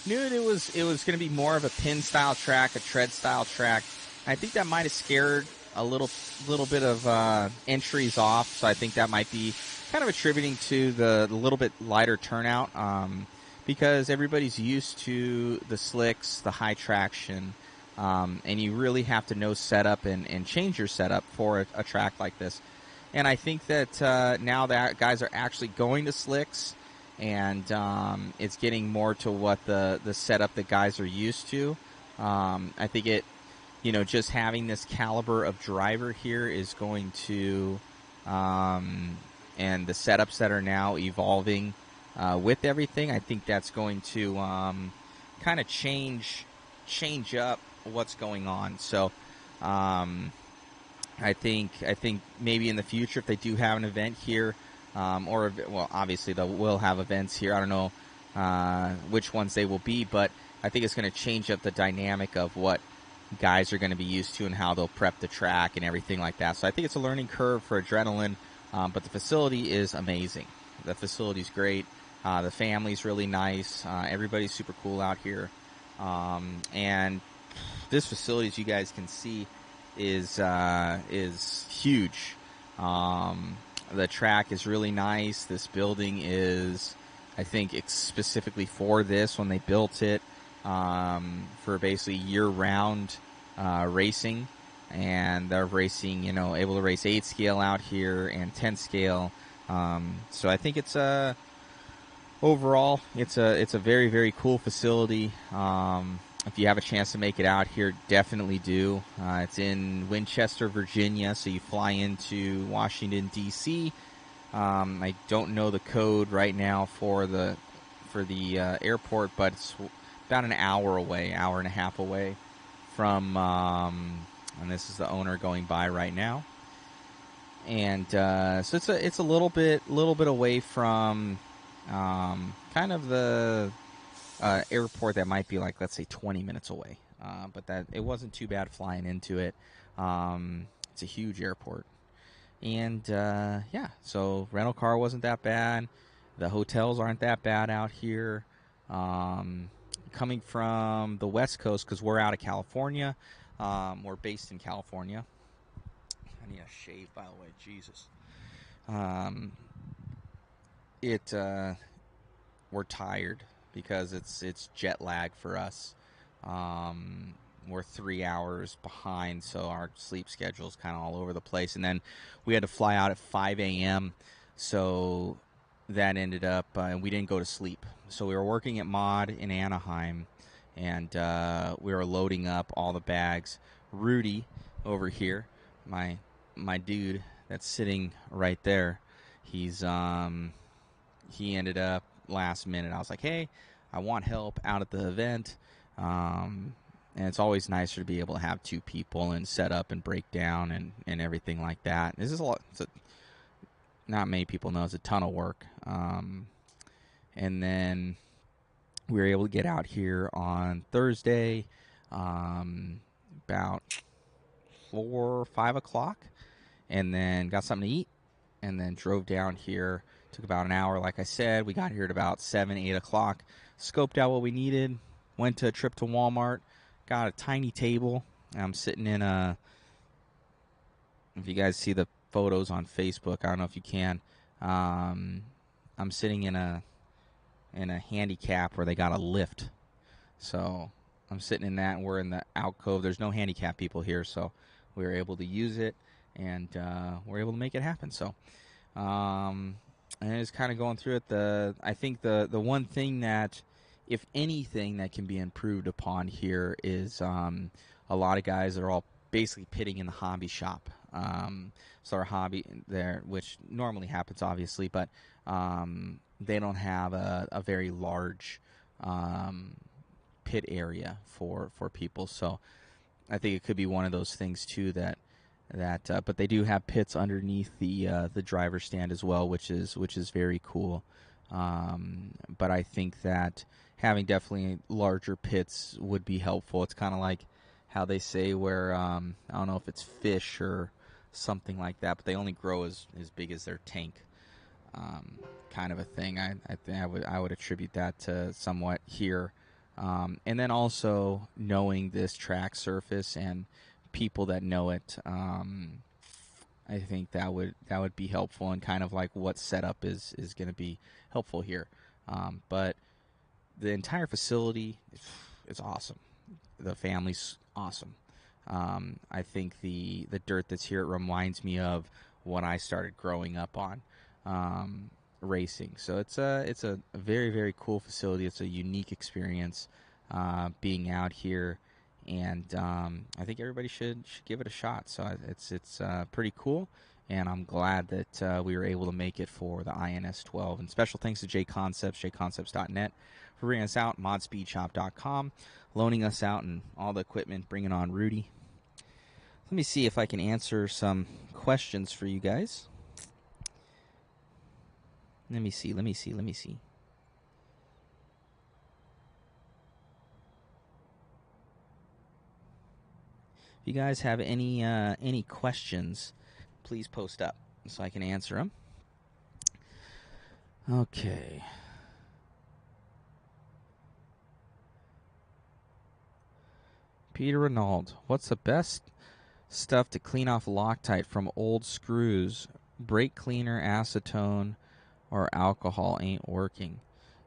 knew it was going to be more of a pin style track, a tread style track. And I think that might have scared a little bit of entries off. So I think that might be kind of attributing to the little bit lighter turnout, because everybody's used to the slicks, the high traction, and you really have to know setup and change your setup for a track like this. And I think that now that guys are actually going to slicks, and it's getting more to what the setup that guys are used to. I think it, just having this caliber of driver here is going to, and the setups that are now evolving with everything, I think that's going to kind of change up what's going on. So I think maybe in the future, if they do have an event here, obviously they will have events here. I don't know which ones they will be, but I think it's going to change up the dynamic of what guys are going to be used to and how they'll prep the track and everything like that. So I think it's a learning curve for Adrenaline, but the facility is amazing. The facility's great. The family's really nice. Everybody's super cool out here. And this facility, as you guys can see, is huge. The track is really nice. This building is, I think, specifically for this when they built it, for basically year-round racing. And they're racing, able to race 8 scale out here and 10 scale. So I think it's overall, it's a very, very cool facility. If you have a chance to make it out here, definitely do. It's in Winchester, Virginia, so you fly into Washington, D.C. I don't know the code right now for the airport, but it's about an hour away, hour and a half away from, and this is the owner going by right now. And so it's a little bit away from kind of the airport that might be like, let's say, 20 minutes away. But that it wasn't too bad flying into it. It's a huge airport. And, so rental car wasn't that bad. The hotels aren't that bad out here. Coming from the West Coast, because we're out of California. We're based in California. I need a shave, by the way. Jesus. We're tired because it's jet lag for us. We're 3 hours behind, so our sleep schedule is kind of all over the place. And then we had to fly out at 5 a.m., so that ended up, we didn't go to sleep. So we were working at Mod in Anaheim, and we were loading up all the bags. Rudy over here, my dude that's sitting right there, he ended up last minute. I was like, hey, I want help out at the event. And it's always nicer to be able to have 2 people and set up and break down and everything like that. This is a lot. Not many people know it's a ton of work. And then we were able to get out here on Thursday, about 4 or 5 o'clock, and then got something to eat, and then drove down here. Took about an hour, like I said. We got here at about 7, 8 o'clock. Scoped out what we needed. Went to a trip to Walmart. Got a tiny table. I'm sitting in a... If you guys see the photos on Facebook, I don't know if you can. I'm sitting in a handicap where they got a lift. So I'm sitting in that, and we're in the alcove. There's no handicap people here, so we were able to use it, and we're able to make it happen. So... and it's kind of going through it. I think the one thing that, if anything, that can be improved upon here is a lot of guys that are all basically pitting in the hobby shop. So our hobby there, which normally happens, obviously, but they don't have a very large pit area for people. So I think it could be one of those things too that but they do have pits underneath the driver's stand as well, which is very cool. But I think that having definitely larger pits would be helpful. It's kind of like how they say where I don't know if it's fish or something like that, but they only grow as big as their tank, kind of a thing. I would attribute that to somewhat here, and then also knowing this track surface and people that know it. I think that would be helpful, and kind of like what setup is going to be helpful here. But the entire facility is awesome. The family's awesome. I think the dirt that's here reminds me of what I started growing up on, racing. So it's a very, very cool facility. It's a unique experience being out here, and I think everybody should give it a shot. So it's pretty cool, and I'm glad that we were able to make it for the INS12. And special thanks to JConcepts, jconcepts.net, for bringing us out, modspeedshop.com, loaning us out and all the equipment, bringing on Rudy. Let me see if I can answer some questions for you guys. Let me see. If you guys have any questions, please post up so I can answer them. Okay. Peter Renaud, what's the best stuff to clean off Loctite from old screws? Brake cleaner, acetone, or alcohol ain't working.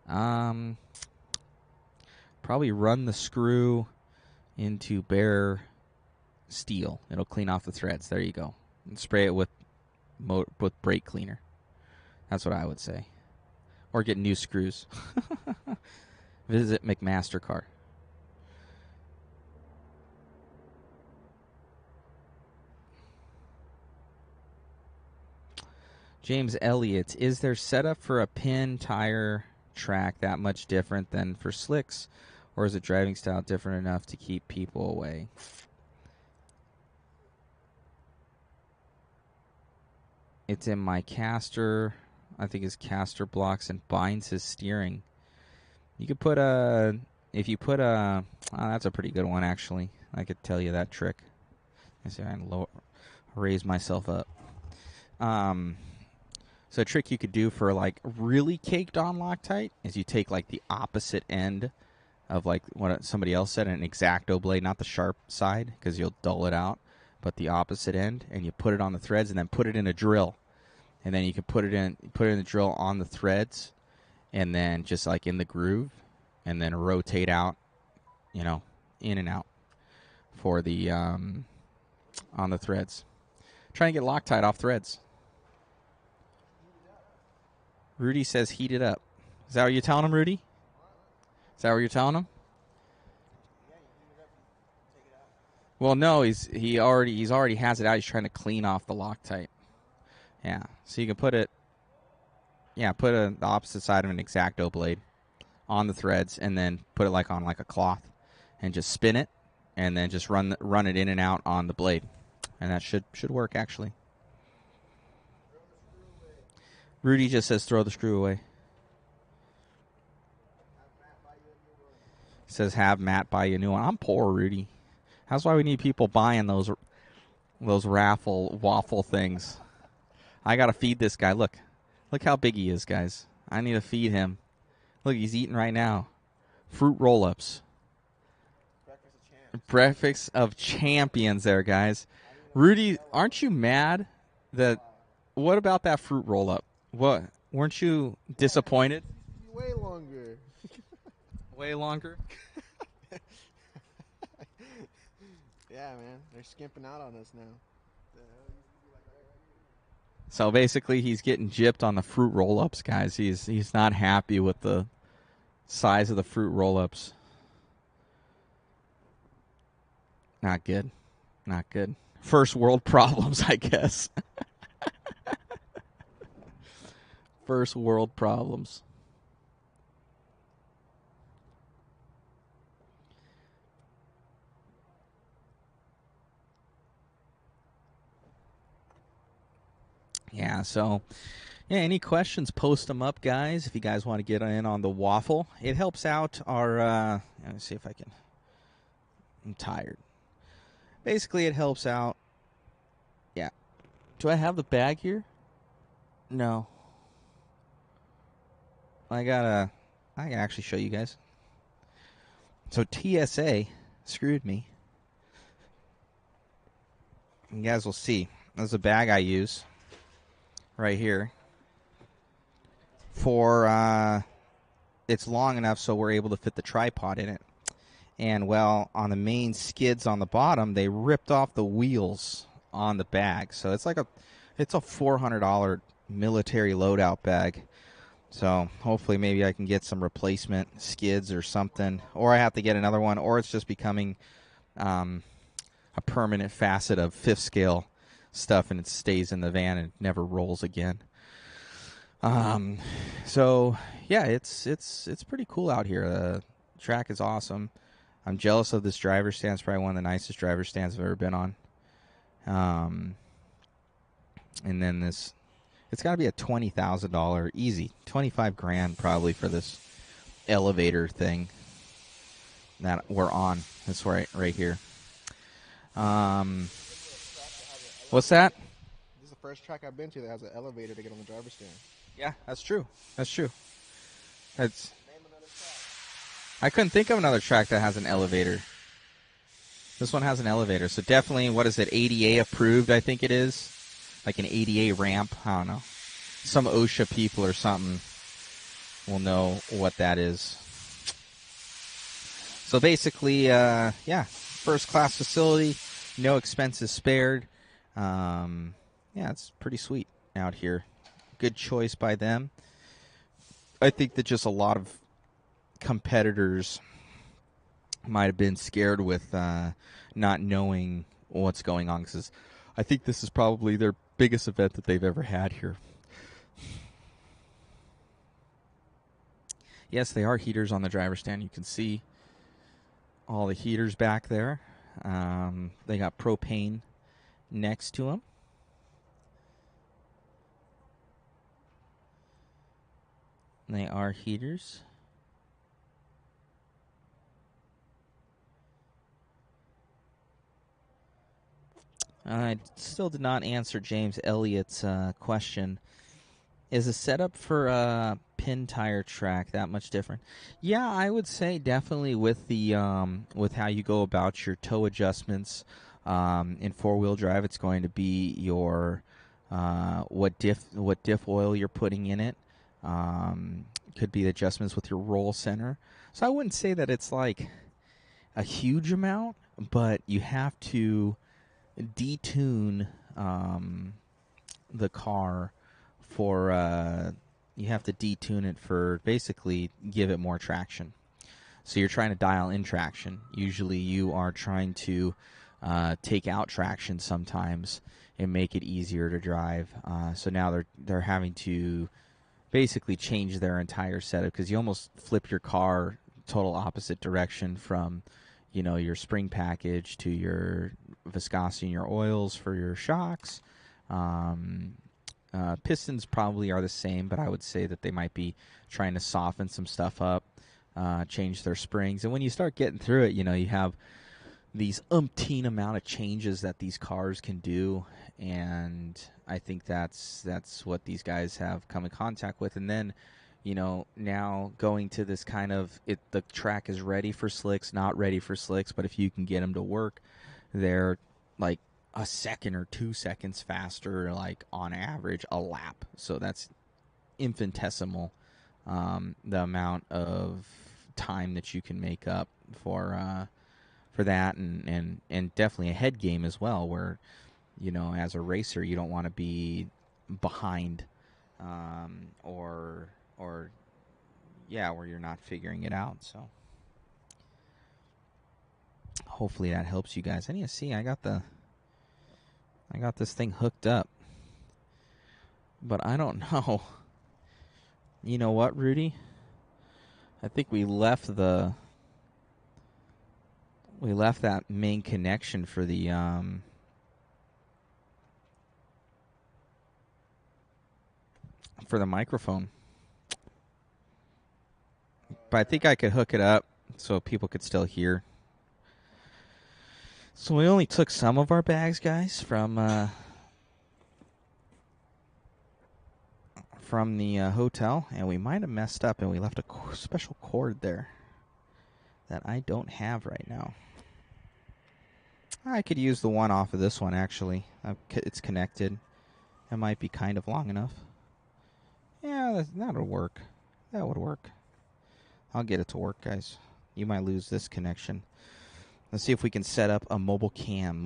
Probably run the screw into bare steel. It'll clean off the threads. There you go. And spray it with brake cleaner. That's what I would say. Or get new screws. Visit McMaster-Carr. James Elliott, is their setup for a pin tire track that much different than for slicks, or is the driving style different enough to keep people away? It's in my caster. I think his caster blocks and binds his steering. You could put a, if you put a, that's a pretty good one actually. I could tell you that trick. I see, I can raise myself up. So a trick you could do for like really caked on Loctite is you take like the opposite end of like what somebody else said, an X-Acto blade, not the sharp side because you'll dull it out, but the opposite end, and you put it on the threads and then put it in a drill. And then you can put it in the drill on the threads and then just like in the groove and then rotate out, you know, in and out for the on the threads. Try and get Loctite off threads. Rudy says heat it up. Is that what you're telling him, Rudy? Is that what you're telling him? Well, no, he already has it out. He's trying to clean off the Loctite. Yeah, so you can put it. Yeah, put the opposite side of an X-Acto blade on the threads, and then put it like on like a cloth, and just spin it, and then just run it in and out on the blade, and that should work actually. Rudy just says throw the screw away. Says have Matt buy you a new one. I'm poor, Rudy. That's why we need people buying those raffle waffle things. I gotta feed this guy. Look how big he is, guys. I need to feed him. Look, he's eating right now. Fruit roll-ups. Breakfast of champions there, guys. Rudy, aren't you mad that? What about that fruit roll-up? What? Weren't you disappointed? Way longer. Way longer? Yeah, man. They're skimping out on us now. So basically, he's getting gypped on the fruit roll-ups, guys. He's not happy with the size of the fruit roll-ups. Not good. Not good. First world problems, I guess. First world problems. Yeah, so, yeah, any questions, post them up, guys, if you guys want to get in on the waffle. It helps out our, let me see if I can, I'm tired. Basically, it helps out, yeah. Do I have the bag here? No. I can actually show you guys. So TSA screwed me. You guys will see. There's a bag I use right here for it's long enough so we're able to fit the tripod in it. And well, on the main skids on the bottom, they ripped off the wheels on the bag. So it's like it's a $400 military loadout bag. So hopefully maybe I can get some replacement skids or something, or I have to get another one, or it's just becoming a permanent facet of fifth scale stuff and it stays in the van and never rolls again. So yeah, it's pretty cool out here. The track is awesome. I'm jealous of this driver stand. It's probably one of the nicest driver stands I've ever been on. And then this, it's got to be a $20,000 easy, 25 grand probably for this elevator thing that we're on. That's right here. What's that? This is the first track I've been to that has an elevator to get on the driver's stand. Yeah, that's true. That's true. I couldn't think of another track that has an elevator. This one has an elevator, so definitely, what is it, ADA approved, I think it is. Like an ADA ramp, I don't know. Some OSHA people or something will know what that is. So basically, yeah, first-class facility, no expenses spared. Yeah, it's pretty sweet out here. Good choice by them. I think that just a lot of competitors might have been scared with not knowing what's going on, because I think this is probably their biggest event that they've ever had here. Yes, they are heaters on the driver's stand. You can see all the heaters back there. They got propane next to them. They are heaters. I still did not answer James Elliott's question. Is the setup for a pin tire track that much different? Yeah, I would say definitely with the with how you go about your toe adjustments. In four-wheel drive, it's going to be your what diff oil you're putting in it. Could be adjustments with your roll center. So I wouldn't say that it's like a huge amount, but you have to detune the car for you have to detune it for basically give it more traction. So you're trying to dial in traction. Usually you are trying to take out traction sometimes and make it easier to drive. So now they're having to basically change their entire setup, because you almost flip your car total opposite direction from, you know, your spring package to your viscosity in your oils for your shocks. Pistons probably are the same, but I would say that they might be trying to soften some stuff up, change their springs. And when you start getting through it, you know, you have these umpteen amount of changes that these cars can do, and I think that's what these guys have come in contact with. And then, you know, now going to this kind of the track is ready for slicks, not ready for slicks, but if you can get them to work, they're like a second or 2 seconds faster, like on average a lap. So that's infinitesimal, the amount of time that you can make up for that, and definitely a head game as well, where, you know, as a racer you don't want to be behind, or yeah, where you're not figuring it out. So hopefully that helps you guys. I need to see, I got this thing hooked up, but I don't know. You know what, Rudy? I think we left that main connection for the microphone. But I think I could hook it up so people could still hear. So we only took some of our bags, guys, from the hotel, and we might have messed up, and we left a special cord there that I don't have right now. I could use the one off of this one, actually. It's connected. It might be kind of long enough. Yeah, that'll work. That would work. I'll get it to work, guys. You might lose this connection. Let's see if we can set up a mobile cam.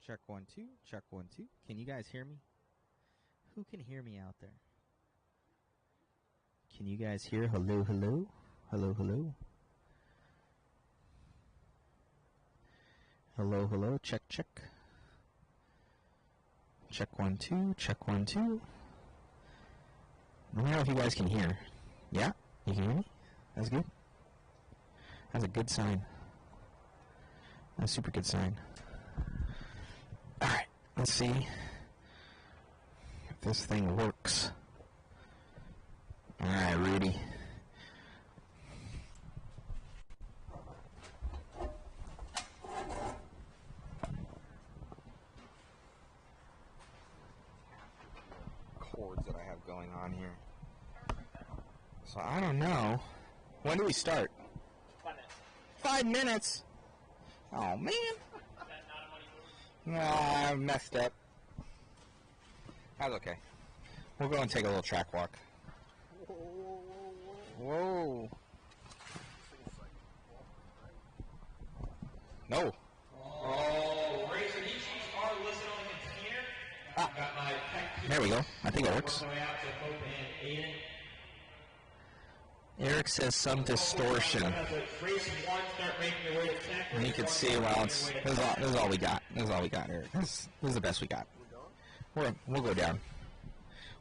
Check 1 2. Check 1 2. Can you guys hear me? Who can hear me out there? Can you guys hear? Hello, hello, hello, hello. Hello, hello. Check, check. Check 1 2. Check 1 2. Let me know if you guys can hear. Yeah, you can hear me. That's good. That's a good sign. That's a super good sign. Alright, let's see if this thing works. Alright, Rudy. Cords that I have going on here. So I don't know. When do we start? 5 minutes. Oh man. No, I messed up. That's okay. We'll go and take a little track walk. Whoa. No. Oh, race and each are listed on the container. Got my There we go. I think it works. Eric says some distortion. And you can see, well, this is all we got. This is all we got, Eric. This is the best we got. We'll go down.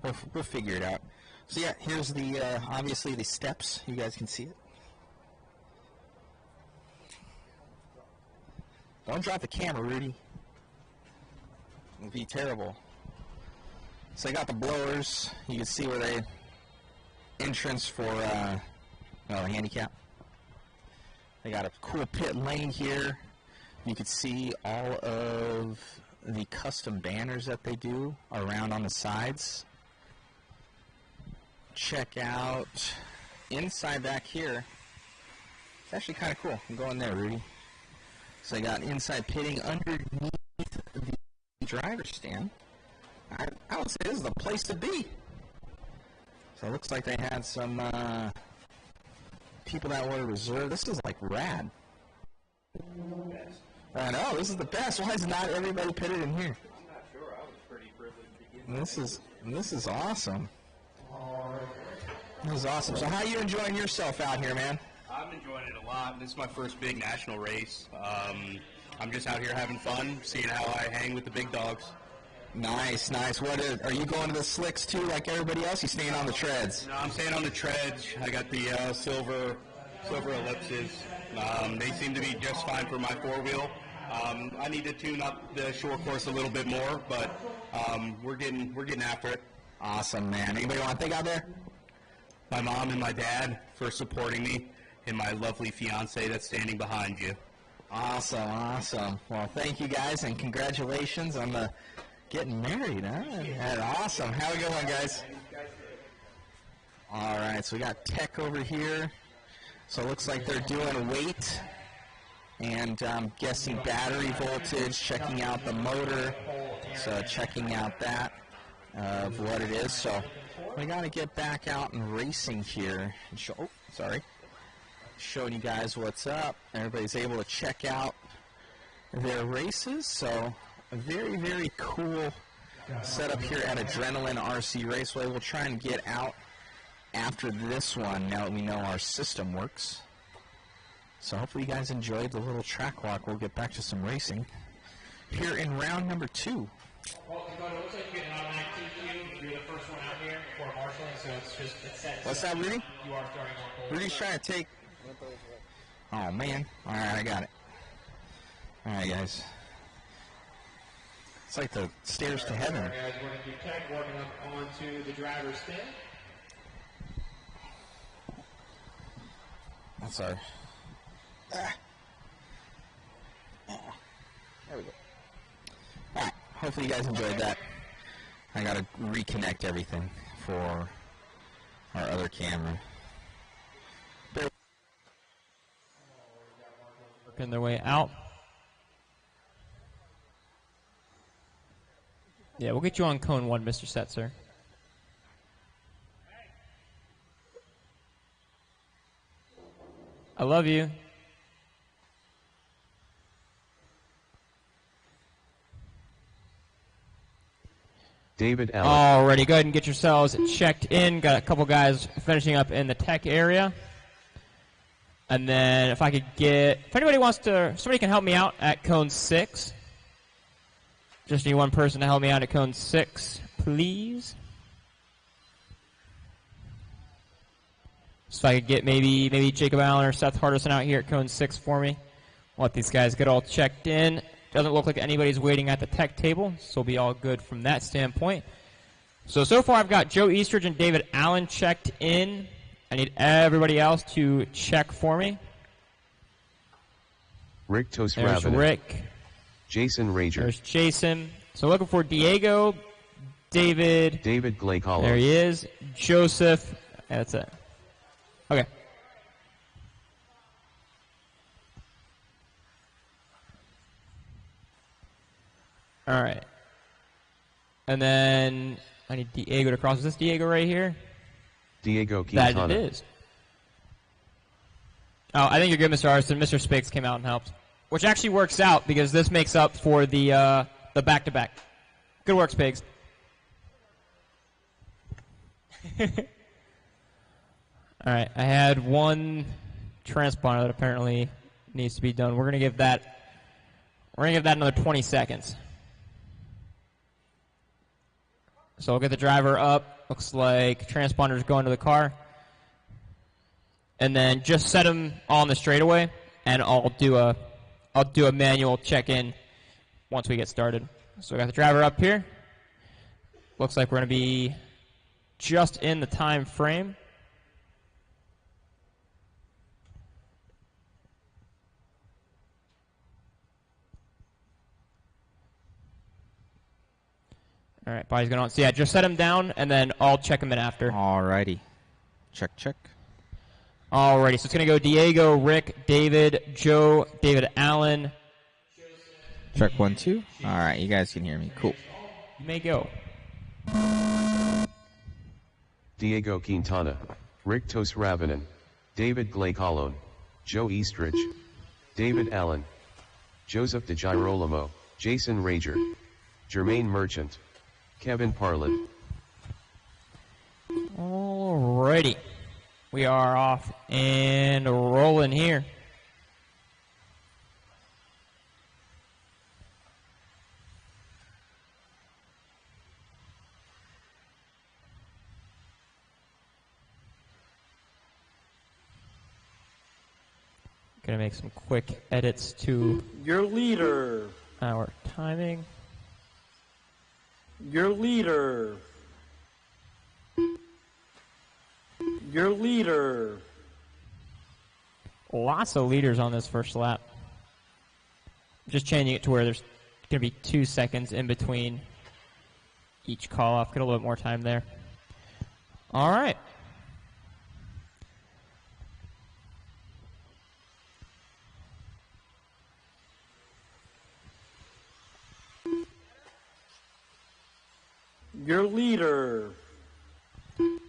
We'll figure it out. So yeah, here's the obviously the steps. You guys can see it. Don't drop the camera, Rudy. It'll be terrible. So I got the blowers. You can see where they entrance for handicap. They got a cool pit lane here. You can see all of the custom banners that they do around on the sides. Check out inside back here. It's actually kind of cool. I'm going there, Rudy. So I got inside pitting underneath the driver's stand. I would say this is the place to be. So it looks like they had some people that were reserved. This is like rad. I know, this is the best. Why is not everybody pitted in here? I'm not sure. I was pretty privileged to get This is awesome. This is awesome. So how are you enjoying yourself out here, man? I'm enjoying it a lot. This is my first big national race. I'm just out here having fun, seeing how I hang with the big dogs. Nice, nice. Are you going to the slicks too, like everybody else? You staying on the treads? No, I'm staying on the treads. I got the silver ellipses. They seem to be just fine for my four-wheel. I need to tune up the short course a little bit more, but we're getting after it. Awesome, man. Anybody want to think out there? My mom and my dad for supporting me, and my lovely fiance that's standing behind you. Awesome, awesome. Well, thank you guys, and congratulations on the getting married, huh? That's awesome. How we going, guys? All right, so we got tech over here. So it looks like they're doing weight and I'm guessing battery voltage, checking out the motor. So checking out that of what it is. So we got to get back out and racing here. And showing you guys what's up. Everybody's able to check out their races. So a very, very cool setup here at Adrenaline RC Raceway. We'll try and get out after this one now that we know our system works. So hopefully you guys enjoyed the little track walk. We'll get back to some racing here in round number 2. Well, Dakota, it looks like you get an automatic TQ. You're the first one out here for Marshaling, so it's set. What's that, Rudy? You are starting on pole. Rudy's trying to take... Oh, man. All right, I got it. All right, guys. It's like the stairs to heaven. All right, guys, we're going to do tech, working up onto the driver's stand. That's our... There we go. All right. Hopefully you guys enjoyed that. I got to reconnect everything for our other camera. Working their way out. Yeah, we'll get you on cone 1, Mr. Setzer. I love you. David Allen. Alrighty, go ahead and get yourselves checked in. Got a couple guys finishing up in the tech area. And then if I could get, if anybody wants to, somebody can help me out at cone 6. Just need one person to help me out at cone 6, please. So if I could get maybe Jacob Allen or Seth Hardison out here at cone 6 for me. Let these guys get all checked in. Doesn't look like anybody's waiting at the tech table, so we'll be all good from that standpoint. So far I've got Joe Eastridge and David Allen checked in. I need everybody else to check for me. Rick There's Tosravinen. Rick. Jason Rager. There's Jason. So looking for Diego, David. David Glacolo. There he is. Joseph. Yeah, that's it. Okay. All right. And then I need Diego to cross. Is this Diego right here? Diego Quintana. That it is. Oh, I think you're good, Mr. Arson. Mr. Spiggs came out and helped. Which actually works out because this makes up for the back-to-back. Good work, Spiggs. All right, I had one transponder that apparently needs to be done. We're gonna give that another 20 seconds. So we'll get the driver up. Looks like transponder's going to the car. And then just set him on the straightaway, and I'll do a manual check-in once we get started. So we got the driver up here. Looks like we're going to be just in the time frame. All right, body's going on. So yeah, just set him down, and then I'll check him in after. Alrighty. Check. Alrighty, so it's going to go Diego, Rick, David, Joe, David Allen. Check 1, 2. Alright, you guys can hear me. Cool. You may go. Diego Quintana. Rick Tosravinen. David Glacolo. Joe Eastridge. David Allen. Joseph DeGirolamo. Jason Rager. Jermaine Merchant. Kevin Parlin. Alrighty. We are off and rolling here. Gonna make some quick edits to Your leader. Our timing. Your leader. Your leader. Lots of leaders on this first lap. Just changing it to where there's going to be 2 seconds in between each call off. Get a little bit more time there. All right. Your leader.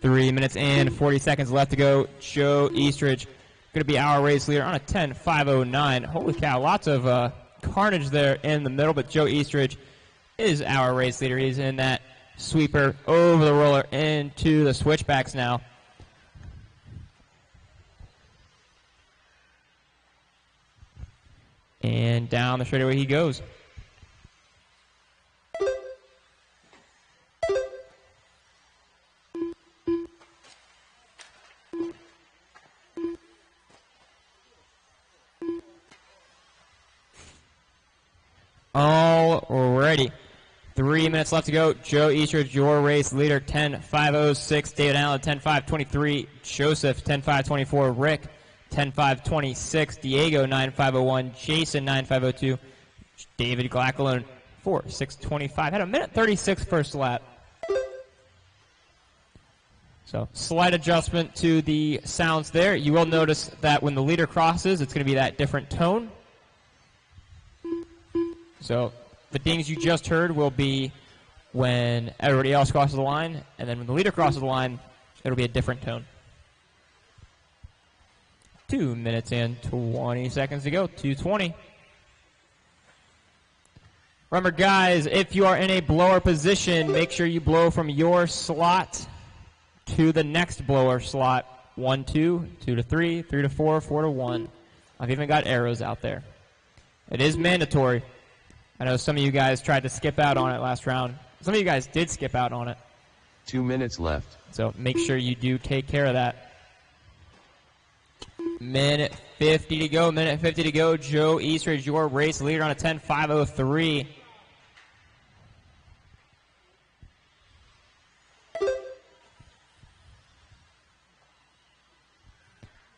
3 minutes and 40 seconds left to go. Joe Eastridge going to be our race leader on a 10.509. Holy cow, lots of carnage there in the middle, but Joe Eastridge is our race leader. He's in that sweeper over the roller into the switchbacks now. And down the straightaway he goes. Alrighty. 3 minutes left to go. Joe Eastridge, your race leader, 10.506. David Allen, 10.523. Joseph, 10.524. Rick, 10.526. Diego, 9.501. Jason, 9.502. David Glacolo, 4.625. Had a minute 36 first lap. So, slight adjustment to the sounds there. You will notice that when the leader crosses, it's going to be that different tone. So the dings you just heard will be when everybody else crosses the line, and then when the leader crosses the line, it'll be a different tone. 2 minutes and 20 seconds to go, 2:20. Remember, guys, if you are in a blower position, make sure you blow from your slot to the next blower slot. 1, 2, 2 to 3, 3 to 4, 4 to 1. I've even got arrows out there. It is mandatory. I know some of you guys tried to skip out on it last round. Some of you guys did skip out on it. 2 minutes left. So make sure you do take care of that. Minute 50 to go. Minute 50 to go. Joe Eastridge, your race leader on a 10.503.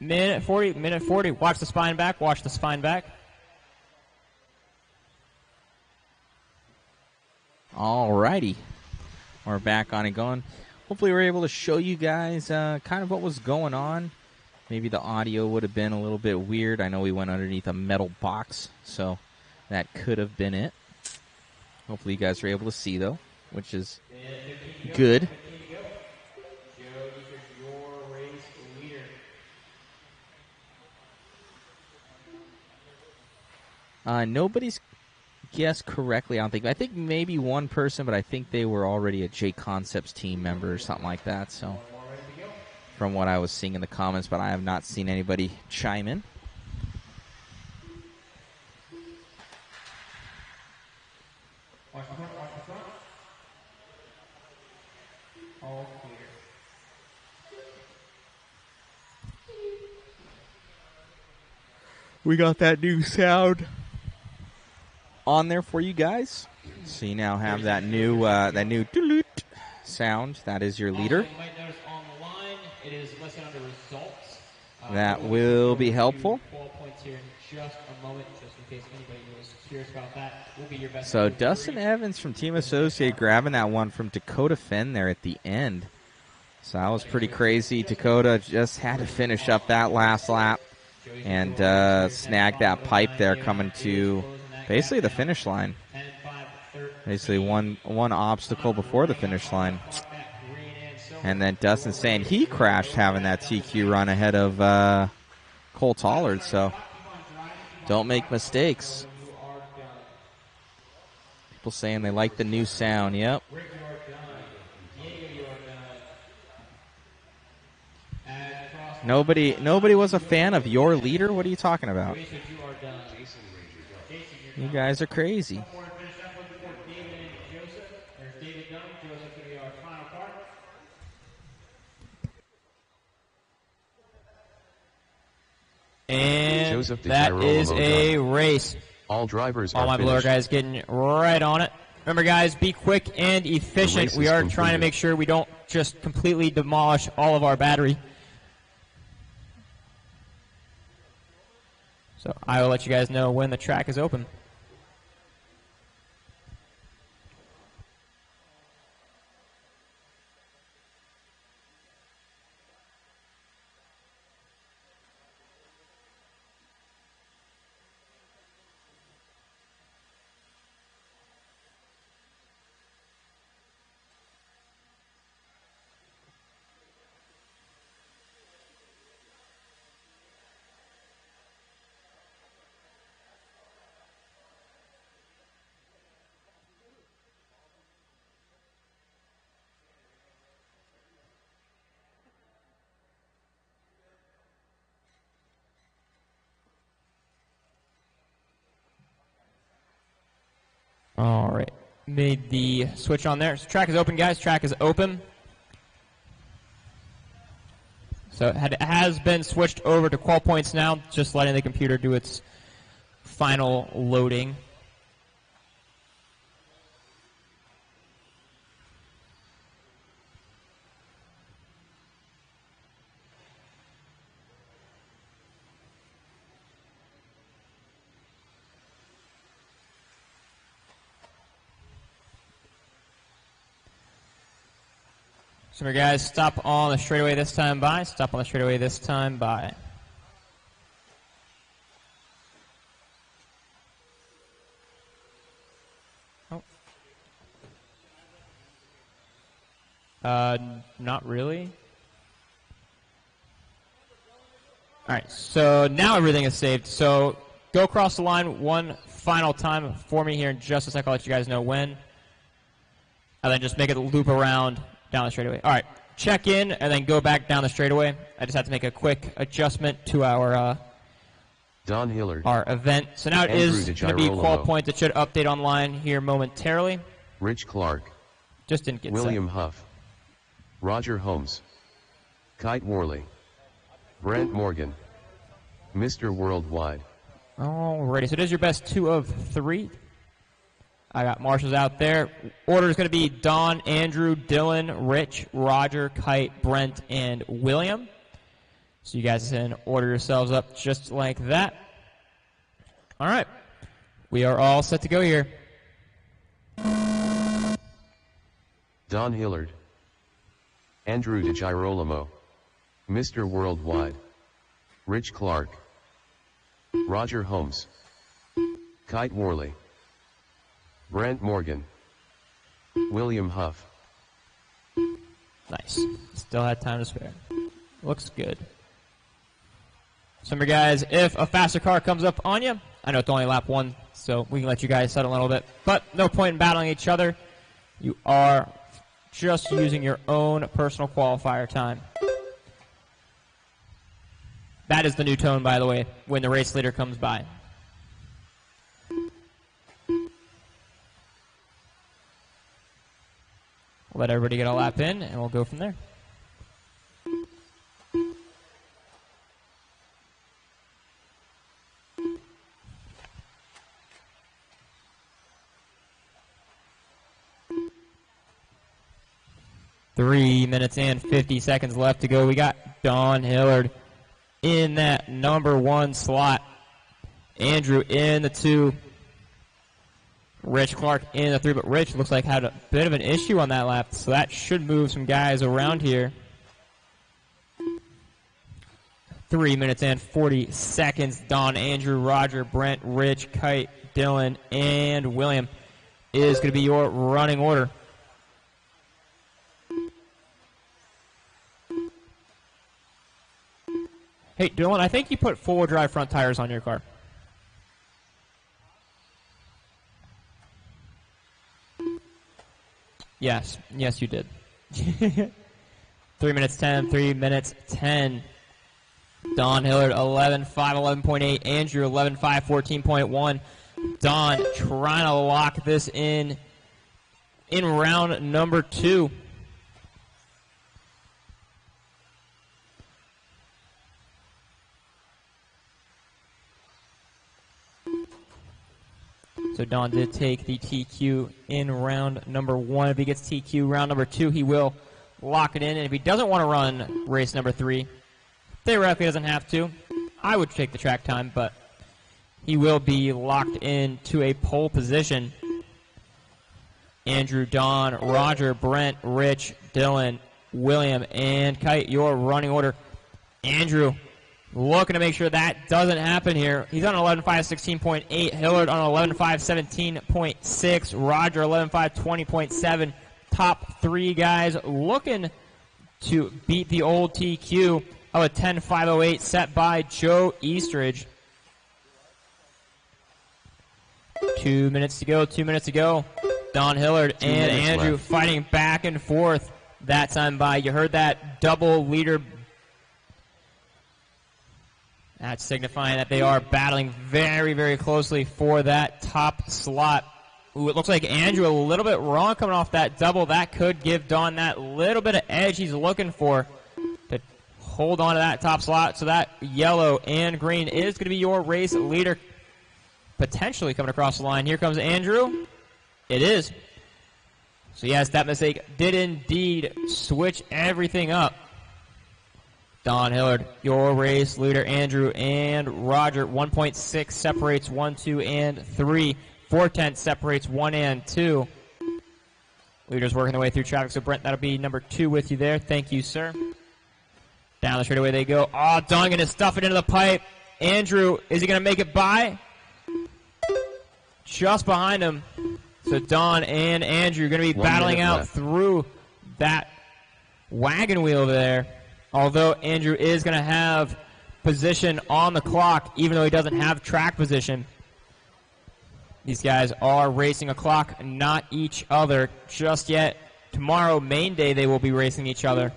Minute 40. Minute 40. Watch the spine back. Watch the spine back. All righty. We're back on and going. Hopefully we're able to show you guys kind of what was going on. Maybe the audio would have been a little bit weird. I know we went underneath a metal box, so that could have been it. Hopefully you guys are able to see, though, which is good. Nobody's guessed correctly, I don't think. I think maybe one person, but I think they were already a JConcepts team member or something like that, so from what I was seeing in the comments, but I have not seen anybody chime in. Watch the front, watch the front. All clear. We got that new sound on there for you guys. So you now have that new doot sound. That is your leader. Also, you might notice on the line, it is listed under results. That will be helpful. 12 points here in just a moment, just in case anybody was curious about that. Will be your best. So Dustin Evans from Team Associate grabbing that one from Dakota Fenn there at the end. So that was pretty crazy. Dakota just had to finish up that last lap and snag that pipe there coming to basically the finish line. Basically one obstacle before the finish line. And then Dustin saying he crashed having that TQ run ahead of Cole Tollard. So don't make mistakes. People saying they like the new sound. Yep. Nobody was a fan of your leader? What are you talking about? You guys are crazy. And Joseph that is a race. All drivers All are my blower finished. guys getting right on it. Remember, guys, be quick and efficient. We are trying to make sure we don't just completely demolish all of our battery. So I will let you guys know when the track is open. All right. Made the switch on there. So track is open, guys. Track is open. So it has been switched over to qual points now, just letting the computer do its final loading. So, guys, stop on the straightaway this time by. Stop on the straightaway this time by. Oh. Not really. All right, so now everything is saved. So go across the line one final time for me here in just a second. I'll let you guys know when. And then just make it loop around down the straightaway. All right, check in and then go back down the straightaway. I just have to make a quick adjustment to our Don Hillard, our event. So now it is going to be qual points. It should update online here momentarily. Rich Clark, just didn't get William Huff, Roger Holmes, Kite Worley, Brent Morgan, Mr. Worldwide. Alrighty, so it is your best 2 of 3. I got marshals out there. Order is going to be Don, Andrew, Dylan, Rich, Roger, Kite, Brent, and William. So you guys can order yourselves up just like that. All right. We are all set to go here. Don Hillard, Andrew DiGirolamo, Mr. Worldwide, Rich Clark, Roger Holmes, Kite Worley, Brent Morgan, William Huff. Nice. Still had time to spare. Looks good. Some of you guys, if a faster car comes up on you, I know it's only lap 1, so we can let you guys settle a little bit. But no point in battling each other. You are just using your own personal qualifier time. That is the new tone, by the way, when the race leader comes by. We'll let everybody get a lap in, and we'll go from there. Three minutes and 50 seconds left to go. We got Don Hillard in that number 1 slot. Andrew in the 2. Rich Clark in the 3, but Rich looks like had a bit of an issue on that lap, so that should move some guys around here. 3 minutes and 40 seconds. Don, Andrew, Roger, Brent, Rich, Kite, Dylan, and William is going to be your running order. Hey, Dylan, I think you put 4-wheel drive front tires on your car. Yes. Yes, you did. 3 minutes 10, 3 minutes 10. Don Hillard, 11.5, 11.8. Andrew, 11.5, 14.1. Don trying to lock this in round number 2. So Don did take the TQ in round number 1. If he gets TQ round number 2, he will lock it in. And if he doesn't want to run race number 3, theoretically doesn't have to. I would take the track time, but he will be locked into a pole position. Andrew, Don, Roger, Brent, Rich, Dylan, William, and Kite, your running order. Andrew looking to make sure that doesn't happen here. He's on 11.5, 16.8. Hillard on 11.5, 17.6. Roger, 11.5, 20.7. Top 3 guys looking to beat the old TQ of a 10.508 set by Joe Eastridge. 2 minutes to go, 2 minutes to go. Don Hillard and Andrew left, fighting back and forth that time by. You heard that double leader. That's signifying that they are battling very, very closely for that top slot. Ooh, it looks like Andrew a little bit wrong coming off that double. That could give Don that little bit of edge he's looking for to hold on to that top slot. So that yellow and green is going to be your race leader potentially coming across the line. Here comes Andrew. It is. So yes, that mistake did indeed switch everything up. Don Hillard, your race leader, Andrew and Roger. 1.6 separates 1, 2, and 3. 4/10 separates 1 and 2. Leaders working their way through traffic. So Brent, that'll be number 2 with you there. Thank you, sir. Down the straightaway they go. Oh, Don going to stuff it into the pipe. Andrew, is he going to make it by? Just behind him. So Don and Andrew are going to be battling out through that wagon wheel there. Although Andrew is going to have position on the clock, even though he doesn't have track position. These guys are racing a clock, not each other just yet. Tomorrow, main day, they will be racing each other.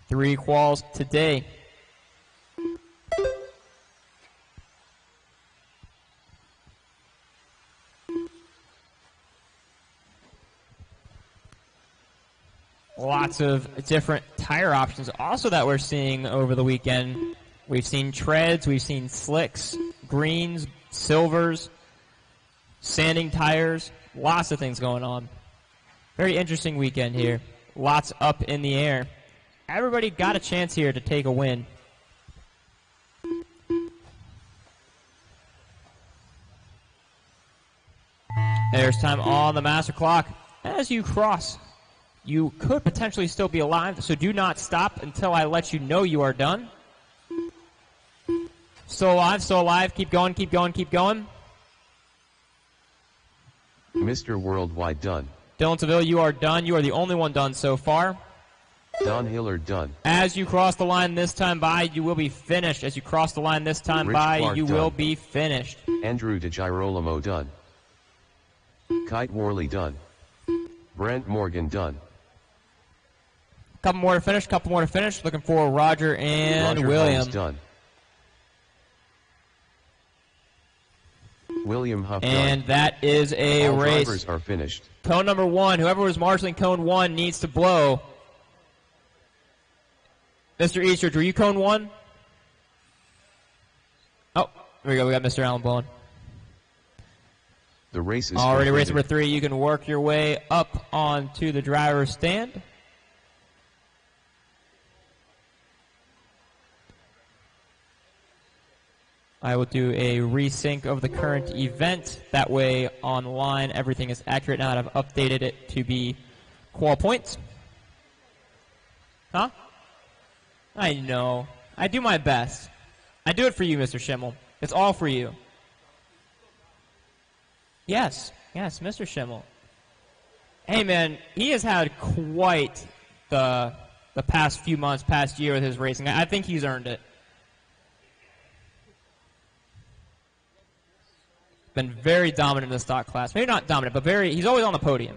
3 quals today. Lots of different tire options also that we're seeing over the weekend. We've seen treads, we've seen slicks, greens, silvers, sanding tires, lots of things going on. Very interesting weekend here. Lots up in the air. Everybody got a chance here to take a win. There's time on the master clock. As you cross, you could potentially still be alive, so do not stop until I let you know you are done. Still alive, still alive. Keep going, keep going, keep going. Mr. Worldwide done. Dylan Seville, you are done. You are the only one done so far. Don Hillard done. As you cross the line this time by, you will be finished. As you cross the line this time Rich by, Clark you done. will be finished. Andrew DeGirolamo done. Kite Worley done. Brent Morgan done. Couple more to finish, couple more to finish. Looking for Roger and Roger William. Holmes done. William Huff And done. that is a All race. drivers are finished. Cone number 1, whoever was marshalling cone 1 needs to blow. Mr. Eastridge, were you cone 1? Oh, there we go. We got Mr. Allen blowing. The race is Already race completed. number 3. You can work your way up onto the driver's stand. I will do a resync of the current event. That way, online, everything is accurate now that I've updated it to be qual points. Huh? I know. I do my best. I do it for you, Mr. Schimmel. It's all for you. Yes. Yes, Mr. Schimmel. Hey, man, he has had quite the past few months, past year with his racing. I think he's earned it. Been very dominant in the stock class. Maybe not dominant, but he's always on the podium.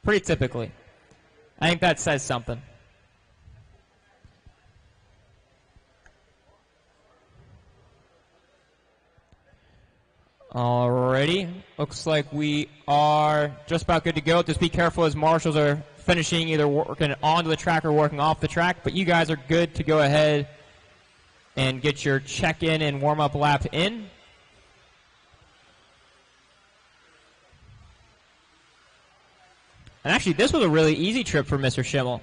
Pretty typically. I think that says something. Alrighty. Looks like we are just about good to go. Just be careful as marshals are finishing, either working onto the track or working off the track. But you guys are good to go ahead and get your check-in and warm-up lap in. And actually, this was a really easy trip for Mr. Schimmel.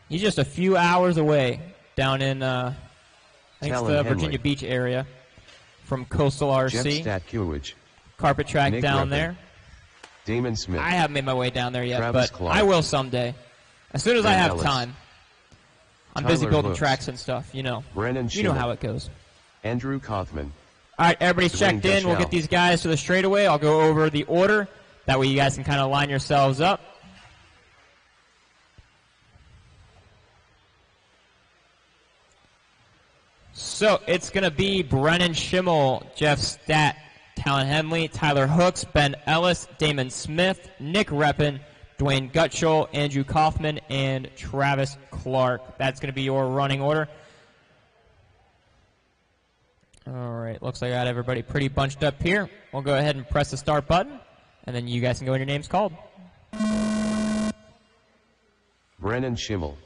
He's just a few hours away down in, I think it's the Virginia Beach area from Coastal RC. Jeff Statkiewicz. Carpet track Nick down Reppin. there. Damon Smith. I haven't made my way down there yet, Travis but Clark. I will someday. As soon as I Ben have Ellis. time. I'm busy Tyler building Hooks. tracks and stuff, you know. Brennan You know Schimmel. how it goes. Andrew Kaufman. All right, everybody's Dwayne checked in. We'll Gutschall. get these guys to the straightaway. I'll go over the order. That way you guys can kind of line yourselves up. So it's going to be Brennan Schimmel, Jeff Stat, Talon Henley, Tyler Hooks, Ben Ellis, Damon Smith, Nick Reppin, Dwayne Gutschall, Andrew Kaufman, and Travis Clark. That's going to be your running order. All right, looks like I got everybody pretty bunched up here. We'll go ahead and press the start button, and then you guys can go when your name's called. Brennan Schimmel.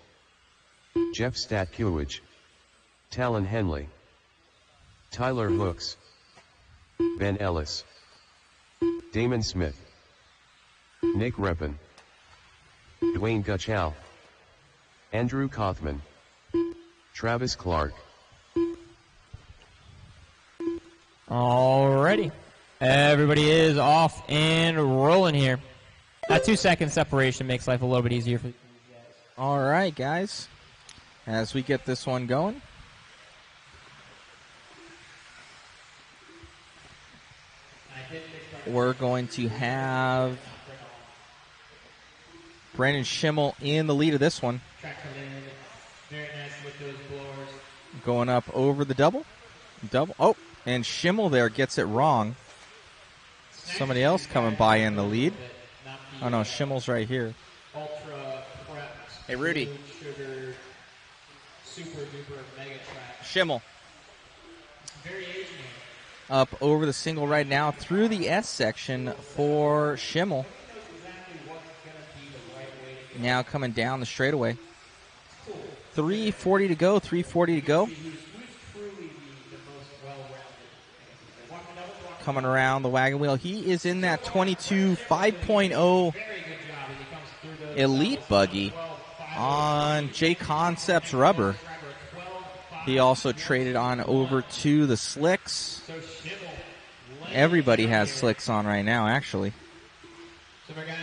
Jeff Statkiewicz. Talon Henley. Tyler Hooks. Ben Ellis. Damon Smith. Nick Reppin. Dwayne Gutschall. Andrew Kaufman. Travis Clark. Alrighty. Everybody is off and rolling here. That 2-second separation makes life a little bit easier for you guys. All right, guys. As we get this one going. We're going to have Brandon Schimmel in the lead of this one. Track coming in very nice with Going up over the double. Oh, and Schimmel there gets it wrong. Somebody else coming by in the lead. Oh, no, Schimmel's right here. Hey, Rudy. Schimmel. Up over the single right now through the S section for Schimmel. Now coming down the straightaway. 3:40 to go, 3:40 to go. Coming around the wagon wheel. He is in that 22 5.0 Elite buggy on JConcepts rubber. He also traded on over to the slicks. Everybody has slicks on right now, actually.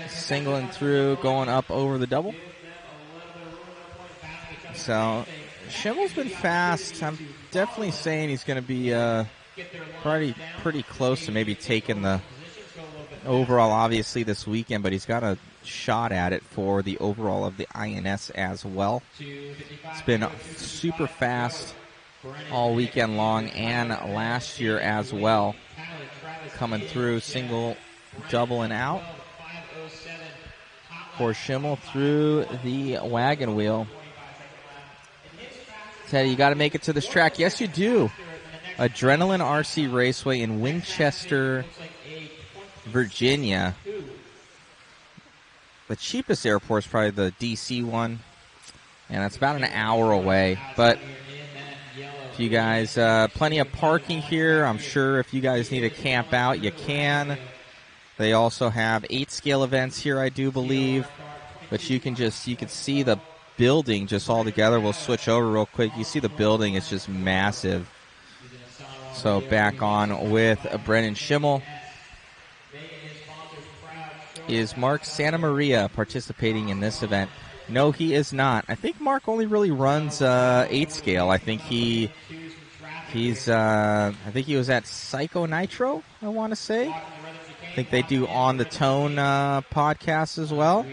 Singling through, going up over the double. So, Schimmel's been fast. I'm definitely saying he's going to be pretty close to maybe taking the overall, obviously, this weekend, but he's got a shot at it for the overall of the INS as well. It's been super fast all weekend long and last year as well. Coming through single, double, and out for Schimmel through the wagon wheel. Teddy, you got to make it to this track. Yes, you do. Adrenaline RC Raceway in Winchester, Virginia. The cheapest airport is probably the DC one, and that's about an hour away. But if you guys, plenty of parking here. I'm sure if you guys need to camp out, you can. They also have 8-scale events here, I do believe. But you can see the building just all together. We'll switch over real quick. You see the building is just massive. So back on with Brennan Schimmel. Is Mark Santamaria participating in this event? No, he is not. I think Mark only really runs 8-scale. I think he was at Psycho Nitro, I want to say. I think they do On the Tone podcast as well.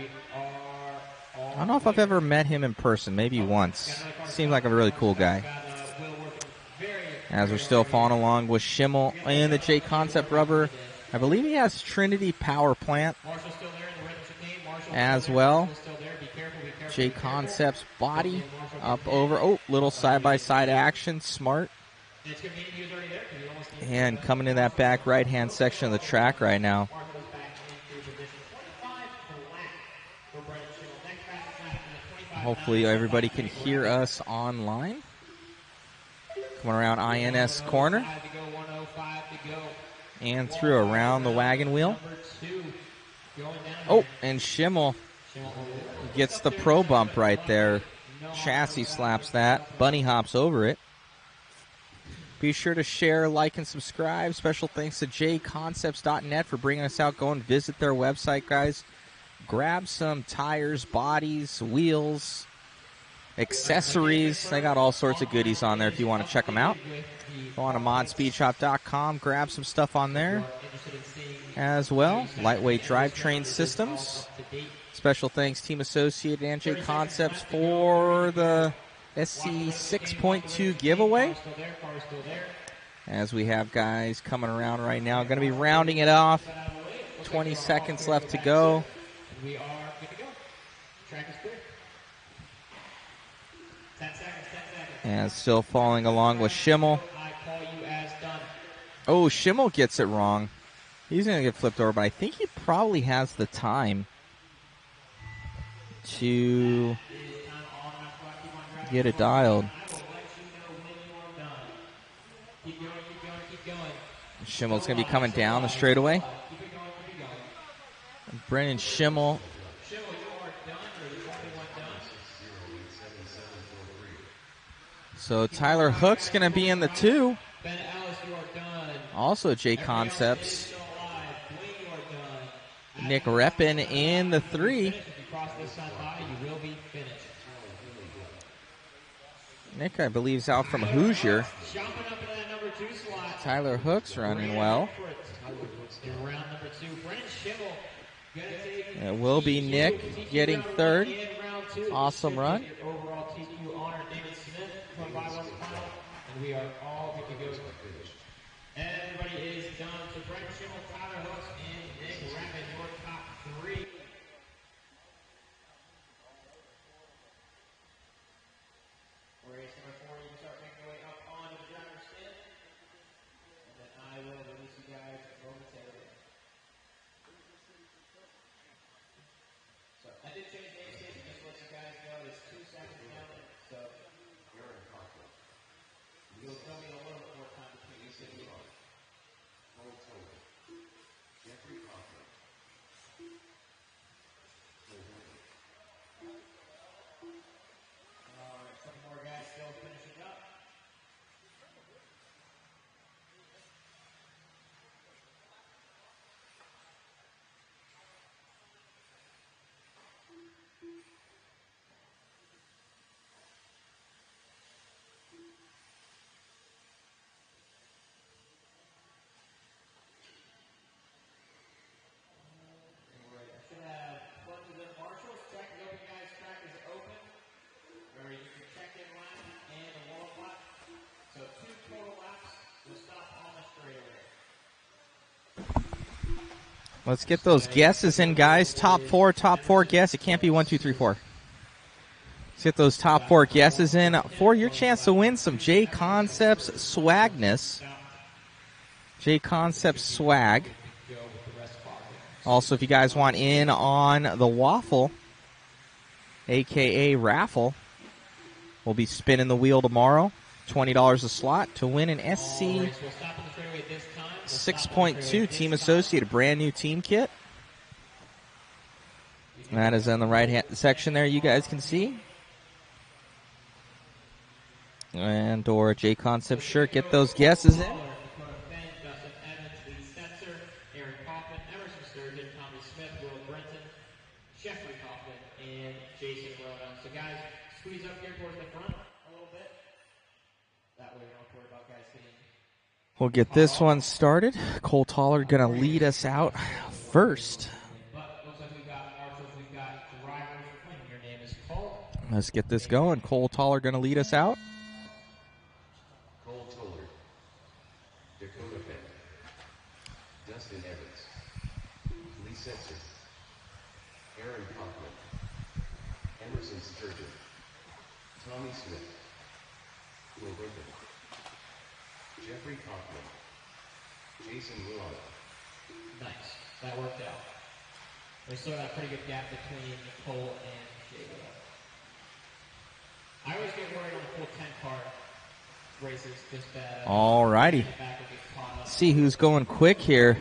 I don't know if I've ever met him in person, maybe once. Seems like a really cool guy. As we're still following along with Schimmel in the JConcept rubber. I believe he has Trinity Power Plant as well. JConcepts body up over. Oh, little side-by-side action. Smart. And coming in that back right-hand section of the track right now. Hopefully everybody can hear us online. Coming around INS corner. And through around the wagon wheel. Oh, and Schimmel gets the pro bump right there. Chassis slaps that. Bunny hops over it. Be sure to share, like, and subscribe. Special thanks to JConcepts.net for bringing us out. Go and visit their website, guys. Grab some tires, bodies, wheels, accessories. They got all sorts of goodies on there if you want to check them out. Go on to modspeedshop.com. Grab some stuff on there as well. Lightweight drivetrain systems. Special thanks, Team Associated and JConcepts for the SC 6.2 giveaway. As we have guys coming around right now. Going to be rounding it off. 20 seconds left to go. We are good to go. Track is clear. 10 seconds, 10 seconds. And still following along with Schimmel. I call you as done. Oh, Schimmel gets it wrong. He's going to get flipped over, but I think he probably has the time to get it dialed. Schimmel's going to be coming down the straightaway. Brennan Schimmel. So Tyler Hook's going to be in the 2. Also JConcepts. Nick Reppin in the 3. Nick, I believe, is out from Hoosier. Tyler Hook's running well. It will be Nick getting 3rd. Awesome run. Overall TQ honor, David Smith, 25 final, and we are all good to go. Everybody is done. So Brent Schimmel, Tyler Hooks, and Nick Rabbit, your top 3. Race number 4, you can start making your way up onto the driver's stand. And then I will release you guys momentarily. So I did change the AC, just to let you guys know it's 2 seconds now. So you're in conflict. You'll tell me a little bit more time between each of you. Jeffrey Kaufman. Alright, a couple more guys still finishing up. Let's get those guesses in, guys. Top four guess. It can't be 1, 2, 3, 4. Let's get those top 4 guesses in for your chance to win some JConcepts swagness. JConcepts swag. Also, if you guys want in on the waffle, a.k.a. raffle, we'll be spinning the wheel tomorrow. $20 a slot to win an SC 6.2 Team Associated, brand new team kit. That is in the right hand section there, you guys can see. And or JConcepts shirt, get those guesses in. So guys, squeeze up here towards the front a little bit. That way we don't have to worry about guys getting. We'll get this one started. Cole Toller going to lead us out first. But looks like we've got marshals, we've got drivers. Your name is Cole. Let's get this going. Cole Toller going to lead us out. Cole Toller, Dakota Beck, Dustin Evans, Lee Setzer, Aaron Kaufman, Emerson Sturgeon, Tommy Smith, Will Griffin, Jeffrey Kaufman, Jason Ruano. Nice. That worked out. We still got a pretty good gap between Cole and Jacob. I always get worried on the full 10-car races. Just that. All righty. See who's going quick here.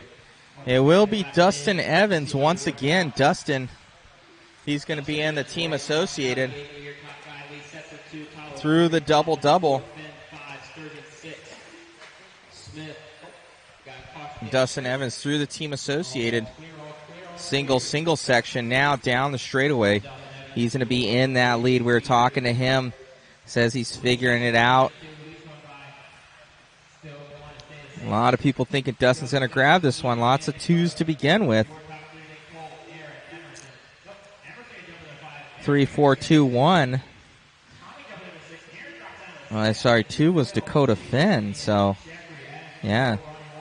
It will be Dustin Evans once again. Dustin, he's going to be in the Team Associated through the double-double. Dustin Evans through the Team Associated. Single section now down the straightaway. He's going to be in that lead. We were talking to him. Says he's figuring it out. A lot of people thinking Dustin's going to grab this one. Lots of 2s to begin with. 3, 4, 2, 1. Sorry, 2 was Dakota Finn. So, yeah.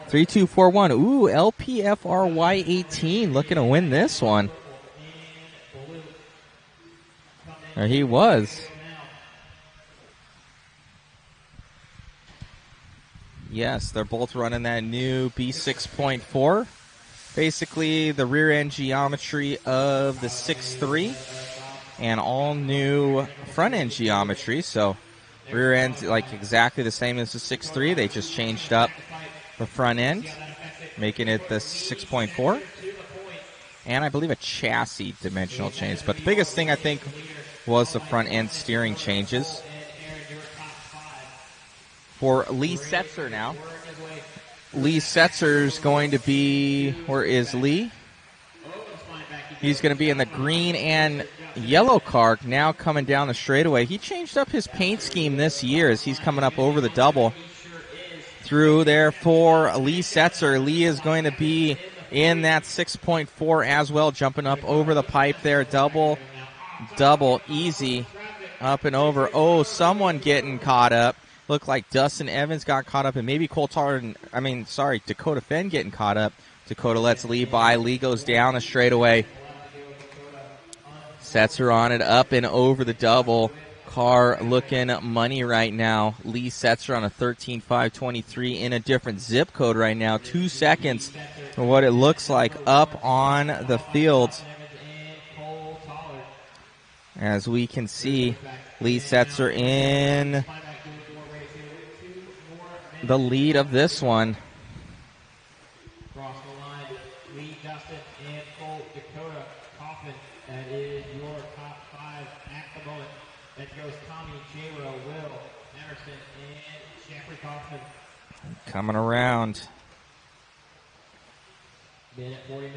3, 2, 4, 1. Ooh, LPFRY 18 looking to win this one. There he was. Yes, they're both running that new B6.4. Basically, the rear end geometry of the 6.3 and all new front end geometry. So, rear end like exactly the same as the 6.3. They just changed up the front end, making it the 6.4. And I believe a chassis dimensional change. But the biggest thing I think was the front end steering changes. For Lee Setzer now. Lee Setzer's going to be, where is Lee? He's going to be in the green and yellow car now coming down the straightaway. He changed up his paint scheme this year as he's coming up over the double. Through there for Lee Setzer. Lee is going to be in that 6.4 as well, jumping up over the pipe there. Double double, easy, up and over. Oh, someone getting caught up. Looked like Dustin Evans got caught up, and maybe Dakota Fenn getting caught up. Dakota lets Lee by. Lee goes down the straightaway. Setzer on it, up and over the double. Car looking money right now. Lee Setzer on a 13.523 in a different zip code right now. 2 seconds for what it looks like up on the field. As we can see, Lee Setzer in the lead of this one. Across the line, Lee, Dustin, and Cole, Dakota, Coffin. That is your top 5 at the moment. That goes Tommy, J-Ro, Will, Emerson, and Jeffrey Kaufman. Coming around. Minute 40.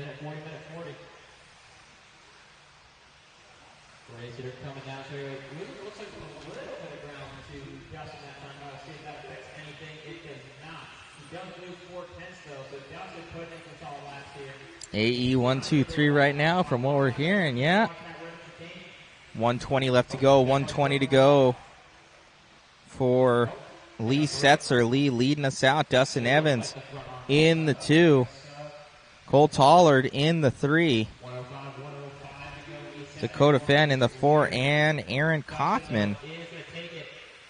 Race hitter coming down to it. Looks like a little bit of ground to Dustin that time. I'll see if that affects anything. It does not. He does lose 4 tenths though, so Dustin put in some solid laps here. AE 123 right now from what we're hearing, yeah. 120 left to go, 120 to go for Lee Setzer. Lee leading us out. Dustin Evans in the 2. Cole Tollard in the 3. Dakota Fenn in the 4, and Aaron Kaufman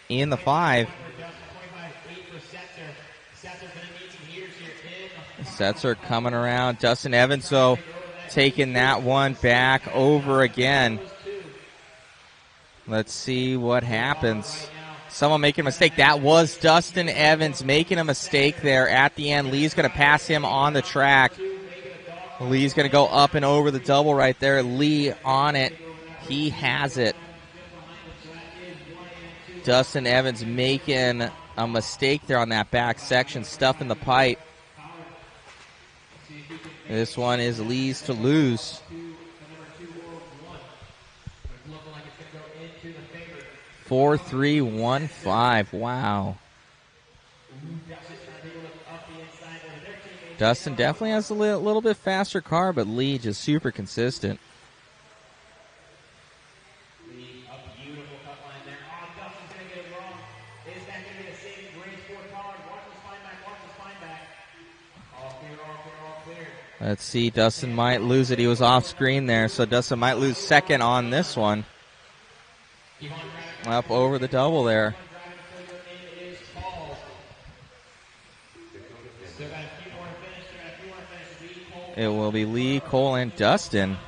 in the 5. Setzer coming around. Dustin Evans, so taking that one back over again. Let's see what happens. Someone making a mistake. That was Dustin Evans making a mistake there at the end. Lee's going to pass him on the track. Lee's going to go up and over the double right there. Lee on it. He has it. Dustin Evans making a mistake there on that back section, stuffing the pipe. This one is Lee's to lose. 4.315. Wow. Dustin definitely has a little bit faster car, but Lee just super consistent. Let's see, Dustin might lose it. He was off screen there, so Dustin might lose second on this one. Up over the double there. It will be Lee, Cole, and Dustin.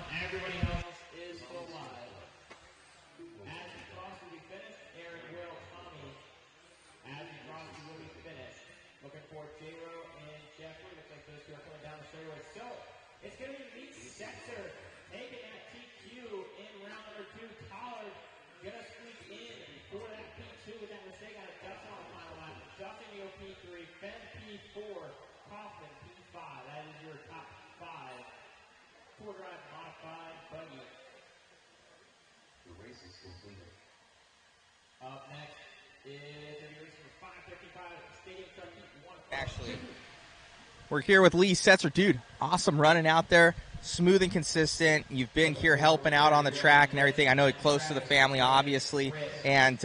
We're here with Lee Setzer. Dude, awesome running out there. Smooth and consistent. You've been here helping out on the track and everything. I know you're close to the family, obviously. And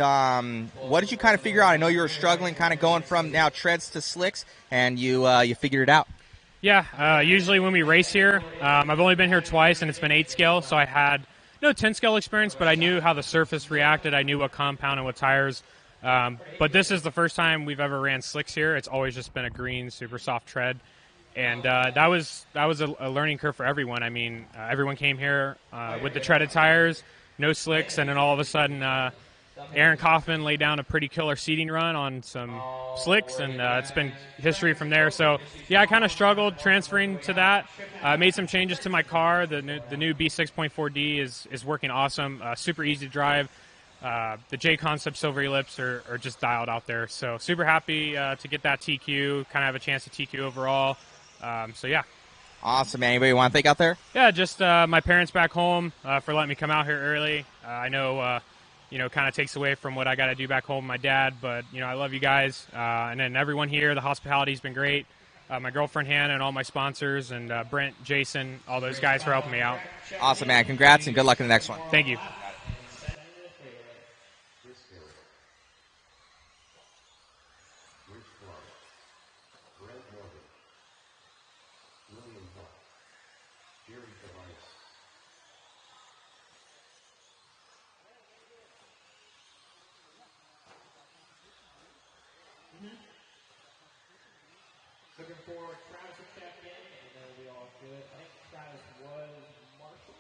what did you kind of figure out? I know you were struggling kind of going from now treads to slicks, and you figured it out. Yeah, usually when we race here, I've only been here twice, and it's been 8 scale, so I had no 10 scale experience, but I knew how the surface reacted. I knew what compound and what tires. But this is the first time we've ever ran slicks here. It's always just been a green, super soft tread. And that was a learning curve for everyone. I mean, everyone came here with the treaded tires, no slicks, and then all of a sudden Aaron Kaufman laid down a pretty killer seating run on some slicks, and it's been history from there. So, yeah, I kind of struggled transferring to that. I made some changes to my car. The new B6.4D is working awesome, super easy to drive. The JConcepts Silver Ellipse are just dialed out there. So super happy to get that TQ, kind of have a chance to TQ overall. So, yeah. Awesome, man. Anybody you want to thank out there? Yeah, just my parents back home for letting me come out here early. I know, kind of takes away from what I got to do back home with my dad, but, I love you guys. And then everyone here, the hospitality's been great. My girlfriend Hannah and all my sponsors, and Brent, Jason, all those guys for helping me out. Awesome, man. Congrats and good luck in the next one. Thank you. before Travis will check in, and then we'll be all good. I think Travis was Marshall.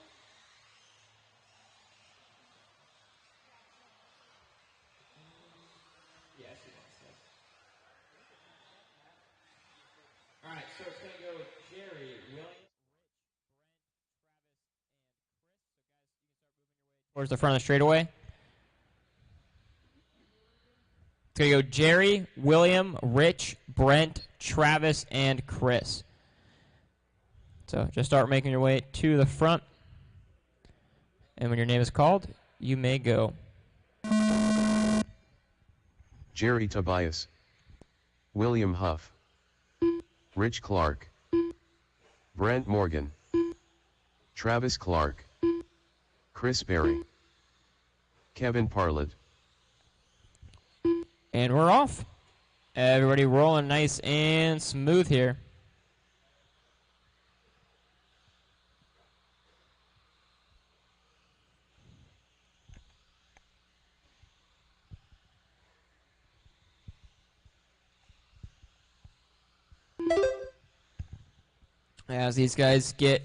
Yes, he was. Yes. All right, so it's going to go Jerry, Williams, towards the front of the straightaway. It's going to go Jerry, William, Rich, Brent, Travis, and Chris. So just start making your way to the front. And when your name is called, you may go. Jerry Tobias, William Huff, Rich Clark, Brent Morgan, Travis Clark, Chris Berry, Kevin Parlett. And we're off. Everybody rolling nice and smooth here. As these guys get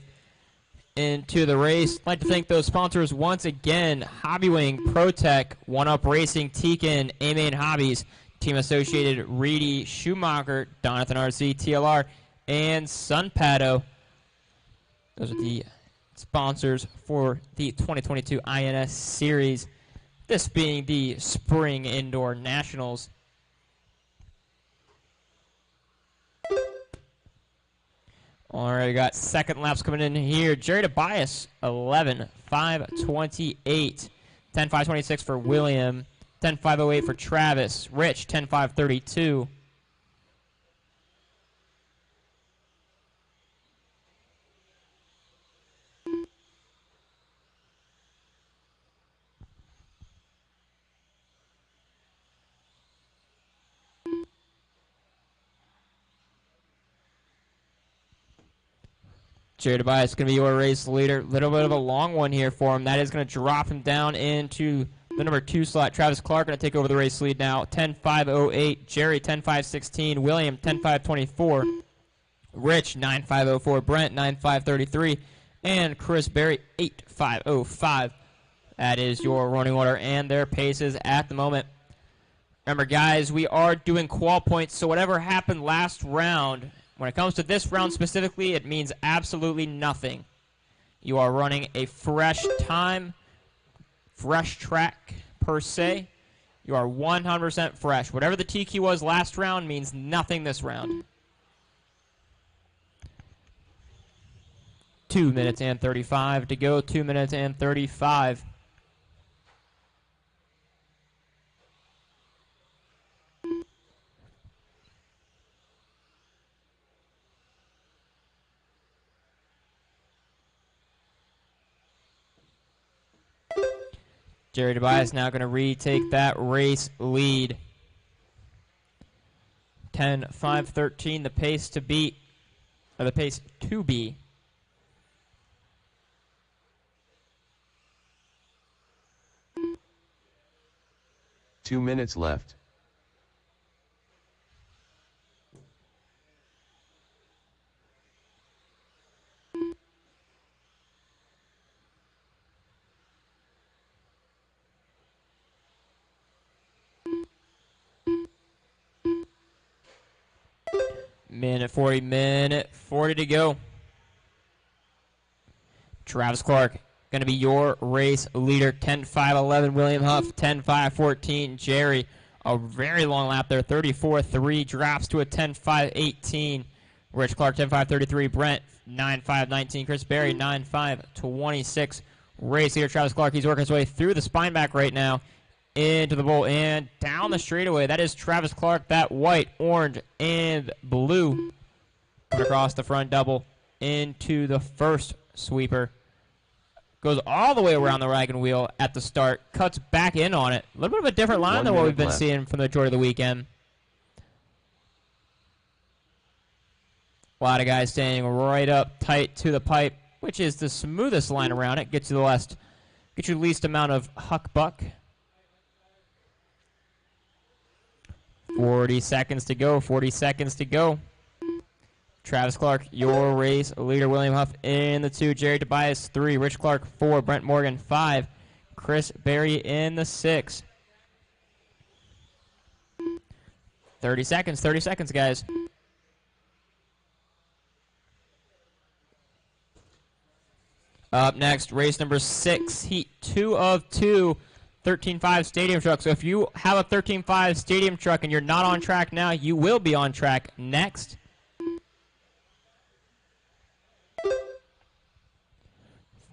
into the race, I'd like to thank those sponsors once again: Hobbywing, ProTech, One Up Racing, Tekin, A-Main Hobbies, Team Associated, Rudy, Schumacher, Donathan RC, TLR, and Sunpado. Those are the sponsors for the 2022 INS Series, this being the Spring Indoor Nationals. All right, we got second laps coming in here. Jerry Tobias, 11.528. 10.526 for William. 10.508 for Travis. Rich, 10.532. Jerry Tobias is going to be your race leader. A little bit of a long one here for him. That is going to drop him down into the number 2 slot. Travis Clark going to take over the race lead now. 10.508. Jerry, 10.516. William, 10.524. Rich, 9.504. Brent, 9.533. And Chris Berry, 8.505. That is your running order and their paces at the moment. Remember, guys, we are doing qual points, so whatever happened last round, when it comes to this round specifically, it means absolutely nothing. You are running a fresh time, fresh track per se. You are 100% fresh. Whatever the TQ was last round means nothing this round. 2 minutes and 35 to go. 2 minutes and 35. Jerry Tobias now going to retake that race lead. 10.513, the pace to beat, or the pace to be. Two minutes left. Minute 40 to go. Travis Clark going to be your race leader. 10.511 William Huff, 10.514 Jerry. A very long lap there. 34.3 drops to a 10.518. Rich Clark, 10.533. Brent, 9.519. Chris Berry, 9.526. Race leader Travis Clark. He's working his way through the spine back right now. Into the bowl and down the straightaway. That is Travis Clark. That white, orange, and blue coming across the front double into the first sweeper. Goes all the way around the wagon wheel at the start. Cuts back in on it. A little bit of a different line than what we've been seeing from the majority of the weekend. A lot of guys staying right up tight to the pipe, which is the smoothest line around it. Gets you the least amount of huck buck. 40 seconds to go. 40 seconds to go. Travis Clark, your race leader. William Huff in the 2. Jerry Tobias, 3. Rich Clark, 4. Brent Morgan, 5. Chris Berry in the 6. 30 seconds, guys. Up next, race number 6, heat 2 of 2, 13.5 stadium truck. So if you have a 13.5 stadium truck and you're not on track now, you will be on track next.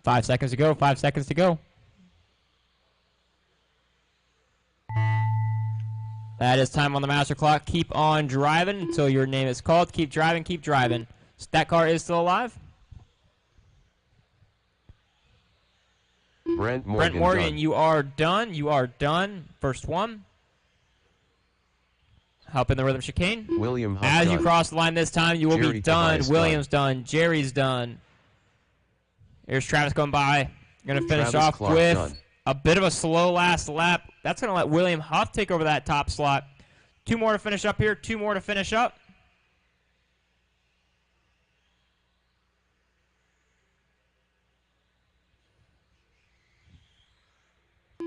Five seconds to go, 5 seconds to go. That is time on the master clock. Keep on driving until your name is called. Keep driving, keep driving. That car is still alive. Brent Morgan, done. You are done. You are done. First one. Help in the rhythm chicane. William Huff As done. you cross the line this time, you will Jerry be done. Tobias Williams done. Jerry's done. Here's Travis going by. Going to finish Travis off Clark with done. a bit of a slow last lap. That's going to let William Huff take over that top slot. 2 more to finish up here. 2 more to finish up.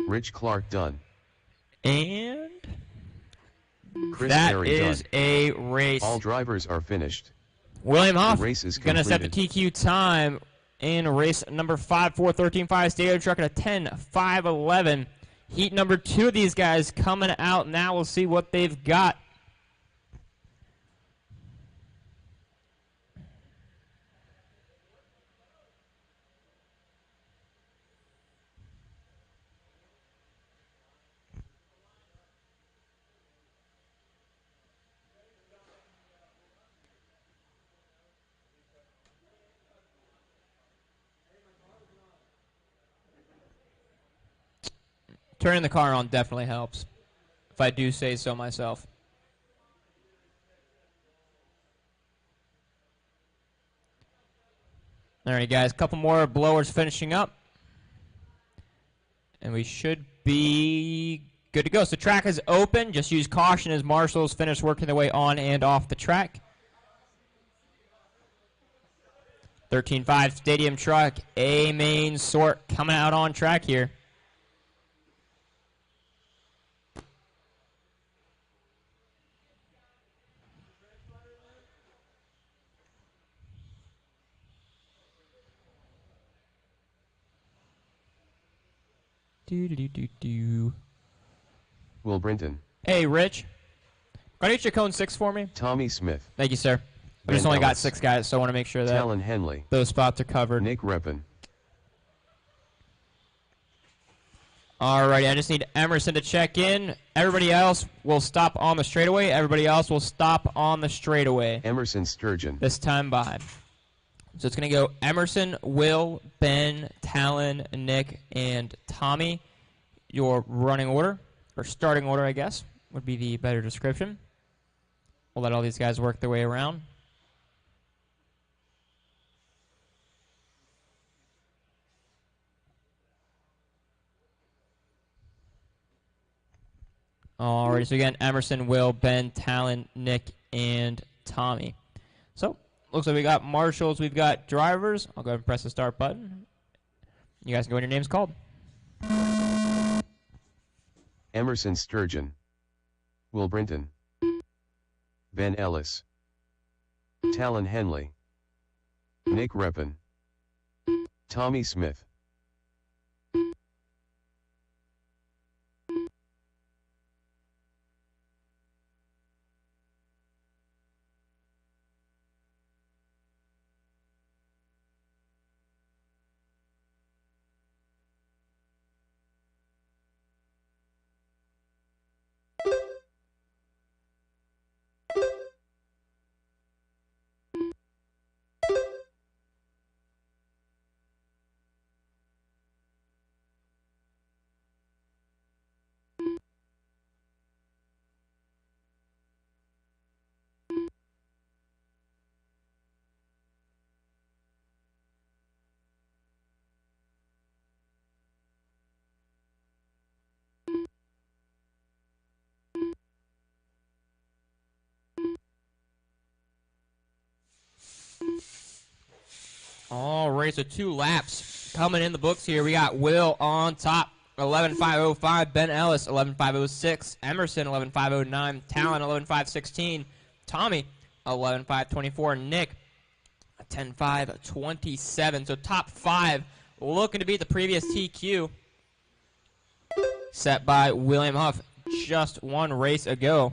Rich Clark done. And Chris that Berry is done. a race. All drivers are finished. William Huff The race is going to set the completed. TQ time in race number 5 for 13.5 stadium truck at a 10.5.11. Heat number 2 of these guys coming out now. We'll see what they've got. Turning the car on definitely helps, if I do say so myself. All right, guys, a couple more blowers finishing up. And we should be good to go. So track is open. Just use caution as marshals finish working their way on and off the track. 13.5 stadium truck, A main sort coming out on track here. Will Brinton. Hey, Rich. Can you get your cone 6 for me? Tommy Smith. Thank you, sir. I Ben just only got Ellis. 6 guys, so I want to make sure that Talon Henley. those spots are covered. Nick Reppin. All right, I just need Emerson to check in. Everybody else will stop on the straightaway. Everybody else will stop on the straightaway. Emerson Sturgeon. This time by. So it's going to go Emerson, Will, Ben, Talon, Nick, and Tommy. Your running order, or starting order, I guess, would be the better description. We'll let all these guys work their way around. Alrighty, so again, Emerson, Will, Ben, Talon, Nick, and Tommy. So, looks like we got marshals, we've got drivers. I'll go ahead and press the start button. You guys can go when your name's called. Emerson Sturgeon. Will Brinton. Ben Ellis. Talon Henley. Nick Reppin. Tommy Smith. All right, so 2 laps coming in the books here. We got Will on top, 11.505. Ben Ellis, 11.506. Emerson, 11.509. Talon, 11.516. Tommy, 11.524. Nick, 10.527. So top 5 looking to beat the previous TQ set by William Huff just 1 race ago.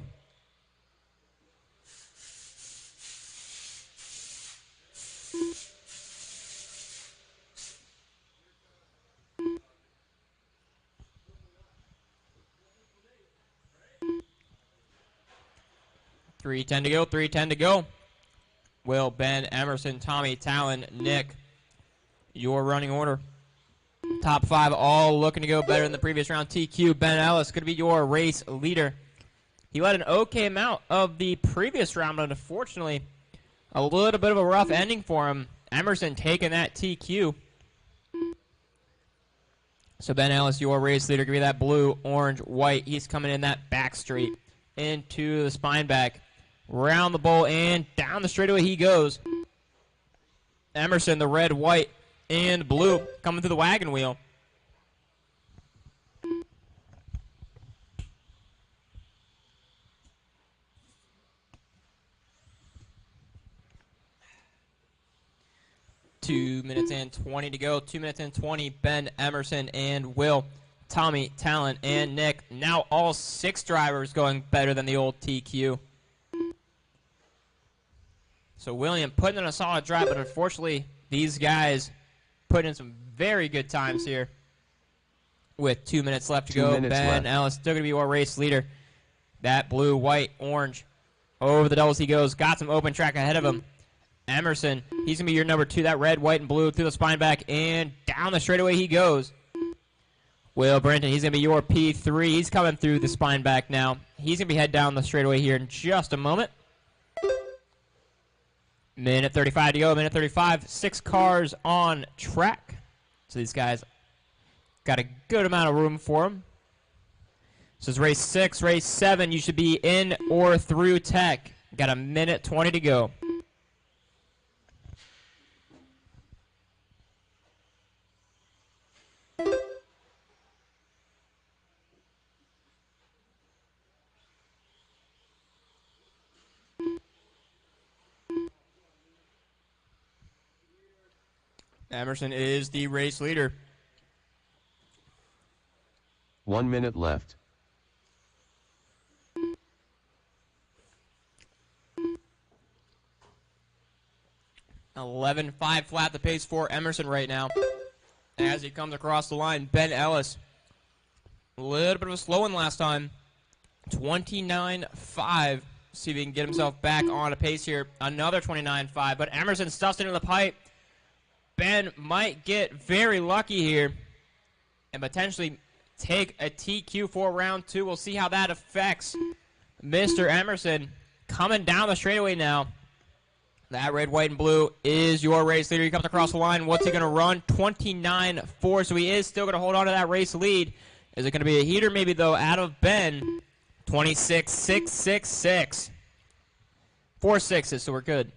.310 to go, 3:10 to go. Will, Ben, Emerson, Tommy, Talon, Nick, your running order. Top 5 all looking to go better than the previous round. TQ, Ben Ellis, going to be your race leader. He led an okay amount of the previous round, but unfortunately, a little bit of a rough ending for him. Emerson taking that TQ. So Ben Ellis, your race leader, going to be that blue, orange, white. He's coming in that back straight into the spine back. Round the bowl and down the straightaway he goes. Emerson, the red, white, and blue coming through the wagon wheel. Two minutes and 20 to go. 2 minutes and 20. Ben, Emerson, and Will. Tommy, Talon, and Nick. Now all 6 drivers going better than the old TQ. So William putting in a solid drive, but unfortunately these guys put in some very good times here with 2 minutes left to go. Ben Ellis still going to be our race leader. That blue, white, orange. Over the doubles he goes. Got some open track ahead of him. Emerson, he's going to be your number 2. That red, white, and blue through the spine back and down the straightaway he goes. Will Brenton, he's going to be your P3. He's coming through the spine back now. He's going to be head down the straightaway here in just a moment. Minute 35 to go, minute 35. 6 cars on track. So these guys got a good amount of room for them. This is race 6. Race 7, you should be in or through tech. Got a minute 20 to go. Emerson is the race leader. 1 minute left. $11.5 flat the pace for Emerson right now. As he comes across the line, Ben Ellis. A little bit of a slow one last time. 29.5. See if he can get himself back on a pace here. Another 29.5. But Emerson stuffs it into the pipe. Ben might get very lucky here and potentially take a TQ for round 2. We'll see how that affects Mr. Emerson. Coming down the straightaway now. That red, white, and blue is your race leader. He comes across the line. What's he going to run? 29.4. So he is still going to hold on to that race lead. Is it going to be a heater maybe, though, out of Ben? 26.666. 4 6s, so we're good.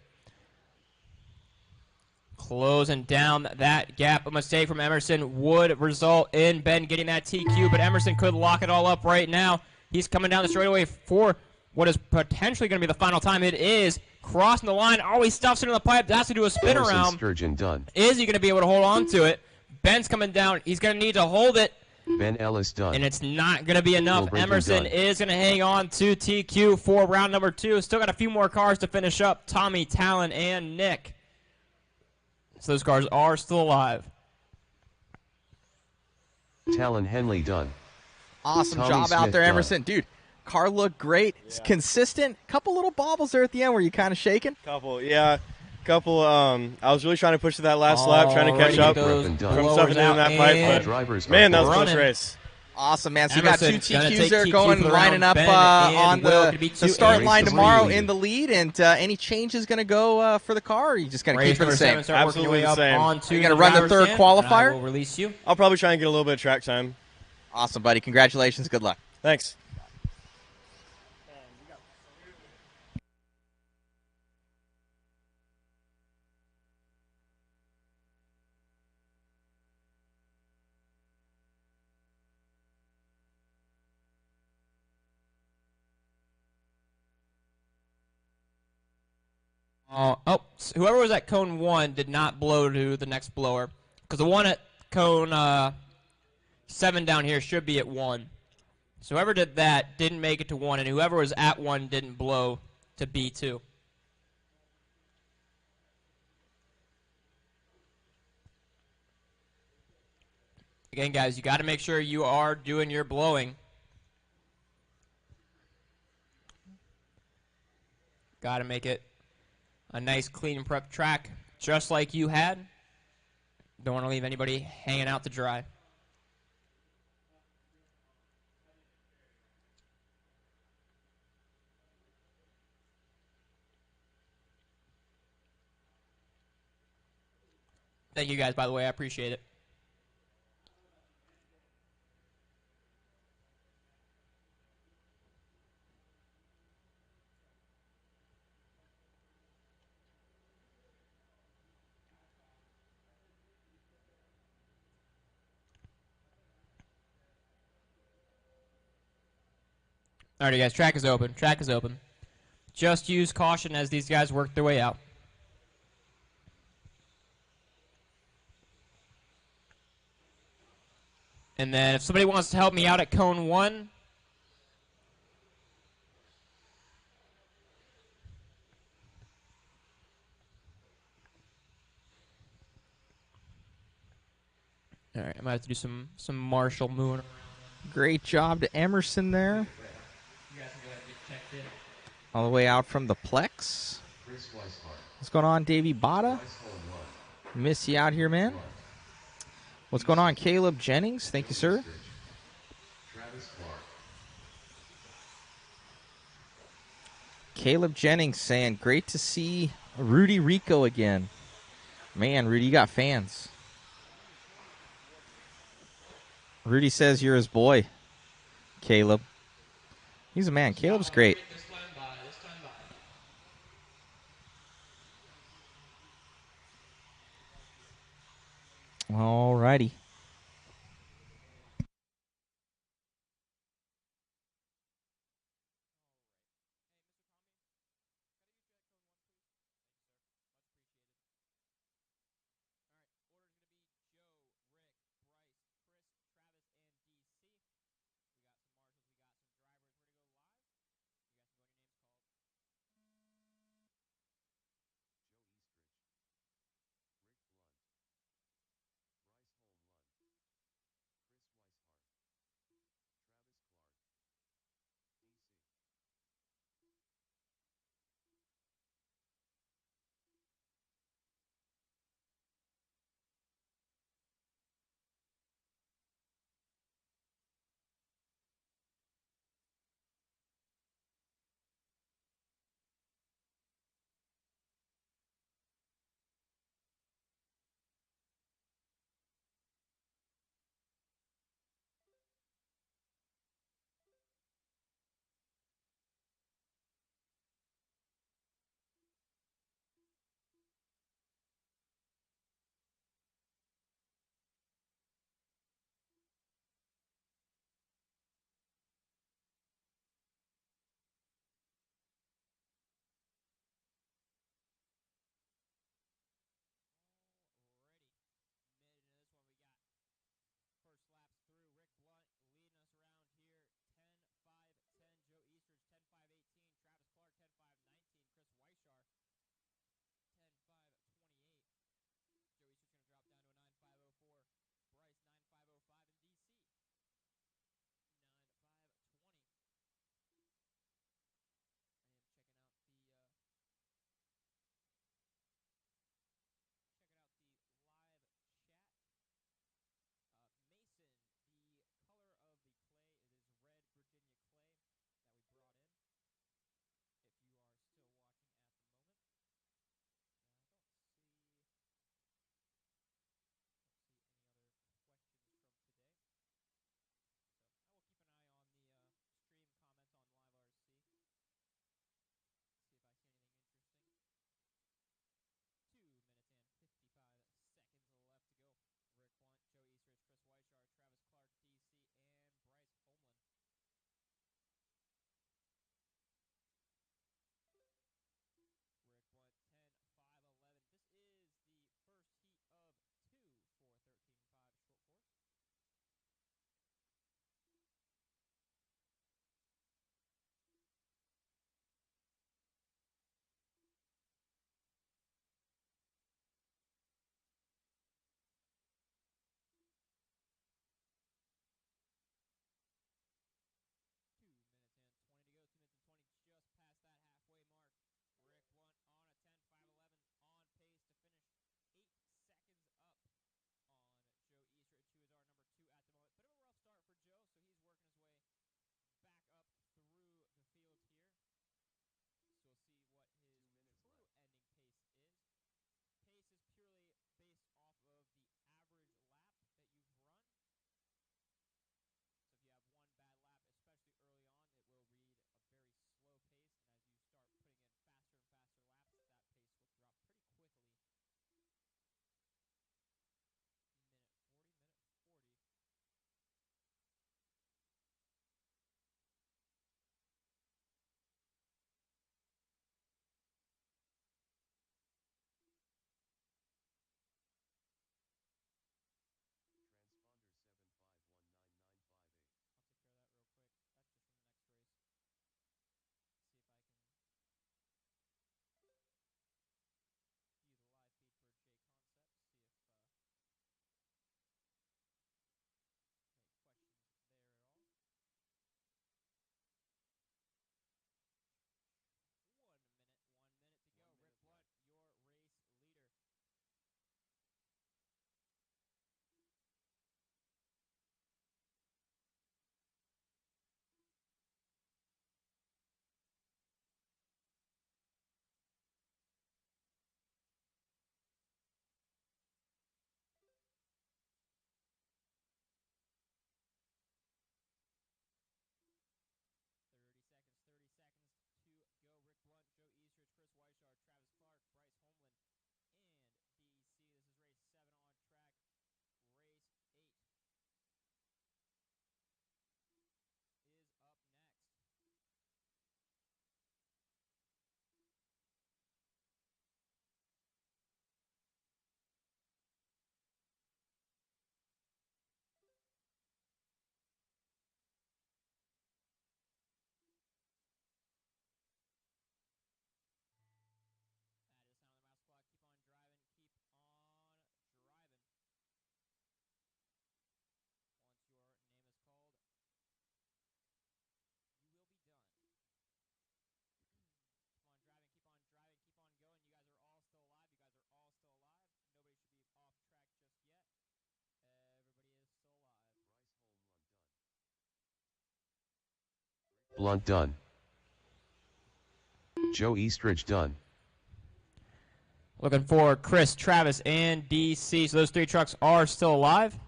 Closing down that gap. A mistake from Emerson would result in Ben getting that TQ, but Emerson could lock it all up right now. He's coming down the straightaway for what is potentially going to be the final time. It is crossing the line. Oh, he stuffs it in the pipe. Has to do a spin around. Sturgeon done. Is he going to be able to hold on to it? Ben's coming down. He's going to need to hold it. Ben Ellis done. And it's not going to be enough. Emerson is going to hang on to TQ for round number 2. Still got a few more cars to finish up. Tommy, Talon, and Nick. So those cars are still alive. Talon Henley done. Awesome Tommy job Smith out there, done. Emerson. Dude, car looked great. It's consistent. Couple little bobbles there at the end. Were you kind of shaking? Yeah. I was really trying to push to that last lap, trying to catch up from something in that pipe. But man, that was a close race. Awesome, man. So you got 2 TQs there going, lining up on the start line tomorrow in the lead. And any changes going to go for the car, or are you just going to keep it the same? Absolutely the same. Are you going to run the 3rd qualifier? I will release you. I'll probably try and get a little bit of track time. Awesome, buddy. Congratulations. Good luck. Thanks. Whoever was at cone 1 did not blow to the next blower. Because the one at cone 7 down here should be at 1. So whoever did that didn't make it to 1, and whoever was at 1 didn't blow to B2. Again, guys, you got to make sure you are doing your blowing. Got to make it a nice, clean prep track, just like you had. Don't want to leave anybody hanging out to dry. Thank you guys, by the way. I appreciate it. Alrighty, guys. Track is open. Track is open. Just use caution as these guys work their way out. And then if somebody wants to help me out at cone 1, all right, I might have to do some Marshall moon. Great job to Emerson there. All the way out from the Plex. What's going on, Davey Bada? Miss you out here, man. What's going on, Caleb Jennings? Thank you, sir. Caleb Jennings saying, great to see Rudy Rico again. Man, Rudy, you got fans. Rudy says you're his boy, Caleb. He's a man. Caleb's great. All righty. Blunt done. Joe Eastridge done. Looking for Chris, Travis, and DC. So those 3 trucks are still alive.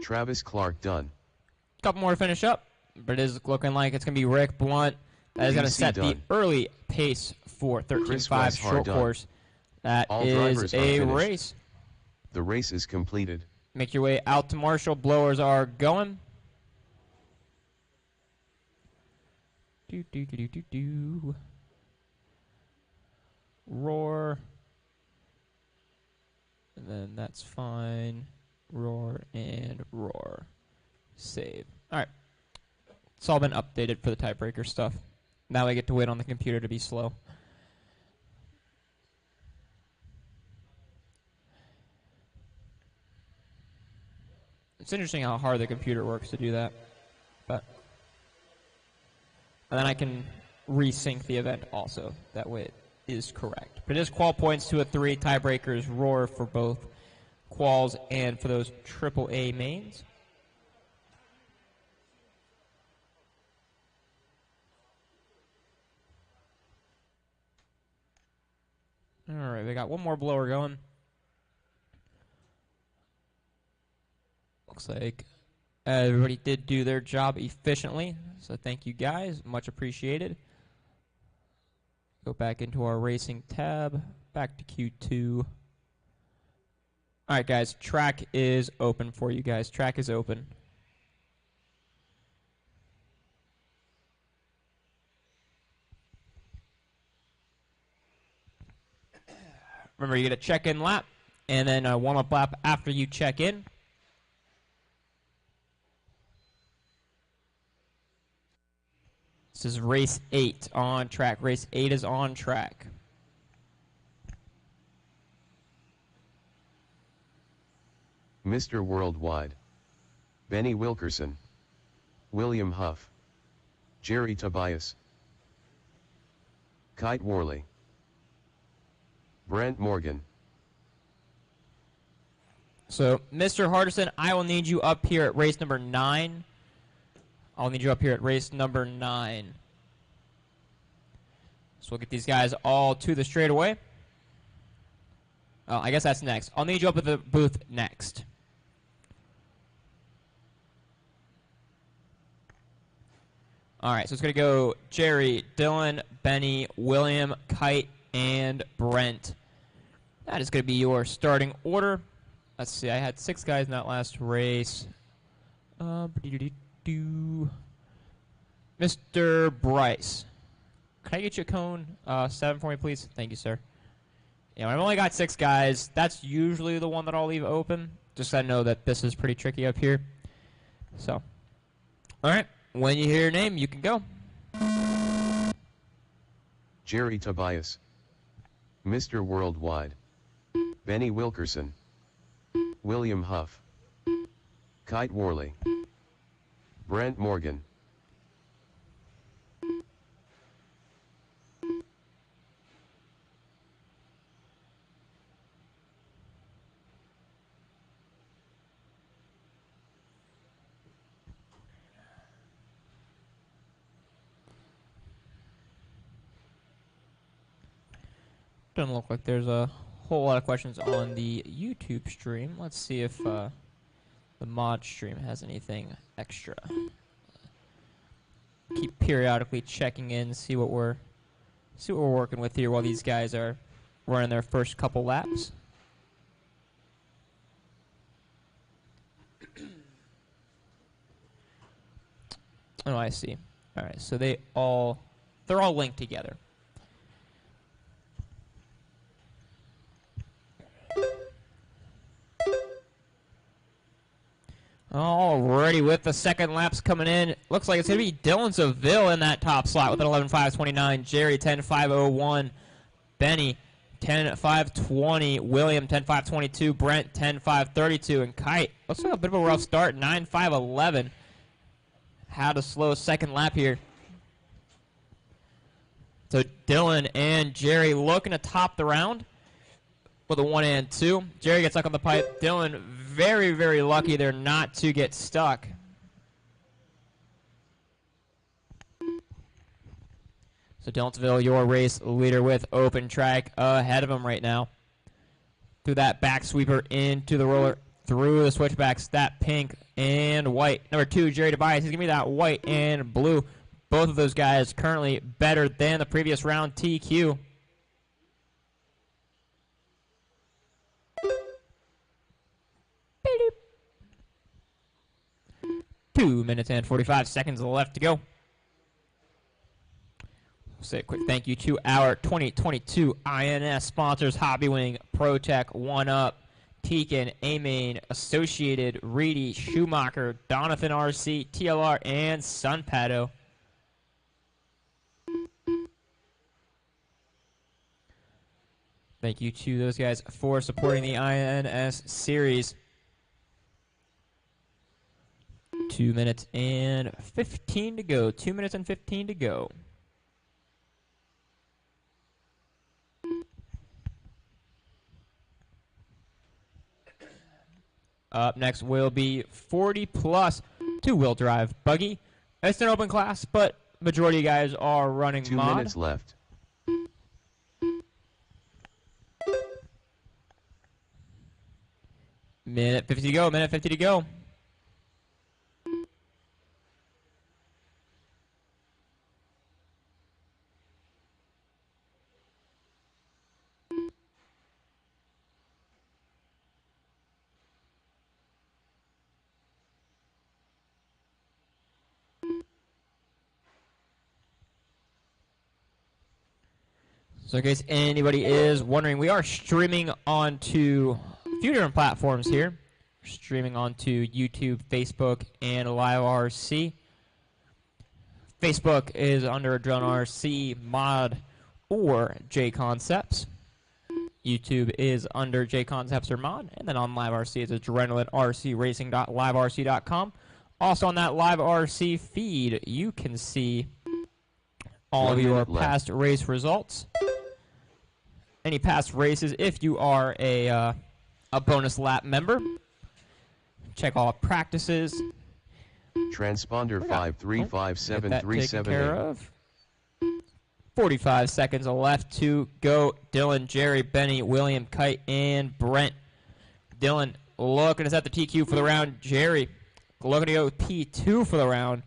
Travis Clark done. Couple more to finish up, but it is looking like it's going to be Rick Blunt that is going to set done. the early pace for 13.5 short done. course. That All is drivers are a finished. race. The race is completed. Make your way out to Marshall. Blowers are going. Do, do, do, do, do, do. Roar. And then that's fine. Roar and roar. Save. All right. It's all been updated for the tiebreaker stuff. Now I get to wait on the computer to be slow. It's interesting how hard the computer works to do that. But and then I can resync the event also. That way it is correct. But it is qual points 2 of 3. Tiebreakers roar for both quals and for those AAA mains. All right, we got one more blower going. Looks like everybody did do their job efficiently, so thank you guys, much appreciated. Go back into our racing tab, back to Q2. All right, guys, track is open for you guys. Track is open. Remember, you get a check-in lap, and then a warm-up lap after you check in. This is race 8 on track. Race 8 is on track. Mr. Worldwide. Benny Wilkerson. William Huff. Jerry Tobias. Kite Worley. Brent Morgan. So, Mr. Hardison, I will need you up here at race number 9. I'll need you up here at race number 9. So we'll get these guys all to the straightaway. I guess that's next. I'll need you up at the booth next. All right, so it's going to go Jerry, Dylan, Benny, William, Kite, and Brent. That is going to be your starting order. Let's see, I had 6 guys in that last race. Mr. Bryce, can I get you a cone 7 for me, please? Thank you, sir. Yeah, I've only got 6 guys. That's usually the one that I'll leave open. Just so I know that this is pretty tricky up here. So, all right. When you hear your name, you can go. Jerry Tobias. Mr. Worldwide. Benny Wilkerson. William Huff. Kite Worley. Brent Morgan. Doesn't look like there's a whole lot of questions on the YouTube stream. Let's see if the mod stream has anything extra. Keep periodically checking in, see what we're working with here while these guys are running their first couple laps. Oh, I see. All right, so they're all linked together. Alrighty, with the second laps coming in, looks like it's going to be Dylan Seville in that top slot with an 11.529, Jerry 10.501, Benny 10.520, William 10.522, Brent 10.532, and Kite looks like a bit of a rough start, 9.511. Had a slow second lap here. So Dylan and Jerry looking to top the round. with a 1 and 2. Jerry gets stuck on the pipe. Dylan very, very lucky there not to get stuck. So Dillonsville, your race leader with open track ahead of him right now. Through that back sweeper into the roller, through the switchbacks, that pink and white. Number 2, Jerry Tobias. He's going to be that white and blue. Both of those guys currently better than the previous round TQ. Beep. 2 minutes and 45 seconds left to go. Say a quick thank you to our 2022 INS sponsors: Hobby Wing, ProTech, 1UP, Tekin, A-Main, Associated, Rudy, Schumacher, Donathan RC, TLR, and Sunpato. Thank you to those guys for supporting the INS series. 2 minutes and 15 to go. 2 minutes and 15 to go. Up next will be 40 plus 2-wheel drive buggy. It's an open class, but majority of guys are running 2 mod. minutes left. Minute 50 to go. Minute 50 to go. So in case anybody is wondering, we are streaming onto a few different platforms here. We're streaming onto YouTube, Facebook, and Live RC. Facebook is under Adrenaline RC Mod or JConcepts. YouTube is under JConcepts or Mod. And then on Live RC is Adrenaline RC Racing.liverc.com. Also on that Live RC feed, you can see all of your past race results. Any past races if you are a bonus lap member. Check all practices. Transponder 5357378. 45 seconds left to go. Dylan, Jerry, Benny, William, Kite, and Brent. Dylan looking to set the TQ for the round. Jerry looking to go with P2 for the round.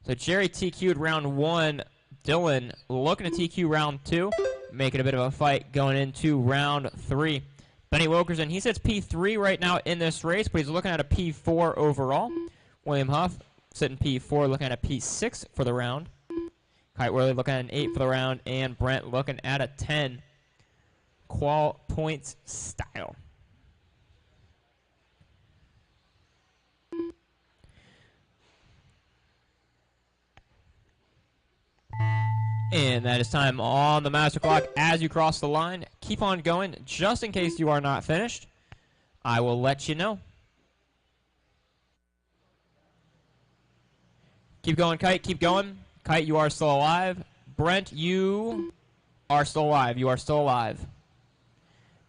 So Jerry TQ'd round 1. Dylan looking to TQ round 2. Making a bit of a fight going into round 3. Benny Wilkerson, he sits P3 right now in this race, but he's looking at a P4 overall. William Huff sitting P4, looking at a P6 for the round. Kite Worley looking at an 8 for the round, and Brent looking at a 10. Qual points style. And that is time on the master clock. As you cross the line, keep on going. Just in case you are not finished, I will let you know. Keep going, Kite. Keep going. Kite, you are still alive. Brent, you are still alive. You are still alive.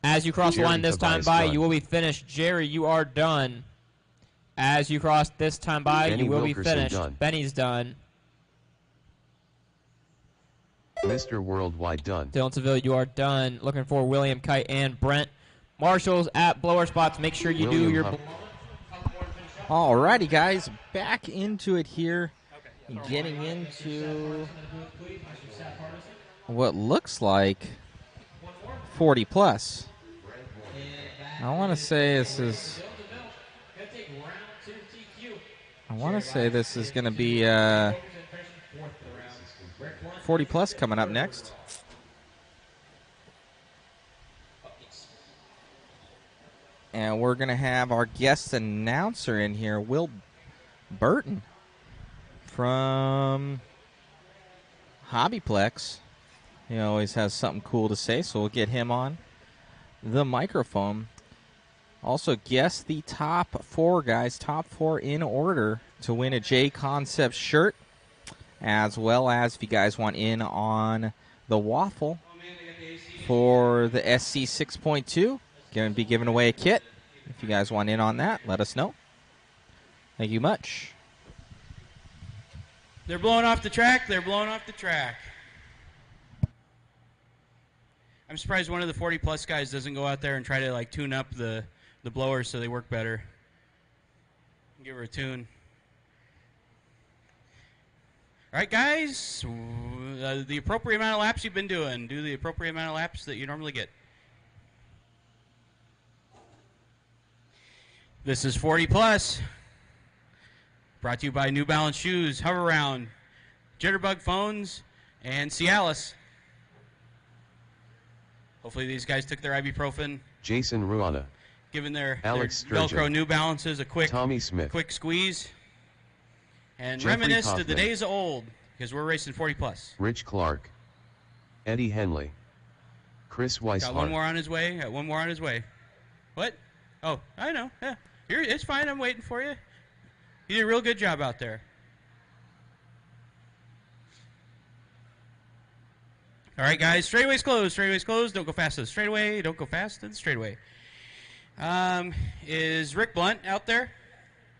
As you cross the line this time by, you will be finished. Jerry, you are done. As you cross this time by, you will be finished. Benny's done. Mr. Worldwide done. Dylan Seville, you are done. Looking for William, Kite, and Brent. Marshals at blower spots. Make sure you do your... Alrighty, guys. Back into it here. Getting into what looks like 40 plus. I want to say this is... going to be 40 plus coming up next. And we're going to have our guest announcer in here, Will Burton from Hobbyplex. He always has something cool to say, so we'll get him on the microphone. Also, guess the top 4 guys, top 4 in order to win a JConcepts shirt, as well as if you guys want in on the waffle for the SC 6.2. Going to be giving away a kit. If you guys want in on that, let us know. Thank you much. They're blowing off the track. They're blowing off the track. I'm surprised one of the 40-plus guys doesn't go out there and try to like tune up the blowers so they work better. Give her a tune. All right, guys. The appropriate amount of laps you've been doing. Do the appropriate amount of laps that you normally get. This is 40-plus. Brought to you by New Balance Shoes, Hover Round, Jitterbug Phones, and Cialis. Hopefully these guys took their ibuprofen. Jason Ruana. Giving their Velcro Velcro New Balances a quick Tommy Smith. Quick squeeze. And Jeffrey reminisce to Kaufman. the days of old, because we're racing 40-plus. Rich Clark. Eddie Henley. Chris Weishart. Got one more on his way. Got one more on his way. What? Oh, I know. Yeah. It's fine. I'm waiting for you. You did a real good job out there. All right, guys. Straightaway's closed. Straightaway's closed. Don't go fast to the straightaway. Don't go fast to the straightaway. Is Rick Blunt out there?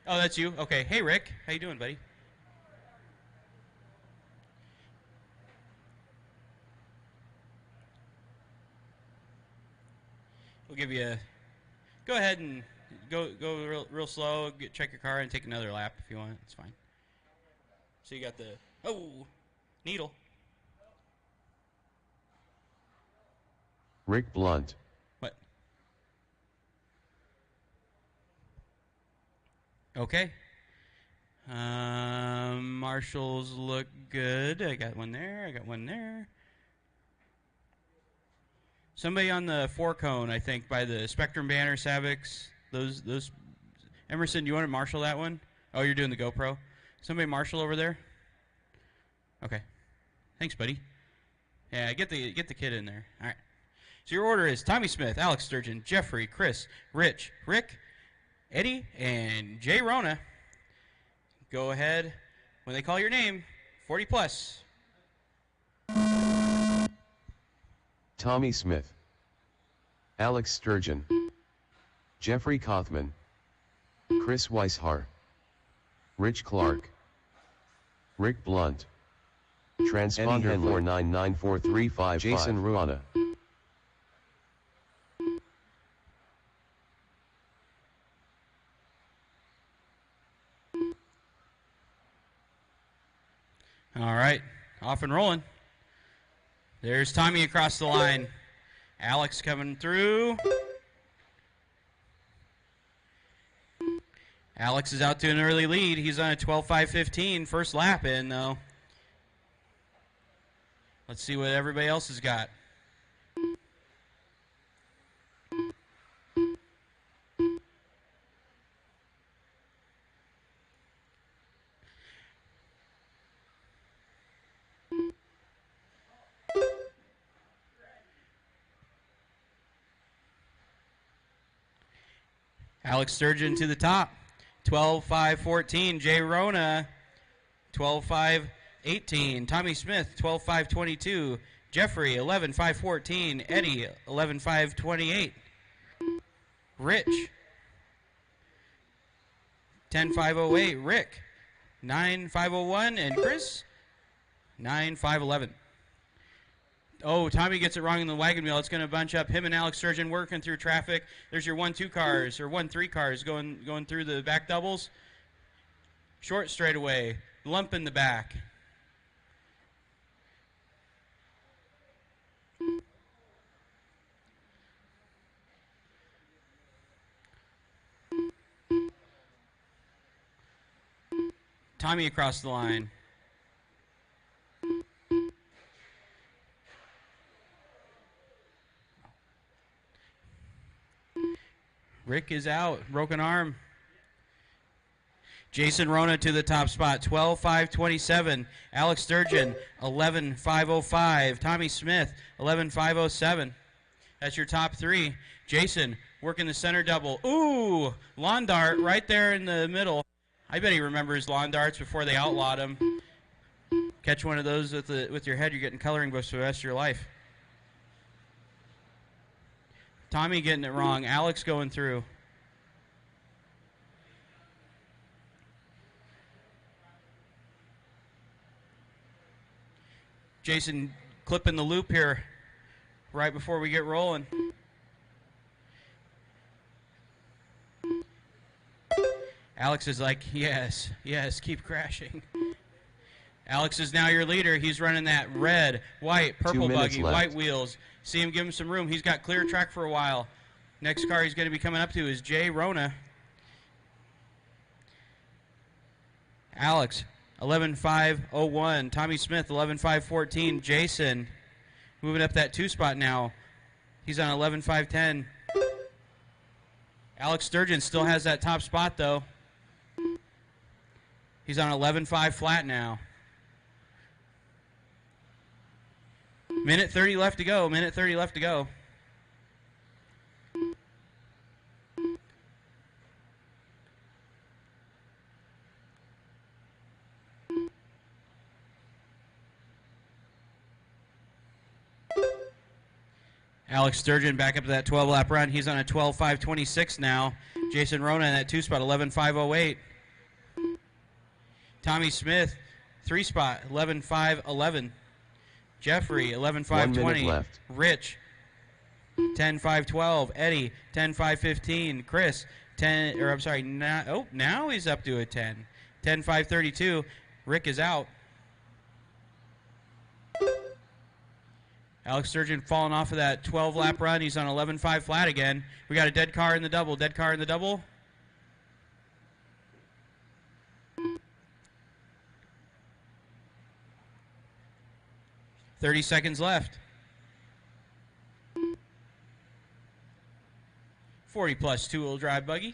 Oh, that's you. Okay. Hey, Rick. How you doing, buddy? We'll give you a... Go ahead and go real slow. Check your car and take another lap if you want. It's fine. So you got the... Oh! Needle. Rick Blunt. What? Okay. Marshals look good. I got one there. I got one there. Somebody on the 4-cone, I think, by the Spectrum banner, Savix. Those. Emerson, you want to marshal that one? Oh, you're doing the GoPro. Somebody marshal over there. Okay. Thanks, buddy. Yeah, get the kid in there. All right. So your order is Tommy Smith, Alex Sturgeon, Jeffrey, Chris, Rich, Rick, Eddie, and Jay Rona. Go ahead. When they call your name, 40-plus. Tommy Smith. Alex Sturgeon. Jeffrey Kaufman. Chris Weishart. Rich Clark. Rick Blunt. Transponder 4994355. Jason Ruana. All right, off and rolling. There's Tommy across the line. Alex coming through. Alex is out to an early lead. He's on a 12.515 first lap in, though. Let's see what everybody else has got. Alex Sturgeon to the top, 12.514. Jay Rona, 12.518. Tommy Smith, 12.522. Jeffrey, 11.514. Eddie, 11.528. Rich, 10.508. Rick, 9.501. And Chris, 9.511. Oh, Tommy gets it wrong in the wagon wheel. It's going to bunch up him and Alex Sturgeon working through traffic. There's your 1-2 cars or 1-3 cars going through the back doubles. Short straightaway, lump in the back. Tommy across the line. Rick is out, broken arm. Jason Rona to the top spot, 12.527. Alex Sturgeon, 11.505. Tommy Smith, 11.507. That's your top three. Jason working the center double. Ooh, lawn dart right there in the middle. I bet he remembers lawn darts before they outlawed him. Catch one of those with your head, you're getting coloring books for the rest of your life. Tommy getting it wrong. Alex going through. Jason clipping the loop here right before we get rolling. Alex is like, yes, keep crashing. Alex is now your leader. He's running that red, white, purple buggy, white wheels. See him give him some room. He's got clear track for a while. Next car he's going to be coming up to is Jay Rona. Alex, 11.501. Tommy Smith, 11.514. Jason, moving up that 2 spot now. He's on 11.510. Alex Sturgeon still has that top spot, though. He's on 11.5 flat now. Minute 30 left to go. Minute 30 left to go. Alex Sturgeon back up to that 12-lap run. He's on a 12.526 now. Jason Rona in that 2 spot, 11.508. Tommy Smith, 3 spot, 11.511. Jeffrey, 11.520. Rich, 10.512. Eddie, 10.515. Chris, now he's up to a 10. 10.532. Rick is out. Alex Sturgeon falling off of that 12-lap run. He's on 11.5 flat again. We got a dead car in the double. Dead car in the double. $30 seconds left. 40-plus two-wheel drive buggy.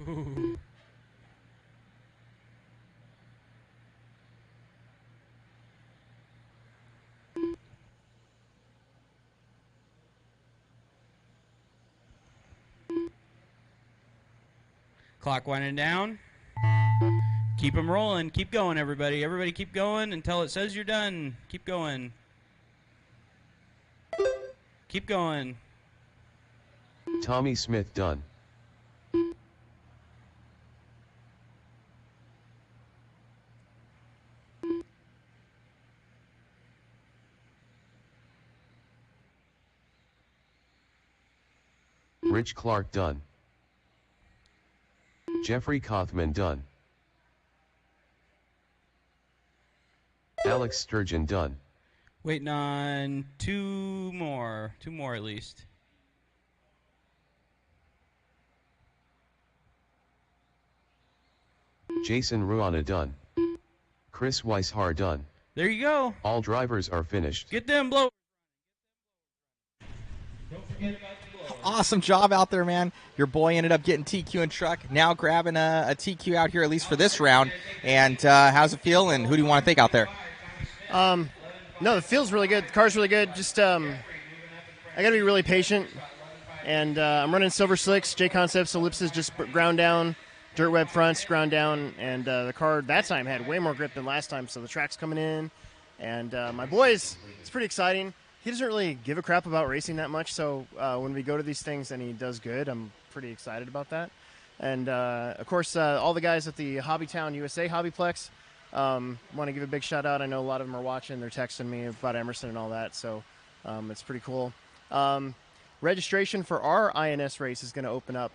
Ooh. Clock winding down. Keep them rolling. Keep going, everybody. Everybody keep going until it says you're done. Keep going. Keep going. Tommy Smith done. Rich Clark done. Jeffrey Kaufman done. Alex Sturgeon done. Waiting on two more at least. Jason Ruana done. Chris Weishar done. There you go. All drivers are finished. Get them blow. Awesome job out there, man. Your boy ended up getting TQ and truck. Now grabbing a TQ out here, at least for this round. And how's it feel, and who do you want to take out there? No, it feels really good. The car's really good. Just I got to be really patient. And I'm running silver slicks, JConcepts, ellipses, just ground down, dirt web fronts, ground down. And the car that time had way more grip than last time, so the track's coming in. And my boys, it's pretty exciting. He doesn't really give a crap about racing that much, so when we go to these things and he does good, I'm pretty excited about that. And, of course, all the guys at the Hobbytown USA Hobbyplex, want to give a big shout-out. I know a lot of them are watching. They're texting me about Emerson and all that, so it's pretty cool. Registration for our INS race is going to open up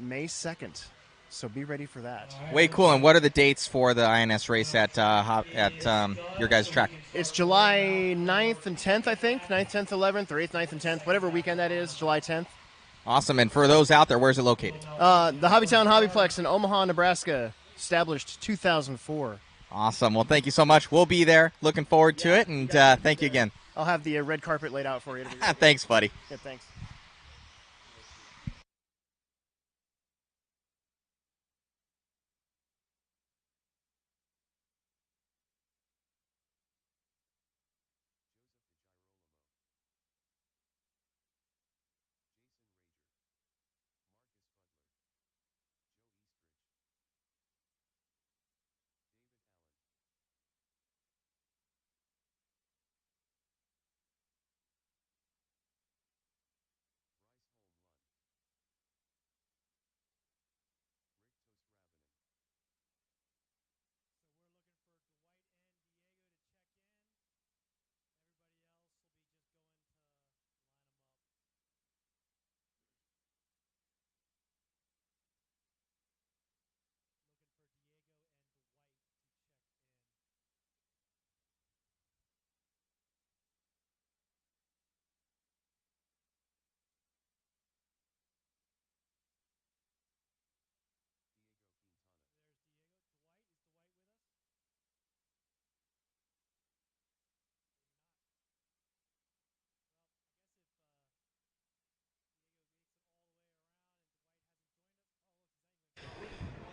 May 2nd. So be ready for that. Way cool. And what are the dates for the INS race at your guys' track? It's July 9th and 10th, I think. 9th, 10th, 11th, or 8th, 9th, and 10th. Whatever weekend that is, July 10th. Awesome. And for those out there, where's it located? The Hobbytown Hobbyplex in Omaha, Nebraska, established 2004. Awesome. Well, thank you so much. We'll be there. Looking forward to it. And thank you again. I'll have the red carpet laid out for you. Thanks, buddy. Yeah, thanks.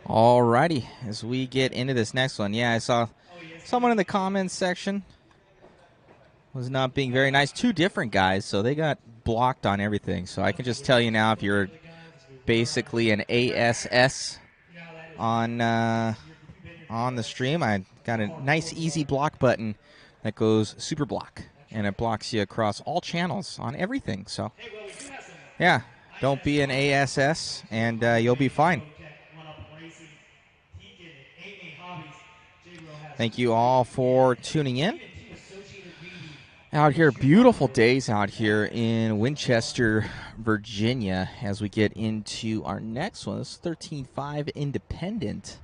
Alrighty, as we get into this next one, yeah, I saw someone in the comments section was not being very nice. Two different guys, so they got blocked on everything. So I can just tell you now, if you're basically an ASS on the stream, I got a nice, easy block button that goes super block, and it blocks you across all channels on everything. So, yeah, don't be an ASS, and you'll be fine. Thank you all for tuning in. Out here, beautiful days out here in Winchester, Virginia, as we get into our next one. This is 13.5 Independent.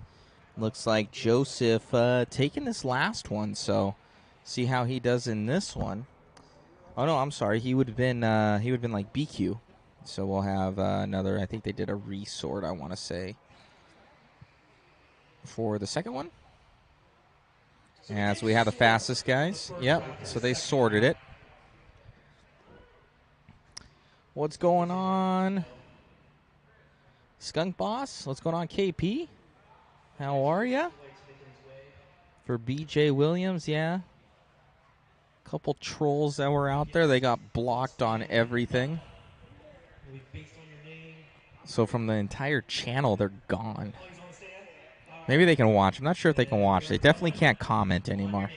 Looks like Joseph taking this last one, so see how he does in this one. Oh no, I'm sorry. He would have been like BQ. So we'll have another. I think they did a resort, I want to say, for the second one. As we have the fastest guys. Yep, so they sorted it. What's going on? Skunk Boss? What's going on, KP? How are ya? For BJ Williams, yeah. Couple trolls that were out there. They got blocked on everything. So from the entire channel, they're gone. Maybe they can watch. I'm not sure if they can watch. They definitely can't comment anymore.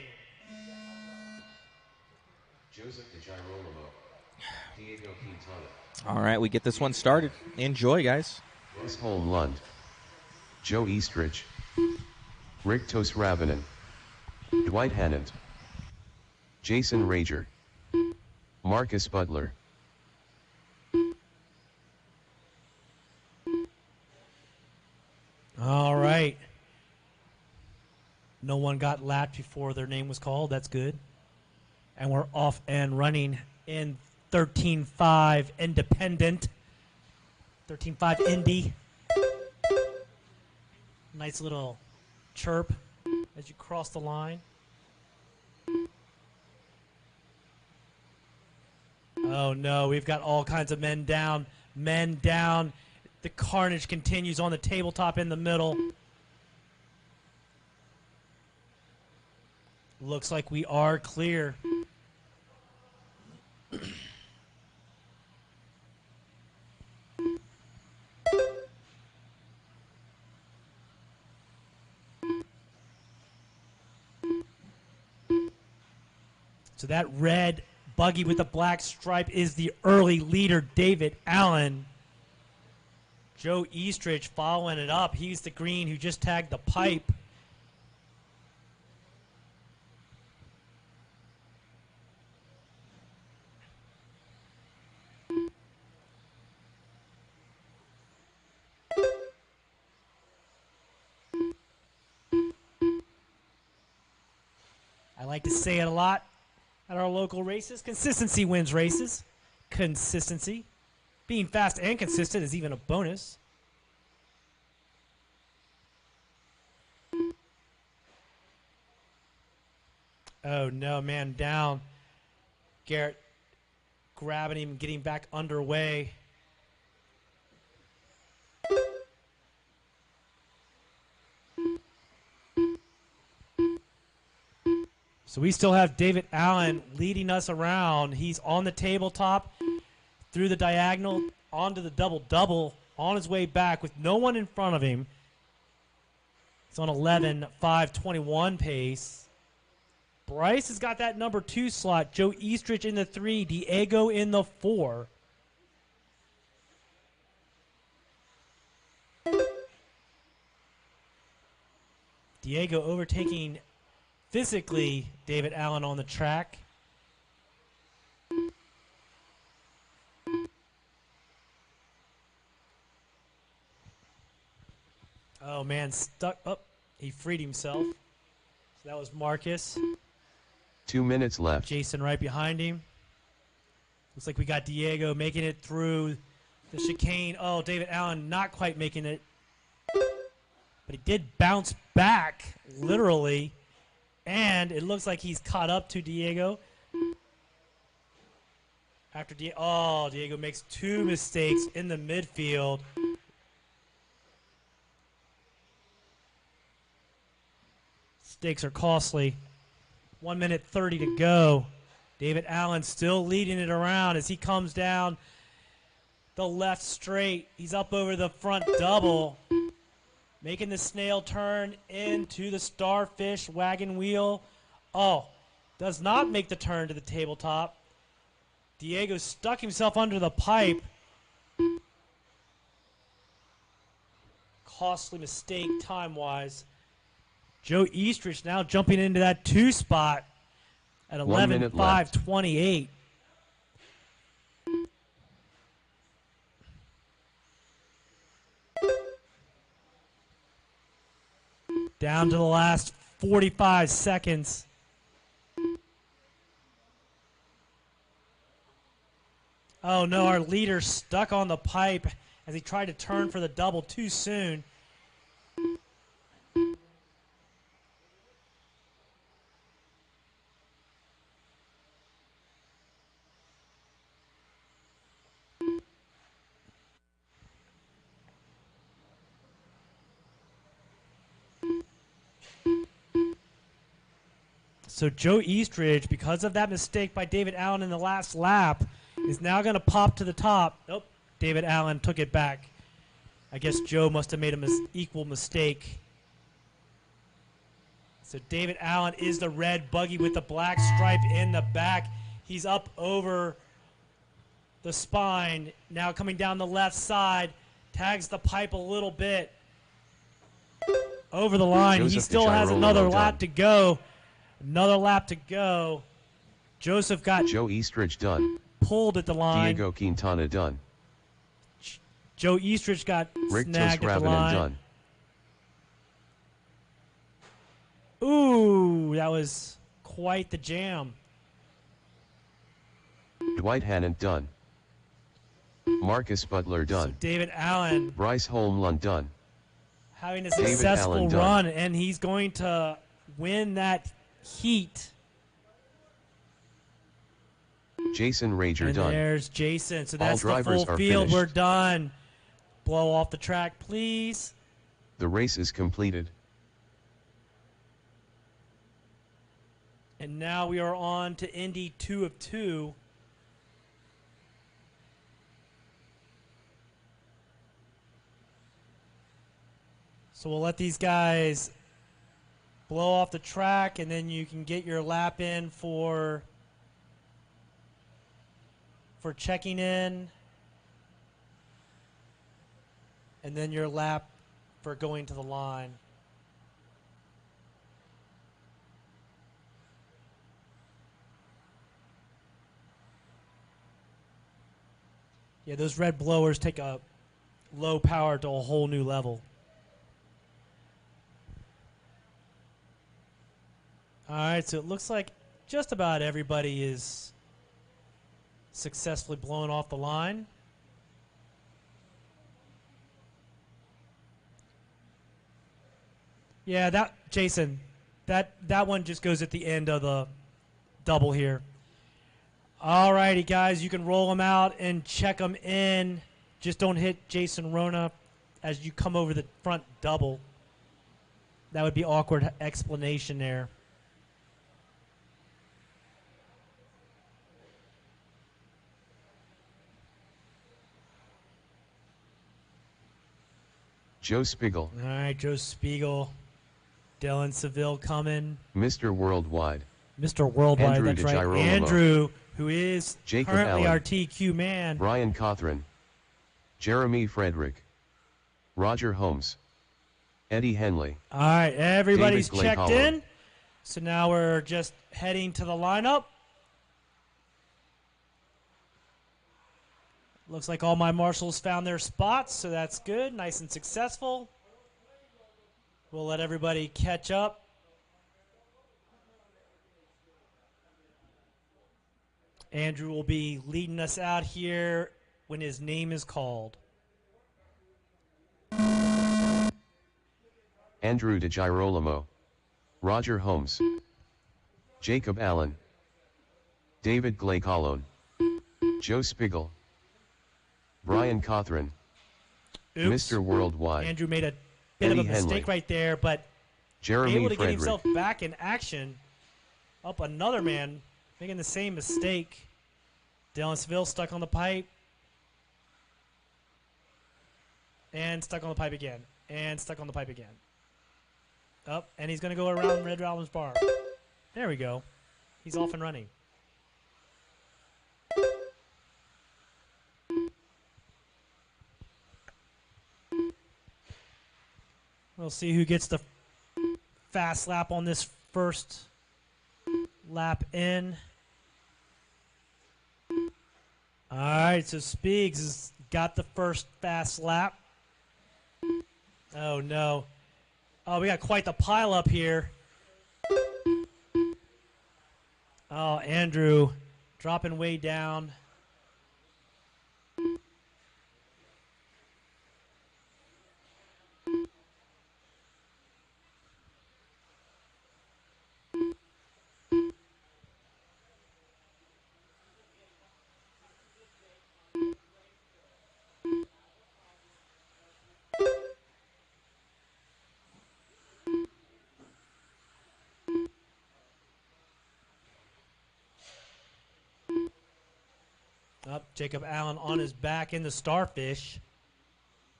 All right, we get this one started. Enjoy, guys. Holm Lund, Joe Eastridge, Rick Tosravinen, Dwight Hannant, Jason Rager, Marcus Butler. All right. No one got lapped before their name was called. That's good. And we're off and running in 13.5 Independent. 13.5 Indy. Nice little chirp as you cross the line. Oh, no. We've got all kinds of men down. Men down. The carnage continues on the tabletop in the middle. Looks like we are clear. So that red buggy with the black stripe is the early leader, David Allen. Joe Eastridge following it up. He's the green who just tagged the pipe. I like to say it a lot at our local races. Consistency wins races. Consistency. Being fast and consistent is even a bonus. Oh, no, man down. Garrett grabbing him, getting back underway. So we still have David Allen leading us around. He's on the tabletop, through the diagonal, onto the double-double, on his way back with no one in front of him. He's on 11.521 pace. Bryce has got that number 2 slot. Joe Eastridge in the 3. Diego in the 4. Diego overtaking physically David Allen on the track. Oh, man, stuck up. He freed himself. So that was Marcus. 2 minutes left. Jason right behind him. Looks like we got Diego making it through the chicane. Oh, David Allen not quite making it. But he did bounce back, literally. And it looks like he's caught up to Diego. After Diego makes 2 mistakes in the midfield. Mistakes are costly. 1 minute 30 to go. David Allen still leading it around as he comes down the left straight. He's up over the front double, making the snail turn into the starfish wagon wheel. Oh, does not make the turn to the tabletop. Diego stuck himself under the pipe. Costly mistake time-wise. Joe Eastrich now jumping into that 2 spot at 11:5:28. Down to the last 45 seconds. Oh no, our leader stuck on the pipe as he tried to turn for the double too soon. So Joe Eastridge, because of that mistake by David Allen in the last lap, is now going to pop to the top. Nope, David Allen took it back. I guess Joe must have made an equal mistake. So David Allen is the red buggy with the black stripe in the back. He's up over the spine. Now coming down the left side. Tags the pipe a little bit. Over the line. Joseph, he still has another lap to go. Another lap to go. Joseph got Joe Eastridge done. Pulled at the line. Diego Quintana done. Joe Eastridge got Rick snagged at the line. Done. Ooh, that was quite the jam. Dwight Hannant done. Marcus Butler done. So David Allen. Bryce Holmlund done. Having a successful run, and he's going to win that heat. Jason Rager and done. There's Jason. So that's the full field. We're done. Blow off the track, please. The race is completed. And now we are on to Indy 2 of 2. So we'll let these guys blow off the track, and then you can get your lap in for checking in, and then your lap for going to the line. Yeah, those red blowers take a low power to a whole new level. All right, so it looks like just about everybody is successfully blown off the line. Yeah, that Jason, that one just goes at the end of the double here. All righty, guys, you can roll them out and check them in. Just don't hit Jason Rona as you come over the front double. That would be awkward explanation there. Joe Spiegel. All right, Joe Spiegel. Dylan Seville coming. Mr. Worldwide. Mr. Worldwide, Andrew that's right. DeGirolamo. Andrew, who is Jacob currently Allen. our TQ man. Brian Cothran. Jeremy Frederick. Roger Holmes. Eddie Henley. All right, everybody's David checked Holland. in. So now we're just heading to the lineup. Looks like all my marshals found their spots, so that's good. Nice and successful. We'll let everybody catch up. Andrew will be leading us out here when his name is called. Andrew DeGirolamo. Roger Holmes. Jacob Allen. David Glaycolone. Joe Spiegel. Brian Cothran. Oops. Mr. Worldwide. Andrew made a bit Eddie of a mistake Henley. right there, but Jeremy able to get Frederick. himself back in action. Up another man, making the same mistake. Dylan Seville stuck on the pipe. And stuck on the pipe again. And stuck on the pipe again. Up, and he's going to go around Red Robin's bar. There we go. He's off and running. We'll see who gets the fast lap on this first lap in. All right, so Speaks has got the first fast lap. Oh, no. Oh, we got quite the pile up here. Oh, Andrew dropping way down. Up, Jacob Allen on his back in the starfish.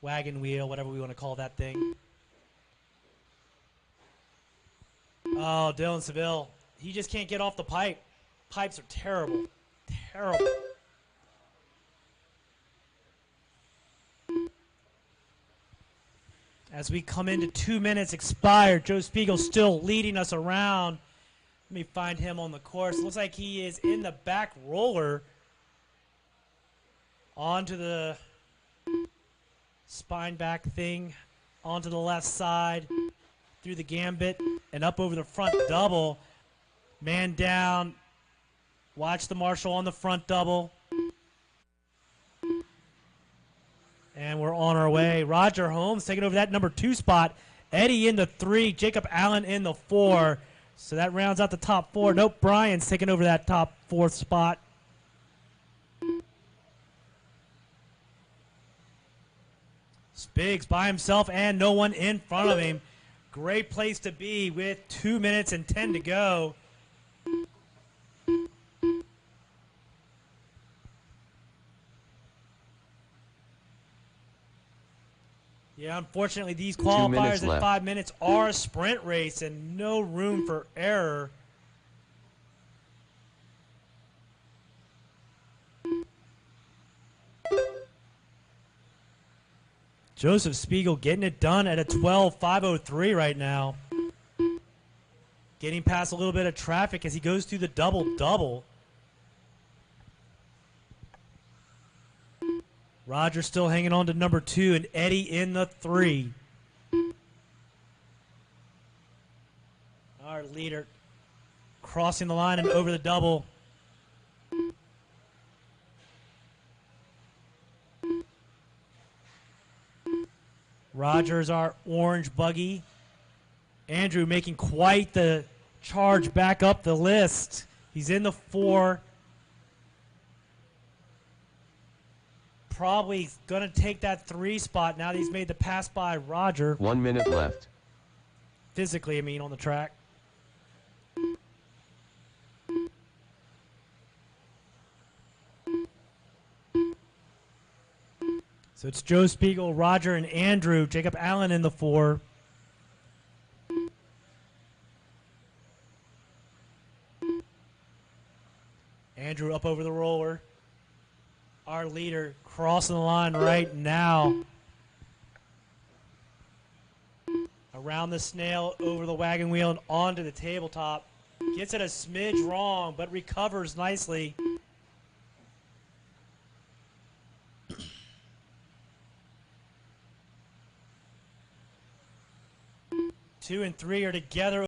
Wagon wheel, whatever we want to call that thing. Oh, Dylan Seville. He just can't get off the pipe. Pipes are terrible. Terrible. As we come into 2 minutes expired, Joe Spiegel still leading us around. Let me find him on the course. Looks like he is in the back roller. Onto the spine back thing, onto the left side, through the gambit, and up over the front double. Man down. Watch the Marshall on the front double. And we're on our way. Roger Holmes taking over that number 2 spot. Eddie in the 3, Jacob Allen in the 4. So that rounds out the top 4. Nope, Brian's taking over that top 4th spot. Spiggs by himself and no one in front of him. Great place to be with 2 minutes and 10 to go. Yeah, unfortunately, these qualifiers at 5 minutes are a sprint race and no room for error. Joseph Spiegel getting it done at a 12:503 right now. Getting past a little bit of traffic as he goes through the double-double. Roger still hanging on to number 2 and Eddie in the 3. Our leader crossing the line and over the double. Rogers, our orange buggy. Andrew making quite the charge back up the list. He's in the 4. Probably going to take that 3 spot now that he's made the pass by Roger. 1 minute left. Physically, I mean, on the track. So it's Joe Spiegel, Roger, and Andrew. Jacob Allen in the 4. Andrew up over the roller. Our leader crossing the line right now. Around the snail, over the wagon wheel, and onto the tabletop. Gets it a smidge wrong, but recovers nicely. Two and 3 are together